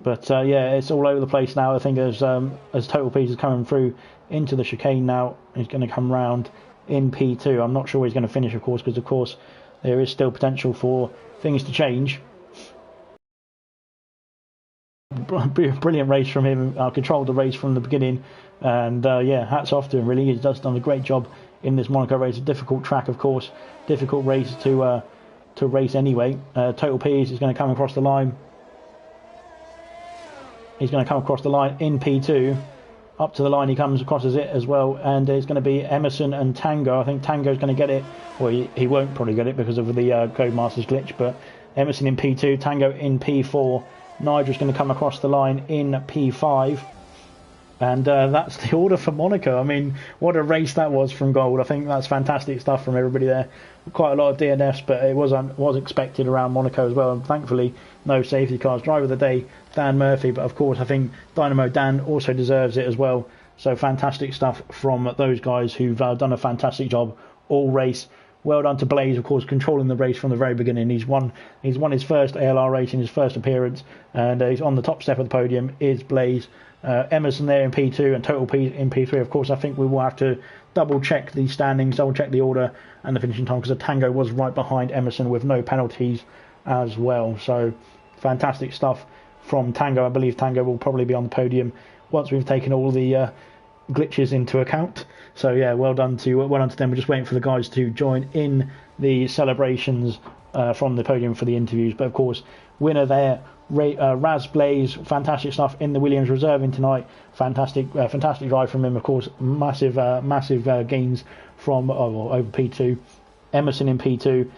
But it's all over the place now. I think as Total P's is coming through into the chicane now, he's going to come round in P2. I'm not sure where he's going to finish, of course, because of course there is still potential for things to change. Brilliant race from him. Controlled the race from the beginning, and hats off to him really. He's just done a great job in this Monaco race. A difficult track, of course, difficult race to race anyway. Total P's is going to come across the line. He's going to come across the line in P2. Up to the line he comes across as it as well, and it's going to be Emerson and Tango. I think Tango's going to get it. Well, he won't probably get it because of the Codemasters glitch, but Emerson in P2, Tango in P4. Nigel's going to come across the line in P5. And that's the order for Monaco. I mean, what a race that was from Gold. I think that's fantastic stuff from everybody there. Quite a lot of DNFs, but it was expected around Monaco as well. And thankfully, no safety cars. Driver of the day, Dan Murphy. But of course, I think Dynamo Dan also deserves it as well. So fantastic stuff from those guys who've done a fantastic job all race. Well done to Blaze, of course, controlling the race from the very beginning. He's won his first ALR race in his first appearance, and he's on the top step of the podium is Blaze. Emerson there in P2 and Total P in P3. Of course, I think we will have to double check the standings, double check the order and the finishing time, because the Tango was right behind Emerson with no penalties as well. So fantastic stuff from Tango. I believe Tango will probably be on the podium once we've taken all the glitches into account. So yeah, well done to them. We're just waiting for the guys to join in the celebrations from the podium for the interviews. But of course, winner there, Raz Blaze, fantastic stuff in the Williams reserving tonight. Fantastic drive from him. Of course, massive gains from over P2. Emerson in P2,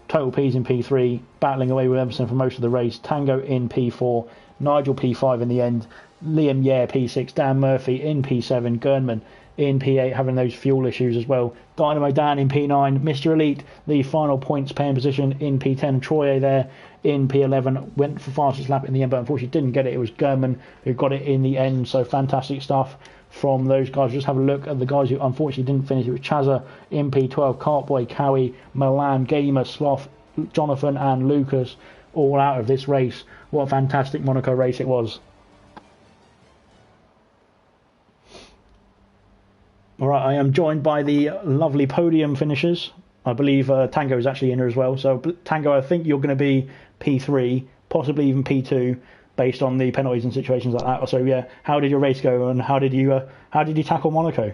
Total P's in P3, battling away with Emerson for most of the race. Tango in P4, Nigel P5 in the end. Liam P6, Dan Murphy in P7, Gernman in P8 having those fuel issues as well. Dynamo Dan in P9, Mr. Elite, the final points paying position in P10. Troye there in P11, went for fastest lap in the end, but unfortunately didn't get it. It was Gernman who got it in the end, so fantastic stuff from those guys. Just have a look at the guys who unfortunately didn't finish. It was Chazza in P12, Cartboy, Cowie, Milan, Gamer, Sloth, Jonathan and Lucas all out of this race. What a fantastic Monaco race it was. Alright, I am joined by the lovely podium finishers. I believe Tango is actually in here as well. So Tango, I think you're going to be P3, possibly even P2, based on the penalties and situations like that. So yeah, how did your race go, and how did you tackle Monaco?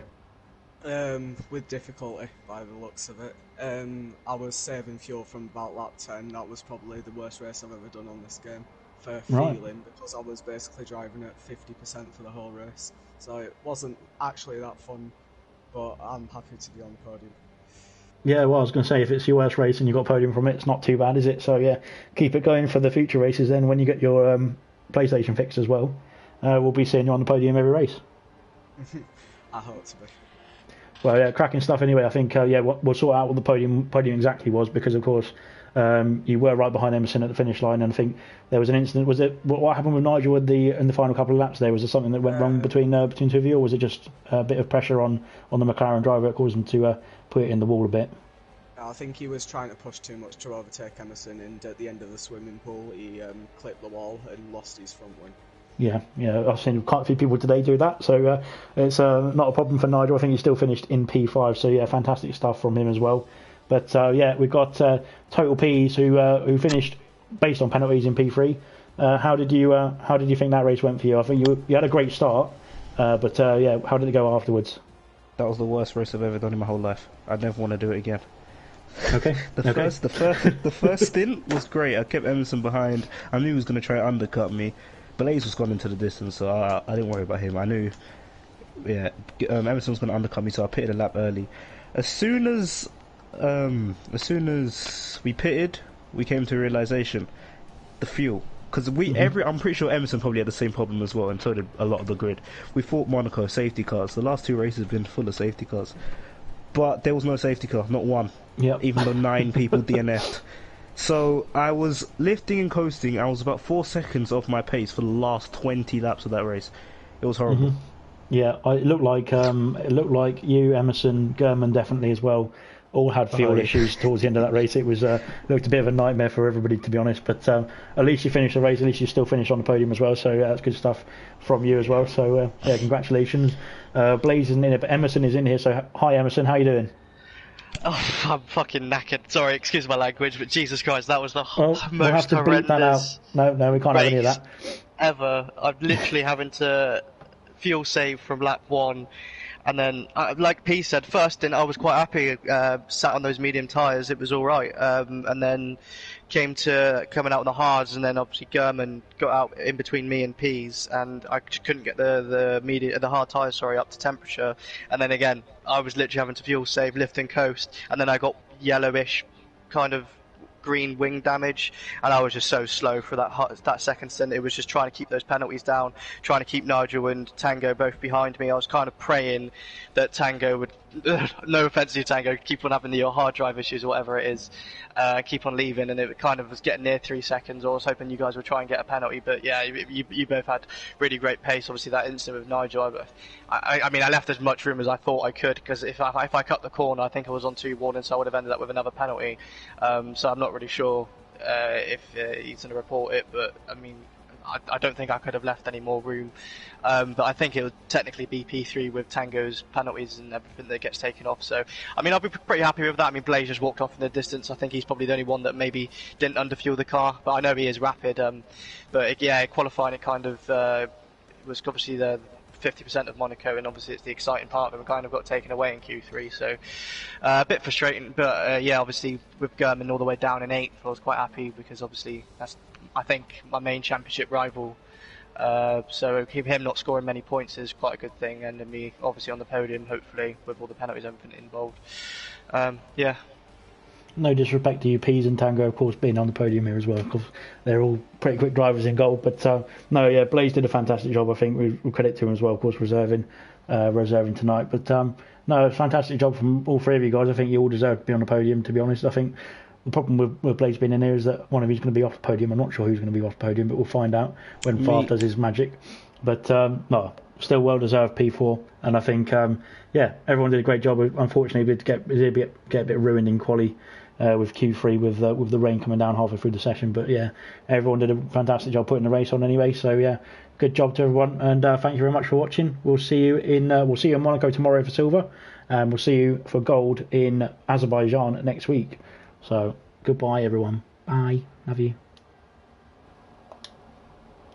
With difficulty, by the looks of it. I was saving fuel from about lap 10. That was probably the worst race I've ever done on this game for feeling, because I was basically driving at 50% for the whole race. So it wasn't actually that fun, but I'm happy to be on the podium. Yeah, well, I was going to say, if it's your worst race and you got a podium from it, it's not too bad, is it? So yeah, keep it going for the future races then when you get your PlayStation fixed as well. We'll be seeing you on the podium every race. I hope to be. Well, yeah, cracking stuff anyway. I think, we'll sort out what the podium exactly was, because, of course, you were right behind Emerson at the finish line, and I think there was an incident. Was it what happened with Nigel in the final couple of laps there? Was there something that went wrong between two of you, or was it just a bit of pressure on the McLaren driver that caused him to put it in the wall a bit? I think he was trying to push too much to overtake Emerson, and at the end of the swimming pool, he clipped the wall and lost his front wing. Yeah, I've seen quite a few people today do that, so it's not a problem for Nigel. I think he still finished in P5, so yeah, fantastic stuff from him as well. But we've got Total P's who finished based on penalties in P3. How did you think that race went for you? I think you had a great start, but how did it go afterwards? That was the worst race I've ever done in my whole life. I'd never want to do it again. Okay. The first stint was great. I kept Emerson behind. I knew he was going to try to undercut me. Blaze was gone into the distance, so I didn't worry about him. I knew, Emerson was going to undercut me, so I pitted a lap early. As soon as we pitted, we came to a realization: the fuel. Because I'm pretty sure Emerson probably had the same problem as well, and so did a lot of the grid. We fought Monaco safety cars. The last two races have been full of safety cars, but there was no safety car, not one. Yep. Even though 9 people DNF'd. So I was lifting and coasting. I was about 4 seconds off my pace for the last 20 laps of that race. It was horrible. Yeah, it looked like you, Emerson, Gurman definitely as well, all had fuel issues towards the end of that race. It was looked a bit of a nightmare for everybody, to be honest. But at least you finished the race. At least you still finished on the podium as well. So that's good stuff from you as well. So congratulations. Blaze isn't in it, but Emerson is in here. So hi, Emerson. How you doing? Oh, I'm fucking knackered. Sorry, excuse my language, but Jesus Christ, that was the most we'll have to bleep that out. No, we can't have any of that. Ever. I'm literally having to fuel save from lap 1, and then, like P said, first in I was quite happy, sat on those medium tyres, it was alright, and then came to coming out on the hards, and then obviously Gurman got out in between me and P's, and I just couldn't get the hard tyres up to temperature, and then again I was literally having to fuel save, lift and coast, and then I got yellowish kind of green wing damage, and I was just so slow for that second stint. It was just trying to keep those penalties down, trying to keep Nigel and Tango both behind me. I was kind of praying that Tango would, no offence to you, Tango, keep on having your hard drive issues or whatever it is, keep on leaving, and it kind of was getting near 3 seconds. I was hoping you guys would try and get a penalty, but yeah, you both had really great pace. Obviously that incident with Nigel, I mean I left as much room as I thought I could, because if I cut the corner, I think I was on 2 warnings, so I would have ended up with another penalty. So I'm not really sure if he's going to report it, but I mean I don't think I could have left any more room, but I think it would technically be P3 with Tango's penalties and everything that gets taken off. So I mean I'll be pretty happy with that. I mean Blaze just walked off in the distance. I think he's probably the only one that maybe didn't underfuel the car, but I know he is rapid. But yeah, qualifying it kind of was obviously the 50% of Monaco, and obviously it's the exciting part of it. We kind of got taken away in Q3, so a bit frustrating. But yeah, obviously with German all the way down in 8th, I was quite happy because obviously that's, I think, my main championship rival. So him not scoring many points is quite a good thing, and then me obviously on the podium, hopefully with all the penalties and everything involved. Yeah. No disrespect to you, Peas and Tango, of course, being on the podium here as well, because they're all pretty quick drivers in goal. But no, yeah, Blaze did a fantastic job. I think we credit to him as well, of course, reserving tonight. But no, fantastic job from all three of you guys. I think you all deserve to be on the podium, to be honest. I think the problem with Blaze being in here is that one of you is going to be off the podium. I'm not sure who's going to be off the podium, but we'll find out when Faf does his magic. But no, still well deserved P4, and I think yeah, everyone did a great job. Unfortunately, we did get a bit ruined in quali. With Q3 with the rain coming down halfway through the session, but yeah, everyone did a fantastic job putting the race on anyway. So yeah, good job to everyone, and thank you very much for watching. We'll see you in Monaco tomorrow for silver, and we'll see you for gold in Azerbaijan next week. So goodbye everyone. Bye. Love you.